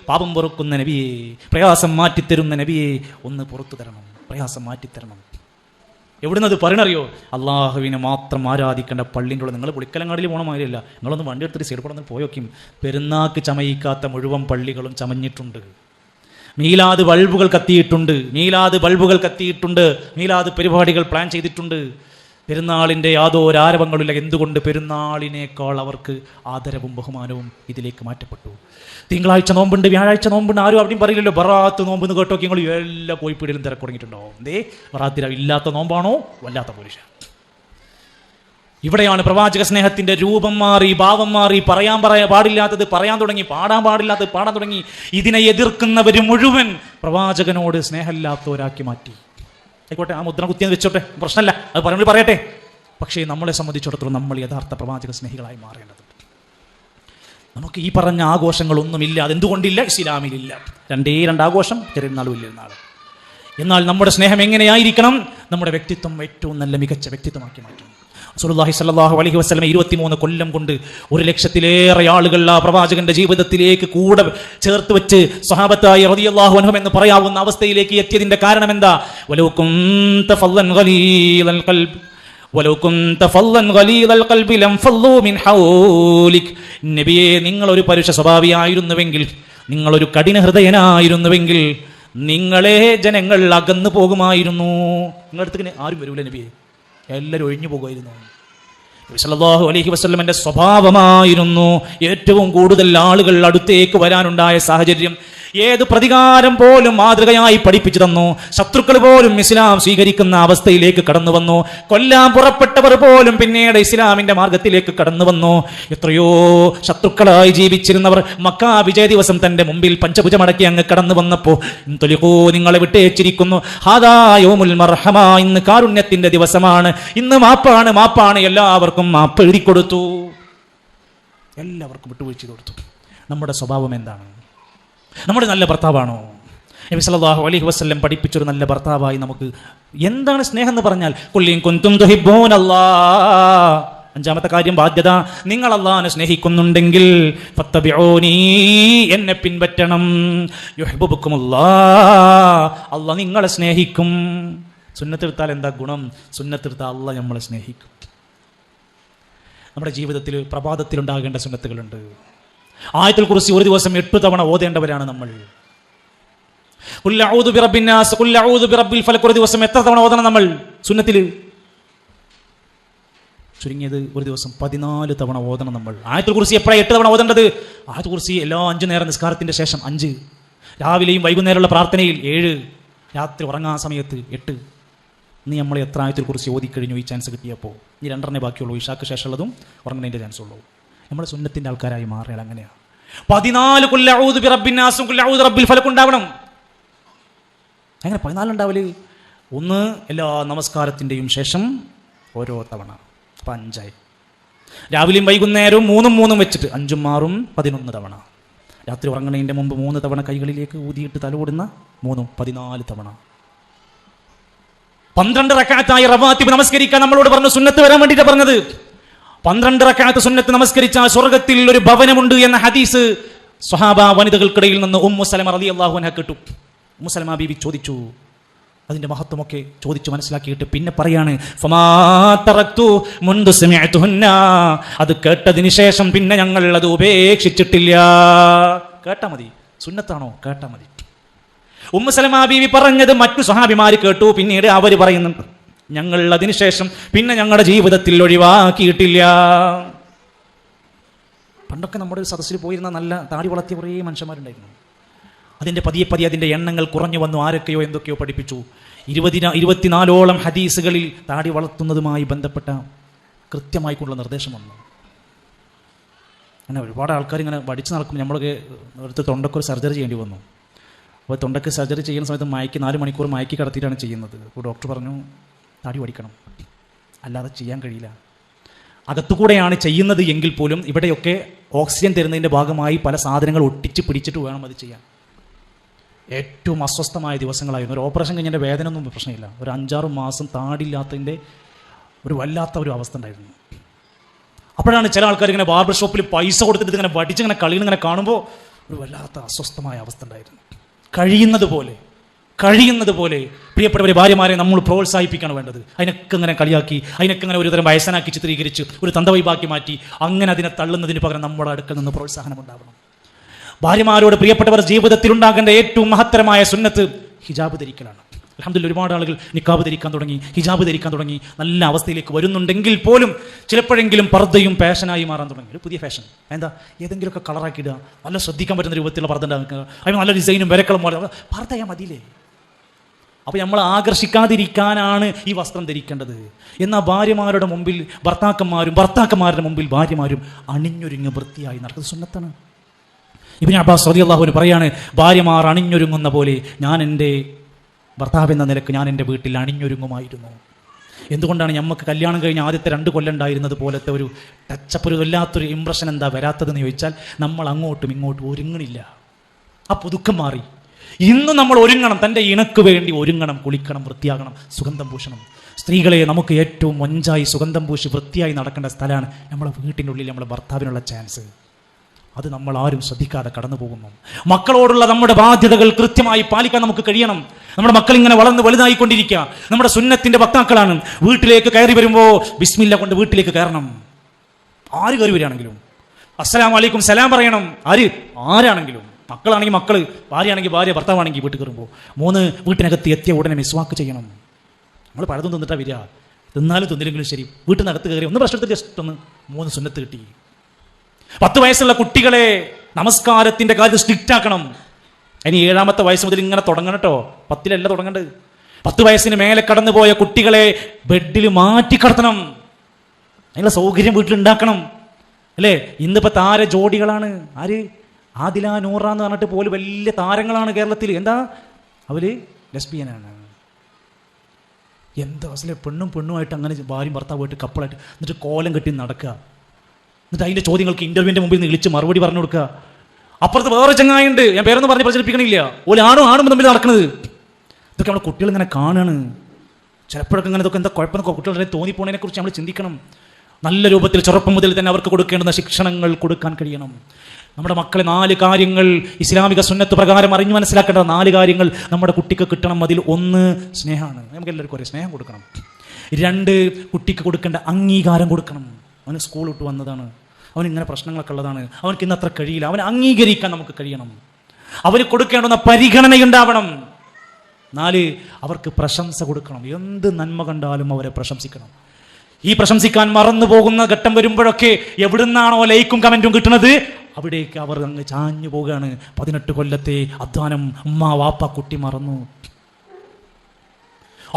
പാപം പൊറുക്കുന്ന നബിയെ, പ്രയാസം മാറ്റിത്തരുന്ന നബിയെ, ഒന്ന് പുറത്തു തരണം, പ്രയാസം മാറ്റിത്തരണം. എവിടുന്നത് പറയണറിയോ? അള്ളാഹുവിനെ മാത്രം ആരാധിക്കേണ്ട പള്ളിൻ്റെ ഉള്ള. നിങ്ങൾ പുളിക്കലങ്ങാടിൽ പോകണ മാതിരിയല്ല, നിങ്ങളൊന്ന് വണ്ടി എടുത്തിട്ട് സൈഡ് കൂടെ പോയോക്കും. പെരുന്നാക്ക് ചമയിക്കാത്ത മുഴുവൻ പള്ളികളും ചമഞ്ഞിട്ടുണ്ട്. മീലാദ് ബൾബുകൾ കത്തിയിട്ടുണ്ട്, മീലാദ് പരിപാടികൾ പ്ലാൻ ചെയ്തിട്ടുണ്ട്. പെരുന്നാളിൻ്റെ യാതൊരു ആരവങ്ങളില്ല. എന്തുകൊണ്ട്? പെരുന്നാളിനേക്കാൾ അവർക്ക് ആദരവും ബഹുമാനവും ഇതിലേക്ക് മാറ്റപ്പെട്ടു. തിങ്കളാഴ്ച നോമ്പുണ്ട്, വ്യാഴാഴ്ച നോമ്പുണ്ട്, ആരും അവിടെയും പറയില്ലല്ലോ. ബറാത്ത് നോമ്പെന്ന് കേട്ടോക്കി നിങ്ങൾ എല്ലാ കോയിപ്പീടിലും തിരക്ക് തുടങ്ങിയിട്ടുണ്ടാവും. എന്തേ? ബറാത്തിര ഇല്ലാത്ത നോമ്പാണോ? വല്ലാത്ത പോലീശ. ഇവിടെയാണ് പ്രവാചക സ്നേഹത്തിന്റെ രൂപം മാറി, ഭാവം മാറി. പറയാൻ പാടില്ലാത്തത് പറയാൻ തുടങ്ങി, പാടാൻ പാടില്ലാത്തത് പാടാൻ തുടങ്ങി. ഇതിനെ എതിർക്കുന്നവർ മുഴുവൻ പ്രവാചകനോട് സ്നേഹമില്ലാത്തവരാക്കി മാറ്റി. ആയിക്കോട്ടെ, ആ മുദ്ര കുത്തിയെന്ന് വെച്ചോട്ടെ, പ്രശ്നമല്ല, അത് പറയുമ്പോൾ പറയട്ടെ. പക്ഷേ നമ്മളെ സംബന്ധിച്ചിടത്തോളം നമ്മൾ യഥാർത്ഥ പ്രവാചക സ്നേഹികളായി മാറേണ്ടതുണ്ട്. നമുക്ക് ഈ പറഞ്ഞ ആഘോഷങ്ങളൊന്നുമില്ല. അതെന്തുകൊണ്ടില്ല? ഇസ്ലാമിലില്ല. 2 ആഘോഷം, ചെറിയ വലിയ നാൾ. എന്നാൽ നമ്മുടെ സ്നേഹം എങ്ങനെയായിരിക്കണം? നമ്മുടെ വ്യക്തിത്വം ഏറ്റവും നല്ല മികച്ച വ്യക്തിത്വമാക്കി മാറ്റണം. റസൂലുള്ളാഹി സ്വല്ലല്ലാഹു അലൈഹി വസല്ലം 23 കൊല്ലം കൊണ്ട് 100,000-ലേറെ ആളുകൾ ആ പ്രവാചകന്റെ ജീവിതത്തിലേക്ക് കൂടെ ചേർത്ത് വെച്ച് സ്വഹാബത്തായി റളിയല്ലാഹു അൻഹും എന്ന് പറയാവുന്ന അവസ്ഥയിലേക്ക് എത്തിയതിന്റെ കാരണം എന്താ? വലൗ കുൻത ഫല്ലൻ ഗലീദൽ ഖൽബ് വലൗ കുൻത ഫല്ലൻ ഗലീദൽ ഖൽബി ലം ഫല്ലൂ മിൻ ഹൗലിക്. നബിയേ, നിങ്ങളൊരു പരുഷ സ്വഭാവിയായിരുന്നുവെങ്കിൽ, നിങ്ങളൊരു കഠിന ഹൃദയനായിരുന്നുവെങ്കിൽ നിങ്ങളെ ജനങ്ങൾ അകന്നു പോകുമായിരുന്നു. നിങ്ങളുടെ അടുത്തേക്ക് ആരും വരൂല നബിയെ, എല്ലാവരും ഒഴിഞ്ഞു പോകുമായിരുന്നു. നബി സല്ലല്ലാഹു അലൈഹി വസല്ലമയുടെ സ്വഭാവമായിരുന്നു ഏറ്റവും കൂടുതൽ ആളുകൾ അടുത്തേക്ക് വരാനുണ്ടായ സാഹചര്യം. ഏത് പ്രതികാരം പോലും മാതൃകയായി പഠിപ്പിച്ചു തന്നു. ശത്രുക്കൾ പോലും ഇസ്ലാം സ്വീകരിക്കുന്ന അവസ്ഥയിലേക്ക് കടന്നു വന്നു. കൊല്ലാൻ പുറപ്പെട്ടവർ പോലും പിന്നീട് ഇസ്ലാമിന്റെ മാർഗത്തിലേക്ക് കടന്നു വന്നു. എത്രയോ ശത്രുക്കളായി ജീവിച്ചിരുന്നവർ മക്ക വിജയ ദിവസം തന്റെ മുമ്പിൽ പഞ്ചഭുജമടക്കി അങ്ങ് കടന്നു വന്നപ്പോ, നിങ്ങളെ വിട്ടേച്ചിരിക്കുന്നു, ഹാദാ യൗമുൽ മർഹമ, ഇന്ന് കാരുണ്യത്തിന്റെ ദിവസമാണ്, ഇന്ന് മാപ്പാണ്, എല്ലാവർക്കും മാപ്പ് എഴുതി കൊടുത്തു, എല്ലാവർക്കും വിട്ടുവീഴ്ച കൊടുത്തു. നമ്മുടെ സ്വഭാവം എന്താണ്? നമ്മുടെ നല്ല ഭർത്താവാണോ? നബി സല്ലല്ലാഹു അലൈഹി വസല്ലം പഠിപ്പിച്ചൊരു നല്ല ഭർത്താവായി നമുക്ക് എന്താണ് സ്നേഹം എന്ന് പറഞ്ഞാൽ ഖുൽ ഇൻ കുൻതും തുഹിബ്ബൂനല്ലാഹ്. അഞ്ചാമത്തെ കാര്യം, ബാധ്യത. നിങ്ങൾ അല്ലാഹുവിനെ സ്നേഹിക്കുന്നുണ്ടെങ്കിൽ ഫത്തബിഊനി, എന്നെ പിൻപറ്റണം. യുഹിബ്ബുക്കുമുല്ലാഹ്, അല്ലാഹ് നിങ്ങളെ സ്നേഹിക്കും. സുന്നത്തെടുത്താൽ എന്താ ഗുണം? സുന്നത്തെടുത്താൽ അല്ലാഹ് നമ്മളെ സ്നേഹിക്കും. നമ്മുടെ ജീവിതത്തിൽ പ്രഭാതത്തിൽ ഉണ്ടാകേണ്ട സുന്നത്തുകളുണ്ട്. ആയത്തുൽ കുർസി ഒരു ദിവസം 8 തവണ ഓതേണ്ടവരാണ് നമ്മൾ. ഖുൽ അഊദു ബിറബ്ബിന്നാസ്, ഖുൽ അഊദു ബിറബ്ബിൽ ഫലക് ഒരു ദിവസം എത്ര തവണ ഓതണം നമ്മൾ സുന്നത്തിൽ? ചുരുങ്ങിയത് ഒരു ദിവസം 14 തവണ ഓതണം നമ്മൾ. ആയത്തുൽ കുർസി എപ്പോഴാണ് 8 തവണ ഓതേണ്ടത്? ആയത്തുൽ കുർസി എല്ലാ 5 നേരം നിസ്കാരത്തിന്റെ ശേഷം 5, രാവിലെയും വൈകുന്നേരമുള്ള പ്രാർത്ഥനയിൽ 7, രാത്രി ഉറങ്ങാൻ സമയത്ത് 8. നീ നമ്മൾ എത്ര ആയത്തുൽ കുർസി ഓതിക്കഴിഞ്ഞു ഈ ചാൻസ് കിട്ടിയപ്പോൾ? ഇനി 2 ബാക്കിയുള്ളൂ, ഇഷാക്ക് ശേഷമുള്ളതും ഉറങ്ങുന്നതിൻ്റെ ചാൻസ് ഉള്ളൂ. നമ്മൾ സുന്നത്തിൻ്റെ ആൾക്കാരായി മാറിയാൽ അങ്ങനെയാണ്. 14 ഖുൽ അഊദു ബിറബ്ബിന്നാസും ഖുൽ അഊദു ബിറബ്ബിൽ ഫലക് ഉണ്ടാവണം. അങ്ങനെ 14 ഉണ്ടാവല്. 1 എല്ലാ നമസ്കാരത്തിൻ്റെയും ശേഷം ഓരോ തവണ, 5. രാവിലെയും വൈകുന്നേരവും 3 വെച്ചിട്ട് 5 6 11 തവണ. രാത്രി ഉറങ്ങുന്നതിൻ്റെ മുമ്പ് 3 തവണ കൈകളിലേക്ക് ഊതിയിട്ട് തലോടുന്ന 3 14 തവണ. 12 റക്അത്തായി റവാത്തിബ് നമസ്കരിക്കാൻ നമ്മളോട് പറഞ്ഞു. സുന്നത്ത് വരാൻ വേണ്ടിയിട്ടാണ് പറഞ്ഞത്. 12 റക്അത്ത് സുന്നത്ത് നമസ്കരിച്ചാൽ സ്വർഗത്തിൽ ഒരു ഭവനമുണ്ട് എന്ന ഹദീസ് സ്വഹാബ വനിതകൾക്കിടയിൽ നിന്ന് ഉമ്മു സലമ റളിയല്ലാഹു അൻഹ കേട്ടു. ഉമ്മു സലമ ബീവി ചോദിച്ചു, അതിന്റെ മഹത്വമൊക്കെ ചോദിച്ചു മനസ്സിലാക്കിയിട്ട് പിന്നെ പറയാണ്, ഫമാ തറക്തു മുൻദു സമിഅതുഹുന്ന, അത് കേട്ടതിന് ശേഷം പിന്നെ ഞങ്ങൾ അത് ഉപേക്ഷിച്ചിട്ടില്ല. കേട്ടാ മതി, സുന്നത്താണോ കേട്ടാ മതി. ഉമ്മു സലമ ബീവി പറഞ്ഞത് മറ്റു സ്വഹാബിമാര് കേട്ടു. പിന്നീട് അവർ പറയുന്നു, ഞങ്ങൾ അതിനുശേഷം പിന്നെ ഞങ്ങളുടെ ജീവിതത്തിൽ ഒഴിവാക്കിയിട്ടില്ല. പണ്ടൊക്കെ നമ്മുടെ ഒരു സദസ്സിൽ പോയിരുന്ന നല്ല താടി വളർത്തിയ കുറേ മനുഷ്യന്മാരുണ്ടായിരുന്നു. അതിൻ്റെ പതിയെ അതിൻ്റെ എണ്ണങ്ങൾ കുറഞ്ഞു വന്നു. ആരൊക്കെയോ എന്തൊക്കെയോ പഠിപ്പിച്ചു. 24ഓളം ഹദീസുകളിൽ താടി വളർത്തുന്നതുമായി ബന്ധപ്പെട്ട കൃത്യമായിക്കൊണ്ടുള്ള നിർദ്ദേശം വന്നു. അങ്ങനെ ഒരുപാട് ആൾക്കാർ ഇങ്ങനെ വടിച്ചു നടക്കും. നമ്മളൊക്കെ അടുത്ത് തൊണ്ടയ്ക്ക് ഒരു സർജറി ചെയ്യേണ്ടി വന്നു. അപ്പോൾ തൊണ്ടയ്ക്ക് സർജറി ചെയ്യുന്ന സമയത്ത് 4 മണിക്കൂർ മയക്കി കിടത്തിയിട്ടാണ് ചെയ്യുന്നത്. അപ്പോൾ ഡോക്ടർ പറഞ്ഞു, താടി വടിക്കണം, അല്ലാതെ ചെയ്യാൻ കഴിയില്ല. അകത്തുകൂടെയാണ് ചെയ്യുന്നത് എങ്കിൽ പോലും ഇവിടെയൊക്കെ ഓക്സിജൻ തരുന്നതിൻ്റെ ഭാഗമായി പല സാധനങ്ങൾ ഒട്ടിച്ച് പിടിച്ചിട്ട് വേണം അത് ചെയ്യാൻ. ഏറ്റവും അസ്വസ്ഥമായ ദിവസങ്ങളായിരുന്നു. ഒരു ഓപ്പറേഷൻ കഴിഞ്ഞതിൻ്റെ വേദന ഒന്നും പ്രശ്നമില്ല. ഒരു 5-6 മാസം താടിയില്ലാത്തതിൻ്റെ ഒരു വല്ലാത്ത ഒരു അവസ്ഥ ഉണ്ടായിരുന്നു. അപ്പോഴാണ് ചില ആൾക്കാർ ഇങ്ങനെ ബാർബർ ഷോപ്പിൽ പൈസ കൊടുത്തിട്ട് ഇങ്ങനെ വടിച്ചിങ്ങനെ കളികൾ ഇങ്ങനെ കാണുമ്പോൾ ഒരു വല്ലാത്ത അസ്വസ്ഥമായ അവസ്ഥ ഉണ്ടായിരുന്നു. കഴിയുന്നത് പോലെ പ്രിയപ്പെട്ടവരെ, ഭാര്യമാരെ നമ്മൾ പ്രോത്സാഹിപ്പിക്കാണ് വേണ്ടത്. അതിനൊക്കെ ഇങ്ങനെ കളിയാക്കി, അതിനൊക്കെ ഇങ്ങനെ ഒരുതരം വയസ്സനാക്കി ചിത്രീകരിച്ച് ഒരു തന്തവൈബാക്കി മാറ്റി അങ്ങനെ അതിനെ തള്ളുന്നതിന് പകരം നമ്മുടെ അടുക്കൽ നിന്ന് പ്രോത്സാഹനം ഉണ്ടാവണം. ഭാര്യമാരോട് പ്രിയപ്പെട്ടവർ ജീവിതത്തിൽ ഉണ്ടാകേണ്ട ഏറ്റവും മഹത്തരമായ സുന്നത്ത് ഹിജാബ് ധരിക്കലാണ്. അൽഹംദുലില്ലാഹ് ഒരുപാട് ആളുകൾ നിക്കാബ് ധരിക്കാൻ തുടങ്ങി, ഹിജാബ് ധരിക്കാൻ തുടങ്ങി, നല്ല അവസ്ഥയിലേക്ക് വരുന്നുണ്ടെങ്കിൽ പോലും ചിലപ്പോഴെങ്കിലും പർദ്ദയും ഫാഷനായി മാറാൻ തുടങ്ങി. ഒരു പുതിയ ഫാഷൻ എന്താ, ഏതെങ്കിലുമൊക്കെ കളറാക്കി ഇടുക, നല്ല ശ്രദ്ധിക്കാൻ പറ്റുന്ന രൂപത്തിലുള്ള പർദ്ദ ഉണ്ടാക്കുക, അതിന് നല്ല ഡിസൈനും വിരക്കളും പോലെ പർദ്ദയാ മതിയില്ലേ. അപ്പോൾ നമ്മൾ ആകർഷിക്കാതിരിക്കാനാണ് ഈ വസ്ത്രം ധരിക്കേണ്ടത്. എന്നാൽ ഭാര്യമാരുടെ മുമ്പിൽ ഭർത്താക്കന്മാരുടെ മുമ്പിൽ ഭാര്യമാരും അണിഞ്ഞൊരുങ്ങി വൃത്തിയായി നടക്കുന്നത് സുന്നത്താണ്. ഇബ്നു അബ്ബാസ് റളിയല്ലാഹു അൻഹു പറയാണ്, ഭാര്യമാർ അണിഞ്ഞൊരുങ്ങുന്ന പോലെ ഞാൻ എൻ്റെ ഭർത്താവ് എന്ന നിലക്ക് ഞാൻ എൻ്റെ വീട്ടിൽ അണിഞ്ഞൊരുങ്ങുമായിരുന്നു. എന്തുകൊണ്ടാണ് നമുക്ക് കല്യാണം കഴിഞ്ഞ് ആദ്യത്തെ 2 കൊല്ലം ഉണ്ടായിരുന്നത് പോലത്തെ ഒരു ടച്ചപ്പ്, ഒരു വല്ലാത്തൊരു ഇംപ്രഷൻ എന്താ വരാത്തതെന്ന് ചോദിച്ചാൽ നമ്മൾ അങ്ങോട്ടും ഇങ്ങോട്ടും ഒരുങ്ങണില്ല. ആ പുതുക്കം മാറി. ഇന്ന് നമ്മൾ ഒരുങ്ങണം, തൻ്റെ ഇണക്ക് വേണ്ടി ഒരുങ്ങണം, കുളിക്കണം, വൃത്തിയാകണം, സുഗന്ധം പൂശണം. സ്ത്രീകളെ, നമുക്ക് ഏറ്റവും മൊഞ്ചായി സുഗന്ധം പൂശി വൃത്തിയായി നടക്കേണ്ട സ്ഥലമാണ് നമ്മുടെ വീട്ടിനുള്ളിൽ നമ്മുടെ ഭർത്താവിനുള്ള ചാൻസ്. അത് നമ്മൾ ആരും ശ്രദ്ധിക്കാതെ കടന്നു പോകുന്നു. മക്കളോടുള്ള നമ്മുടെ ബാധ്യതകൾ കൃത്യമായി പാലിക്കാൻ നമുക്ക് കഴിയണം. നമ്മുടെ മക്കൾ ഇങ്ങനെ വളർന്ന് വലുതായിക്കൊണ്ടിരിക്കുക. നമ്മുടെ സുന്നത്തിന്റെ വക്താക്കളാണ്. വീട്ടിലേക്ക് കയറി വരുമ്പോൾ ബിസ്മില്ല കൊണ്ട് വീട്ടിലേക്ക് കയറണം. ആര് കയറി വരികയാണെങ്കിലും അസ്സലാമു അലൈക്കും സലാം പറയണം. ആരാണെങ്കിലും, മക്കളാണെങ്കിൽ മക്കൾ, ഭാര്യയാണെങ്കിൽ ഭാര്യ, ഭർത്താവാണെങ്കിൽ വീട്ടിൽ കയറുമ്പോൾ 3 വീട്ടിനകത്ത് എത്തിയ ഉടനെ മിസ്വാക്ക് ചെയ്യണം. നമ്മൾ പലതും തിന്നിട്ടാ വരിക, തിന്നാലും തിന്നില്ലെങ്കിലും ശരി, വീട്ടിനകത്ത് കയറി ഒന്ന് പ്രശ്നത്തിൽ ജസ്റ്റ് ഒന്ന് 3 സുന്നത്ത് കിട്ടി. 10 വയസ്സുള്ള കുട്ടികളെ നമസ്കാരത്തിന്റെ കാര്യത്തിൽ സ്ട്രിക്റ്റ് ആക്കണം. ഇനി 7ാമത്തെ വയസ്സ് മുതൽ ഇങ്ങനെ തുടങ്ങണം കേട്ടോ. 10ലല്ല തുടങ്ങേണ്ടത്. 10 വയസ്സിന് മേലെ കടന്നുപോയ കുട്ടികളെ ബെഡിൽ മാറ്റി കിടത്തണം. അതിനുള്ള സൗകര്യം വീട്ടിലുണ്ടാക്കണം. അല്ലേ? ഇന്നിപ്പോൾ താര ജോഡികളാണ്. ആര്? ആദില, നൂറ എന്ന് പറഞ്ഞിട്ട് പോലും വലിയ താരങ്ങളാണ് കേരളത്തിൽ. എന്താ അവര്? ലെസ്ബിയനാണ്. എന്താ അസലെ പെണ്ണുമായിട്ട് അങ്ങനെ ഭാര്യയും ഭർത്താവുമായിട്ട് കപ്പിളായിട്ട് എന്നിട്ട് കോലം കെട്ടി നടക്കുക. എന്നിട്ട് അതിൻ്റെ ചോദ്യങ്ങൾക്ക് ഇൻ്റർവ്യൂവിൻ്റെ മുമ്പിൽ നിന്ന് വിളിച്ച് മറുപടി പറഞ്ഞു കൊടുക്കുക. അപ്പുറത്ത് വേറെ ചങ്ങായുണ്ട്, ഞാൻ പേരൊന്നും പറഞ്ഞ് പ്രചരിപ്പിക്കണില്ല, ഓല് ആണും തമ്മിൽ നടക്കുന്നത്. ഇതൊക്കെ നമ്മുടെ കുട്ടികൾ ഇങ്ങനെ കാണാണ്. ചിലപ്പോഴൊക്കെ ഇങ്ങനെ ഇതൊക്കെ എന്താ കുഴപ്പമെന്നൊക്കെ കുട്ടികളുടെ തോന്നിപ്പോണതിനെ കുറിച്ച് നമ്മൾ ചിന്തിക്കണം. നല്ല രൂപത്തിൽ ചെറുപ്പം മുതൽ തന്നെ അവർക്ക് കൊടുക്കേണ്ടുന്ന ശിക്ഷണങ്ങൾ കൊടുക്കാൻ കഴിയണം. നമ്മുടെ മക്കളെ 4 കാര്യങ്ങൾ ഇസ്ലാമിക സുന്നത്ത് പ്രകാരം അറിഞ്ഞു മനസ്സിലാക്കേണ്ട 4 കാര്യങ്ങൾ നമ്മുടെ കുട്ടിക്ക് കിട്ടണം. അതിൽ 1 സ്നേഹമാണ്. നമുക്ക് എല്ലാവർക്കും ഒരേ സ്നേഹം കൊടുക്കണം. 2 കുട്ടിക്ക് കൊടുക്കേണ്ട അംഗീകാരം കൊടുക്കണം. അവന് സ്കൂൾ വിട്ട് വന്നതാണ്, അവനിങ്ങനെ പ്രശ്നങ്ങളൊക്കെ ഉള്ളതാണ്, അവർക്ക് ഇന്ന് അത്ര കഴിയില്ല, അവനെ അംഗീകരിക്കാൻ നമുക്ക് കഴിയണം. അവന് കൊടുക്കേണ്ടുന്ന പരിഗണനയുണ്ടാവണം. 4 അവർക്ക് പ്രശംസ കൊടുക്കണം. എന്ത് നന്മ കണ്ടാലും അവരെ പ്രശംസിക്കണം. ഈ പ്രശംസിക്കാൻ മറന്നു പോകുന്ന ഘട്ടം വരുമ്പോഴൊക്കെ എവിടുന്നാണോ ലൈക്കും കമന്റും കിട്ടുന്നത് അവിടേക്ക് അവർ അങ്ങ് ചാഞ്ഞു പോവുകയാണ്. 18 കൊല്ലത്തെ അധ്വാനം ഉമ്മ വാപ്പ കുട്ടി മറന്നു.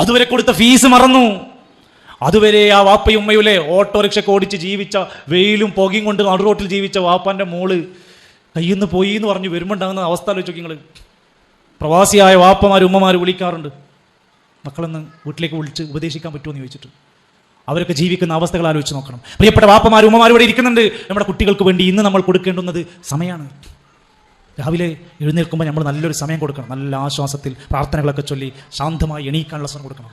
അതുവരെ കൊടുത്ത ഫീസ് മറന്നു. അതുവരെ ആ വാപ്പയും ഉമ്മയുലെ ഓട്ടോറിക്ഷയ്ക്ക് ഓടിച്ച് ജീവിച്ച, വെയിലും പുകയും കൊണ്ട് നടുറോട്ടിൽ ജീവിച്ച വാപ്പാന്റെ മോള് കയ്യിൽ നിന്ന് പോയി എന്ന് പറഞ്ഞു വരുമ്പോണ്ടാകുന്ന അവസ്ഥ ആലോചിച്ച് നോക്കി നിങ്ങൾ. പ്രവാസിയായ വാപ്പമാർ ഉമ്മമാർ വിളിക്കാറുണ്ട്, മക്കളൊന്ന് വീട്ടിലേക്ക് വിളിച്ച് ഉപദേശിക്കാൻ പറ്റുമോ എന്ന് ചോദിച്ചിട്ട്. അവരൊക്കെ ജീവിക്കുന്ന അവസ്ഥകൾ ആലോചിച്ച് നോക്കണം. പ്രിയപ്പെട്ട വാപ്പമാർ ഉമ്മമാർ ഇവിടെ ഇരിക്കുന്നുണ്ട്. നമ്മുടെ കുട്ടികൾക്ക് വേണ്ടി ഇന്ന് നമ്മൾ കൊടുക്കേണ്ടുന്നത് സമയമാണ്. രാവിലെ എഴുന്നേൽക്കുമ്പോൾ നമ്മൾ നല്ലൊരു സമയം കൊടുക്കണം. നല്ല ആശ്വാസത്തിൽ പ്രാർത്ഥനകളൊക്കെ ചൊല്ലി ശാന്തമായി എണീക്കാനുള്ള സമയം കൊടുക്കണം.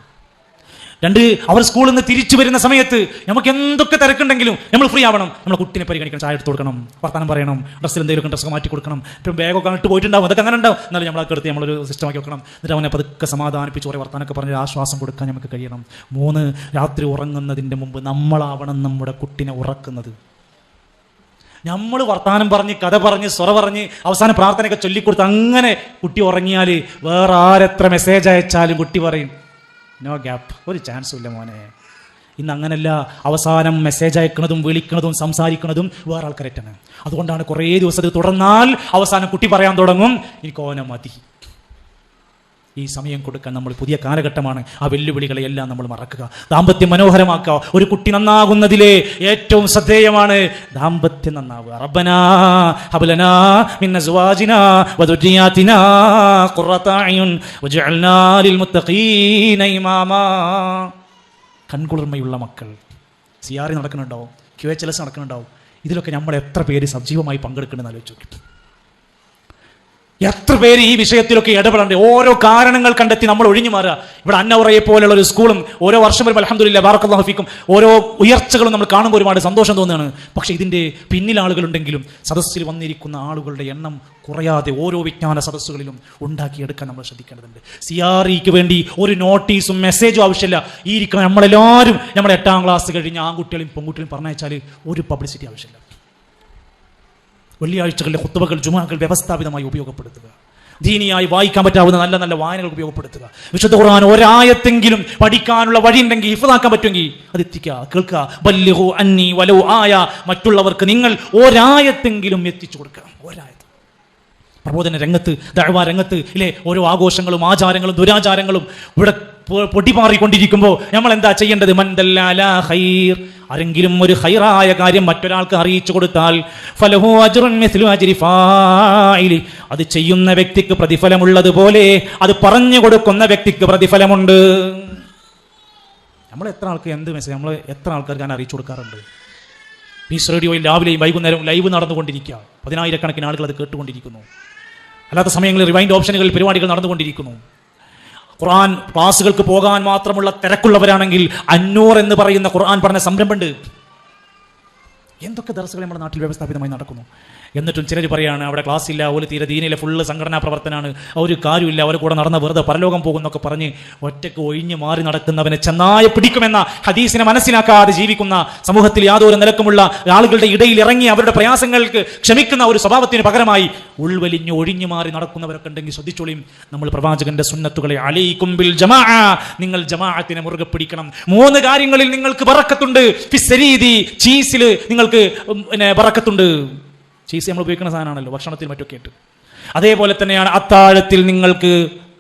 2 അവർ സ്കൂളിൽ നിന്ന് തിരിച്ചു വരുന്ന സമയത്ത് നമുക്ക് എന്തൊക്കെ തിരക്കുണ്ടെങ്കിലും നമ്മൾ ഫ്രീ ആവണം. നമ്മൾ കുട്ടിനെ പരിഗണിക്കണം, ചായ എടുത്ത് കൊടുക്കണം, വർത്താനം പറയണം, ഡ്രസ്സിൽ എന്തെങ്കിലും ഡ്രസ്സ് മാറ്റി കൊടുക്കണം. ഇപ്പം ബാഗൊക്കെ ഇട്ട് പോയിട്ടുണ്ടാവും, അതൊക്കെ അങ്ങനെ ഉണ്ടാവും. എന്നാലും നമ്മളൊക്കെ എടുത്ത് നമ്മളൊരു സിസ്റ്റമാക്കി വെക്കണം. എന്നിട്ട് അവനെ പതുക്കെ സമാധാനിപ്പിച്ച് കുറേ വർത്താനൊക്കെ പറഞ്ഞ് ആശ്വാസം കൊടുക്കാൻ നമുക്ക് കഴിയണം. 3 രാത്രി ഉറങ്ങുന്നതിൻ്റെ മുമ്പ് നമ്മളാവണം നമ്മുടെ കുട്ടിനെ ഉറക്കുന്നത്. നമ്മൾ വർത്താനം പറഞ്ഞ് കഥ പറഞ്ഞ് സ്വറ പറഞ്ഞ് അവസാനം പ്രാർത്ഥനയൊക്കെ ചൊല്ലിക്കൊടുത്ത് അങ്ങനെ കുട്ടി ഉറങ്ങിയാൽ വേറെ ആരെത്ര മെസ്സേജ് അയച്ചാലും കുട്ടി പറയും നോ ഗ്യാപ്പ്, ഒരു ചാൻസും ഇല്ല മോനെ. ഇന്ന് അങ്ങനല്ല. അവസാനം മെസ്സേജ് അയക്കുന്നതും വിളിക്കുന്നതും സംസാരിക്കുന്നതും വേറെ ആൾക്കാരായിട്ടാണ്. അതുകൊണ്ടാണ് കുറേ ദിവസം ഇത് തുടർന്നാൽ അവസാനം കുട്ടി പറയാൻ തുടങ്ങും എനിക്ക് ഓനെ മതി. ഈ സമയം കൊടുക്കാൻ നമ്മൾ പുതിയ കാലഘട്ടമാണ്. ആ വെല്ലുവിളികളെ എല്ലാം നമ്മൾ മറക്കുക. ദാമ്പത്യം മനോഹരമാക്കുക. ഒരു കുട്ടി നന്നാകുന്നതിലെ ഏറ്റവും ശ്രദ്ധേയമാണ് ദാമ്പത്യം നന്നാവുക. റബ്ബനാ ഹബ്ലനാ മിൻ അസ്വാജിനാ വദുരിയാതിനാ ഖുറത അയുൻ വജഅൽനാ ലിൽമുത്തഖീന ഇമാമാ. കൺകുളിർമയുള്ള മക്കൾ. സിയാറി നടക്കുന്നുണ്ടാവും, QHLS നടക്കുന്നുണ്ടാവും. ഇതിലൊക്കെ നമ്മൾ എത്ര പേര് സജീവമായി പങ്കെടുക്കണമെന്ന് ആലോചിച്ചു. എത്ര പേര് ഈ വിഷയത്തിലൊക്കെ ഇടപെടേണ്ട. ഓരോ കാരണങ്ങൾ കണ്ടെത്തി നമ്മൾ ഒഴിഞ്ഞു മാറുക. ഇവിടെ അന്നൗറയെ പോലുള്ള ഒരു സ്കൂളും ഓരോ വർഷം വരുമ്പോൾ അൽഹംദുലില്ലാഹ് ബാറക്കല്ലാഹു ഫീക്കും ഓരോ ഉയർച്ചകളും നമ്മൾ കാണുമ്പോൾ ഒരുപാട് സന്തോഷം തോന്നുകയാണ്. പക്ഷേ ഇതിൻ്റെ പിന്നിൽ ആളുകളുണ്ടെങ്കിലും സദസ്സിൽ വന്നിരിക്കുന്ന ആളുകളുടെ എണ്ണം കുറയാതെ ഓരോ വിജ്ഞാന സദസ്സുകളിലും ഉണ്ടാക്കിയെടുക്കാൻ നമ്മൾ ശ്രദ്ധിക്കേണ്ടതുണ്ട്. CREക്ക് വേണ്ടി ഒരു നോട്ടീസും മെസ്സേജും ആവശ്യമില്ല. ഈ ഇരിക്കുന്ന നമ്മളെല്ലാവരും നമ്മുടെ 8ാം ക്ലാസ് കഴിഞ്ഞ ആൺകുട്ടികളെയും പെൺകുട്ടികളെയും പറഞ്ഞയച്ചാൽ ഒരു പബ്ലിസിറ്റി ആവശ്യമില്ല. വെള്ളിയാഴ്ചകളിലെ ഖുത്ബകൾ ജുമുഅകൾ വ്യവസ്ഥാപിതമായി ഉപയോഗപ്പെടുത്തുക. ദീനിയായി വായിക്കാൻ പറ്റാവുന്ന നല്ല നല്ല വായനകൾ ഉപയോഗപ്പെടുത്തുക. വിശുദ്ധ ഖുർആൻ ഒരായത്തെങ്കിലും പഠിക്കാനുള്ള വഴി ഉണ്ടെങ്കിൽ ഹിഫ്ളാക്കാൻ പറ്റുമെങ്കിൽ അത് എത്തിക്കുക, കേൾക്കുക. ബല്ലിഗു അന്നി വലൗ ആയ, മറ്റുള്ളവർക്ക് നിങ്ങൾ ഒരായത്തെങ്കിലും എത്തിച്ചു കൊടുക്കുക. ഒരായത്ത്. പ്രബോധന രംഗത്ത്, ദഅ്വാ രംഗത്ത് ഇല്ലേ ഓരോ ആഘോഷങ്ങളും ആചാരങ്ങളും ദുരാചാരങ്ങളും ഇവിടെ പൊടിമാറിക്കൊണ്ടിരിക്കുമ്പോൾ നമ്മൾ എന്താ ചെയ്യേണ്ടത്? മൻദല്ല അലാ ഖൈർ, ആരെങ്കിലും ഒരു ഖൈറായ കാര്യം മറ്റൊരാൾക്ക് അറിയിച്ചു കൊടുത്താൽ ഫലഹു അജ്റുൻ മിസ്ലു അജ്രി ഫാഇലി, അത് ചെയ്യുന്ന വ്യക്തിക്ക് പ്രതിഫലമുള്ളതുപോലെ അത് പറഞ്ഞു കൊടുക്കുന്ന വ്യക്തിക്ക് പ്രതിഫലമുണ്ട്. നമ്മൾ എത്ര ആൾക്ക് എന്ത് മെസ്സേജ് നമ്മൾ എത്ര ആൾക്കാർക്ക് ഞാൻ അറിയിച്ചു കൊടുക്കാറുണ്ട്? പീസ് റേഡിയോയിൽ രാവിലെയും വൈകുന്നേരവും ലൈവ് നടന്നുകൊണ്ടിരിക്കുക. 10,000-കണക്കിന് ആളുകൾ അത് കേട്ടുകൊണ്ടിരിക്കുന്നു. അല്ലാത്ത സമയങ്ങളിൽ റിവൈൻഡ് ഓപ്ഷനുകളിൽ പരിപാടികൾ നടന്നുകൊണ്ടിരിക്കുന്നു. ഖുർആൻ ക്ലാസ്സുകൾക്ക് പോകാൻ മാത്രമുള്ള തിരക്കുള്ളവരാണെങ്കിൽ 500 എന്ന് പറയുന്ന ഖുർആൻ പഠന സംരംഭമുണ്ട്. എന്തൊക്കെ ദർസുകൾ നമ്മുടെ നാട്ടിൽ വ്യവസ്ഥാപിതമായി നടക്കുന്നു. എന്നിട്ടും ചിലർ പറയാണ് അവിടെ ക്ലാസ് ഇല്ല, ഒരു തീരെ ദീനിലെ ഫുള്ള് സംഘടനാ പ്രവർത്തനമാണ്, ഒരു കാര്യമില്ല, അവർ കൂടെ നടന്ന വെറുതെ പരലോകം പോകുന്നൊക്കെ പറഞ്ഞ് ഒറ്റയ്ക്ക് ഒഴിഞ്ഞു മാറി നടക്കുന്നവനെ ചെന്നായ പിടിക്കുമെന്ന ഹദീസിനെ മനസ്സിലാക്കാതെ ജീവിക്കുന്ന സമൂഹത്തിൽ യാതൊരു നിലക്കുമുള്ള ആളുകളുടെ ഇടയിൽ ഇറങ്ങി അവരുടെ പ്രയാസങ്ങൾക്ക് ക്ഷമിക്കുന്ന ഒരു സ്വഭാവത്തിന് പകരമായി ഉൾവലിഞ്ഞ് ഒഴിഞ്ഞു മാറി നടക്കുന്നവരൊക്കെ ഉണ്ടെങ്കിൽ ശ്രദ്ധിച്ചോളിയും. നമ്മൾ പ്രവാചകന്റെ സുന്നത്തുകളെ അലൈക്കും ബിൽ ജമാഅ, നിങ്ങൾ ജമാഅത്തിനെ മുറുകെ പിടിക്കണം. 3 കാര്യങ്ങളിൽ നിങ്ങൾക്ക് ബറക്കത്തുണ്ട്. ഫിസ്സരീദി, ചീസിൽ നിങ്ങൾക്ക് ബറക്കത്തുണ്ട്. ചീസ് നമ്മൾ ഉപയോഗിക്കുന്ന സാധനമാണല്ലോ ഭക്ഷണത്തിൽ മറ്റൊക്കെ ആയിട്ട്. അതേപോലെ തന്നെയാണ് അത്താഴത്തിൽ നിങ്ങൾക്ക്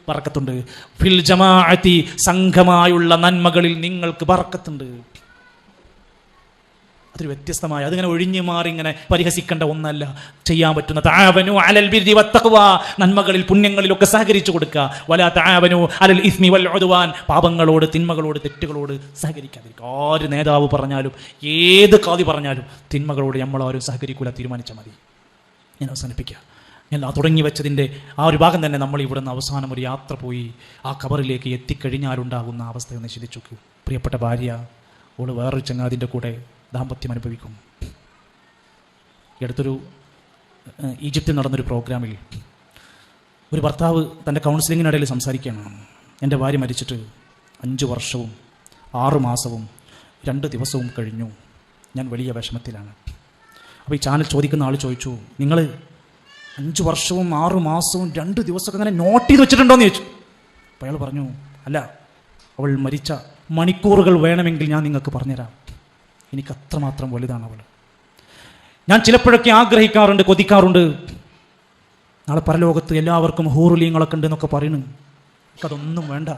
ബറക്കത്തുണ്ട്. ഫിൽ ജമാഅത്തി, സംഘമായുള്ള നന്മകളിൽ നിങ്ങൾക്ക് ബറക്കത്തുണ്ട്. അതൊരു വ്യത്യസ്തമായ, അതിങ്ങനെ ഒഴിഞ്ഞു മാറി ഇങ്ങനെ പരിഹസിക്കേണ്ട ഒന്നല്ല, ചെയ്യാൻ പറ്റുന്ന. തആവനു അലൽ ബിർരി വത്തഖ്വ, നന്മകളിൽ പുണ്യങ്ങളിലൊക്കെ സഹകരിച്ചു കൊടുക്കുക. വലാ തആവനു അലൽ ഇസ്മി വൽ ഉദ്വാൻ, പാപങ്ങളോട് തിന്മകളോട് തെറ്റുകളോട് സഹകരിക്കാതിരിക്കുക. ആര് നേതാവ് പറഞ്ഞാലും ഏത് ഖാദി പറഞ്ഞാലും തിന്മകളോട് നമ്മളാരും സഹകരിക്കൂല, തീരുമാനിച്ചാൽ മതി. ഞാൻ അവസാനിപ്പിക്കുക. ഞാൻ തുടങ്ങി വെച്ചതിൻ്റെ ആ ഒരു ഭാഗം തന്നെ നമ്മൾ ഇവിടെ നിന്ന് അവസാനം ഒരു യാത്ര പോയി ആ ഖബറിലേക്ക് എത്തിക്കഴിഞ്ഞാലുണ്ടാകുന്ന അവസ്ഥയൊന്ന് ചിന്തിച്ചു നോക്കൂ. പ്രിയപ്പെട്ട ഭാര്യ ഓള് വേറൊരു ചങ്ങാതിൻ്റെ കൂടെ ദാമ്പത്യം അനുഭവിക്കും. ഈ അടുത്തൊരു ഈജിപ്തിൽ നടന്നൊരു പ്രോഗ്രാമിൽ ഒരു ഭർത്താവ് തൻ്റെ കൗൺസിലിങ്ങിനിടയിൽ സംസാരിക്കുകയാണ്. എൻ്റെ ഭാര്യ മരിച്ചിട്ട് 5 വർഷവും 6 മാസവും 2 ദിവസവും കഴിഞ്ഞു, ഞാൻ വലിയ വിഷമത്തിലാണ്. അപ്പോൾ ഈ ചാനൽ ചോദിക്കുന്ന ആൾ ചോദിച്ചു, നിങ്ങൾ 5 വർഷവും 6 മാസവും 2 ദിവസമൊക്കെ അങ്ങനെ നോട്ട് ചെയ്ത് വെച്ചിട്ടുണ്ടോയെന്ന് ചോദിച്ചു. അപ്പോൾ അയാൾ പറഞ്ഞു, അല്ല, അവൾ മരിച്ച മണിക്കൂറുകൾ വേണമെങ്കിൽ ഞാൻ നിങ്ങൾക്ക് പറഞ്ഞുതരാം, എനിക്ക് അത്രമാത്രം വലുതാണ് അവൾ. ഞാൻ ചിലപ്പോഴൊക്കെ ആഗ്രഹിക്കാറുണ്ട്, കൊതിക്കാറുണ്ട്, നാളെ പരലോകത്ത് എല്ലാവർക്കും ഹൂറുലീങ്ങളൊക്കെ ഉണ്ട് എന്നൊക്കെ പറയുന്നു. എനിക്കതൊന്നും വേണ്ട,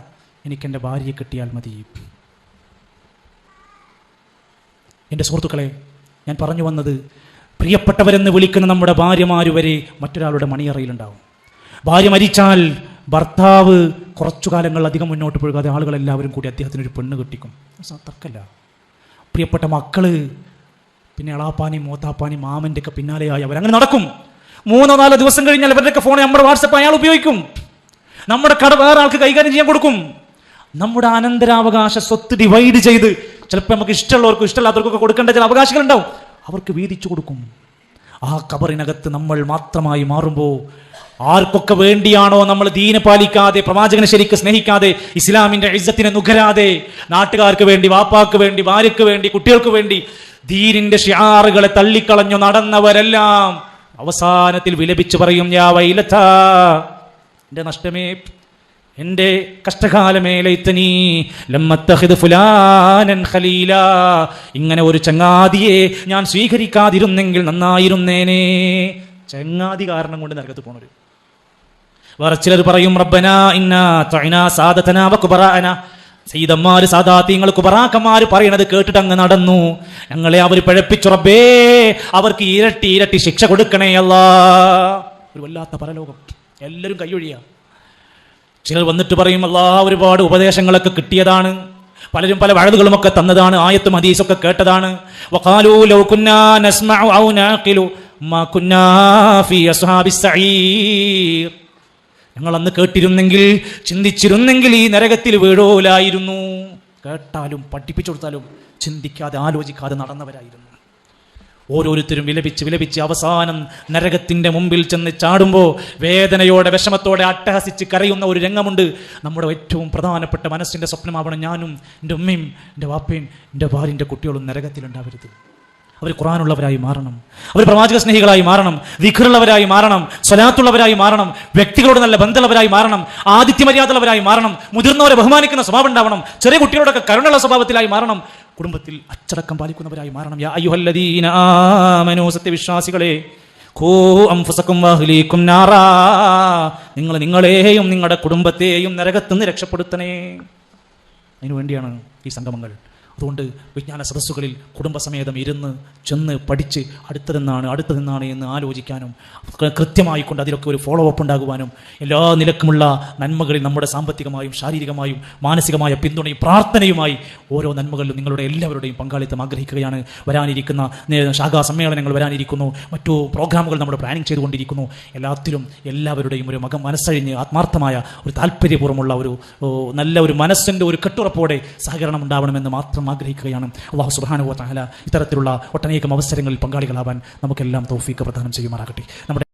എനിക്കെൻ്റെ ഭാര്യയെ കിട്ടിയാൽ മതി. എൻ്റെ സുഹൃത്തുക്കളെ, ഞാൻ പറഞ്ഞു വന്നത്, പ്രിയപ്പെട്ടവരെന്ന് വിളിക്കുന്ന നമ്മുടെ ഭാര്യമാർ വരെ മറ്റൊരാളുടെ മണിയറയിലുണ്ടാവും. ഭാര്യ മരിച്ചാൽ ഭർത്താവ് കുറച്ചു കാലങ്ങൾ അധികം മുന്നോട്ട് പോകാതെ ആളുകളെല്ലാവരും കൂടി അദ്ദേഹത്തിനൊരു പെണ്ണ് കെട്ടിക്കും. തർക്കല്ല. പ്രിയപ്പെട്ട മക്കള് പിന്നെ എളാപ്പാനി മൂത്താപ്പാനി മാമൻ്റെ ഒക്കെ പിന്നാലെയായി അവരങ്ങനെ നടക്കും. 3-4 ദിവസം കഴിഞ്ഞാൽ അവരുടെയൊക്കെ ഫോൺ നമ്മുടെ വാട്സപ്പ് അയാൾ ഉപയോഗിക്കും. നമ്മുടെ കട വേറെ ആൾക്ക് കൈകാര്യം ചെയ്യാൻ കൊടുക്കും. നമ്മുടെ അനന്തരാവകാശ സ്വത്ത് ഡിവൈഡ് ചെയ്ത് ചിലപ്പോൾ നമുക്ക് ഇഷ്ടമുള്ളവർക്കും ഇഷ്ടമില്ലാത്തവർക്കൊക്കെ കൊടുക്കേണ്ട ചില അവകാശങ്ങളുണ്ടാവും, അവർക്ക് വീതിച്ചു കൊടുക്കും. ആ ഖബറിനകത്ത് നമ്മൾ മാത്രമായി മാറുമ്പോൾ ആർക്കൊക്കെ വേണ്ടിയാണോ നമ്മൾ ദീന് പാലിക്കാതെ, പ്രവാചകനെ ശരിക്ക് സ്നേഹിക്കാതെ, ഇസ്ലാമിന്റെ ഇസ്സത്തിനെ നുകരാതെ, നാട്ടുകാർക്ക് വേണ്ടി, വാപ്പാക്ക് വേണ്ടി, ഭാര്യയ്ക്ക് വേണ്ടി, കുട്ടികൾക്ക് വേണ്ടി ദീനിന്റെ ഷിആറുകളെ തള്ളിക്കളഞ്ഞു നടന്നവരെല്ലാം അവസാനത്തിൽ വിലപിച്ചു പറയും, യാ വൈലതാ, എൻ്റെ നഷ്ടമേ, എൻ്റെ കഷ്ടകാലമേ, ലൈതനീ ലമ്മത്തഖിദ് ഫുലാനൻ ഖലീലാ, ഇങ്ങനെ ഒരു ചങ്ങാതിയെ ഞാൻ സ്വീകരിക്കാതിരുന്നെങ്കിൽ നന്നായിരുന്നേനെ. ചങ്ങാതി കാരണം കൊണ്ട് നരകത്ത് പോണൊരു. വേറെ ചിലർ പറയും, റബ്ബനാ ഇന്നാ തഅനാ സാദതനാ വകുബറാഅനാ, സയ്യിദന്മാര് സാദാത്യങ്ങൾ കുബറാക്കന്മാര് പറയണത് കേട്ടിട്ട് അങ്ങ് നടന്നു, ഞങ്ങളെ അവർ പിഴപ്പിച്ചു റബ്ബേ, അവർക്ക് ഇരട്ടി ഇരട്ടി ശിക്ഷ കൊടുക്കണേ അല്ലാ. ഒരു വല്ലാത്ത പരലോകം, എല്ലാവരും കൈയൊഴിയ. ചിലർ വന്നിട്ട് പറയും, അല്ലാ, ഒരുപാട് ഉപദേശങ്ങളൊക്കെ കിട്ടിയതാണ്, പലരും പല വഅദുകളുമൊക്കെ തന്നതാണ്, ആയത്തും ഹദീസൊക്കെ കേട്ടതാണ്. വഖാലൂ ലൗ കുന്നാ നസ്മഉ ഔ നഅഖിലു മാ കുന്നാ ഫീ അസ്ഹാബിസ് സഈർ, ഞങ്ങൾ അന്ന് കേട്ടിരുന്നെങ്കിൽ, ചിന്തിച്ചിരുന്നെങ്കിൽ ഈ നരകത്തിൽ വീഴൂലായിരുന്നു. കേട്ടാലും പഠിപ്പിച്ചു കൊടുത്താലും ചിന്തിക്കാതെ ആലോചിക്കാതെ നടന്നവരായിരുന്നു. ഓരോരുത്തരും വിലപിച്ച് വിലപിച്ച് അവസാനം നരകത്തിൻ്റെ മുമ്പിൽ ചെന്ന് ചാടുമ്പോൾ വേദനയോടെ വിഷമത്തോടെ അട്ടഹസിച്ച് കരയുന്ന ഒരു രംഗമുണ്ട്. നമ്മുടെ ഏറ്റവും പ്രധാനപ്പെട്ട മനസ്സിൻ്റെ സ്വപ്നമാവണം, ഞാനും എൻ്റെ ഉമ്മയും എൻ്റെ വാപ്പയും എൻ്റെ ഭാര്യൻ്റെ കുട്ടികളും നരകത്തിലുണ്ടാവരുത്. അവർ ഖുർആനുള്ളവരായി മാറണം, അവർ പ്രവാചക സ്നേഹികളായി മാറണം, ദിക്റുള്ളവരായി മാറണം, സ്വലാത്തുള്ളവരായി മാറണം, വ്യക്തികളോട് നല്ല ബന്ധമുള്ളവരായി മാറണം, ആതിഥ്യമര്യാദയുള്ളവരായി മാറണം, മുതിർന്നവരെ ബഹുമാനിക്കുന്ന സ്വഭാവം ഉണ്ടാവണം, ചെറിയ കുട്ടികളോടൊക്കെ കരുണയുള്ള സ്വഭാവത്തിലായി മാറണം, കുടുംബത്തിൽ അച്ചടക്കം പാലിക്കുന്നവരായി മാറണം. യാ അയ്യുഹല്ലദീന ആമനൂ, സത്യവിശ്വാസികളെ, ഖൂ അൻഫുസകും വഅഹ്ലീകും നാറാ, നിങ്ങൾ നിങ്ങളെയും നിങ്ങളുടെ കുടുംബത്തെയും നരകത്തുനിന്ന് രക്ഷപ്പെടുത്തണേ. അതിനുവേണ്ടിയാണ് ഈ സംഗമങ്ങൾ. അതുകൊണ്ട് വിജ്ഞാന സദസ്സുകളിൽ കുടുംബസമേതം ഇരുന്ന് ചെന്ന് പഠിച്ച് അടുത്തതെന്നാണ് എന്ന് ആലോചിക്കാനും കൃത്യമായിക്കൊണ്ട് അതിലൊക്കെ ഒരു ഫോളോ അപ്പ് ഉണ്ടാകുവാനും എല്ലാ നിലക്കുമുള്ള നന്മകളിൽ നമ്മുടെ സാമ്പത്തികമായും ശാരീരികമായും മാനസികമായ പിന്തുണയും പ്രാർത്ഥനയുമായി ഓരോ നന്മകളിലും നിങ്ങളുടെ എല്ലാവരുടെയും പങ്കാളിത്തം ആഗ്രഹിക്കുകയാണ്. വരാനിരിക്കുന്ന ശാഖാ സമ്മേളനങ്ങൾ വരാനിരിക്കുന്നു, മറ്റു പ്രോഗ്രാമുകൾ നമ്മൾ പ്ലാനിങ് ചെയ്തുകൊണ്ടിരിക്കുന്നു. എല്ലാത്തിലും എല്ലാവരുടെയും ഒരു മനസ്സഴിഞ്ഞ് ആത്മാർത്ഥമായ ഒരു താല്പര്യപൂർവ്വമുള്ള ഒരു നല്ല ഒരു മനസ്സിൻ്റെ ഒരു കെട്ടുറപ്പോടെ സഹകരണം ഉണ്ടാവണമെന്ന് മാത്രം ആഗ്രഹിക്കുകയാണ്. അല്ലാഹു സുബ്ഹാനഹു വ തആല ഇത്തരത്തിലുള്ള ഒട്ടനേകം അവസരങ്ങളിൽ പങ്കാളികളാവാൻ നമുക്കെല്ലാം തൗഫീഖ് പ്രദാനം ചെയ്യുമാറാകട്ടെ. നമ്മുടെ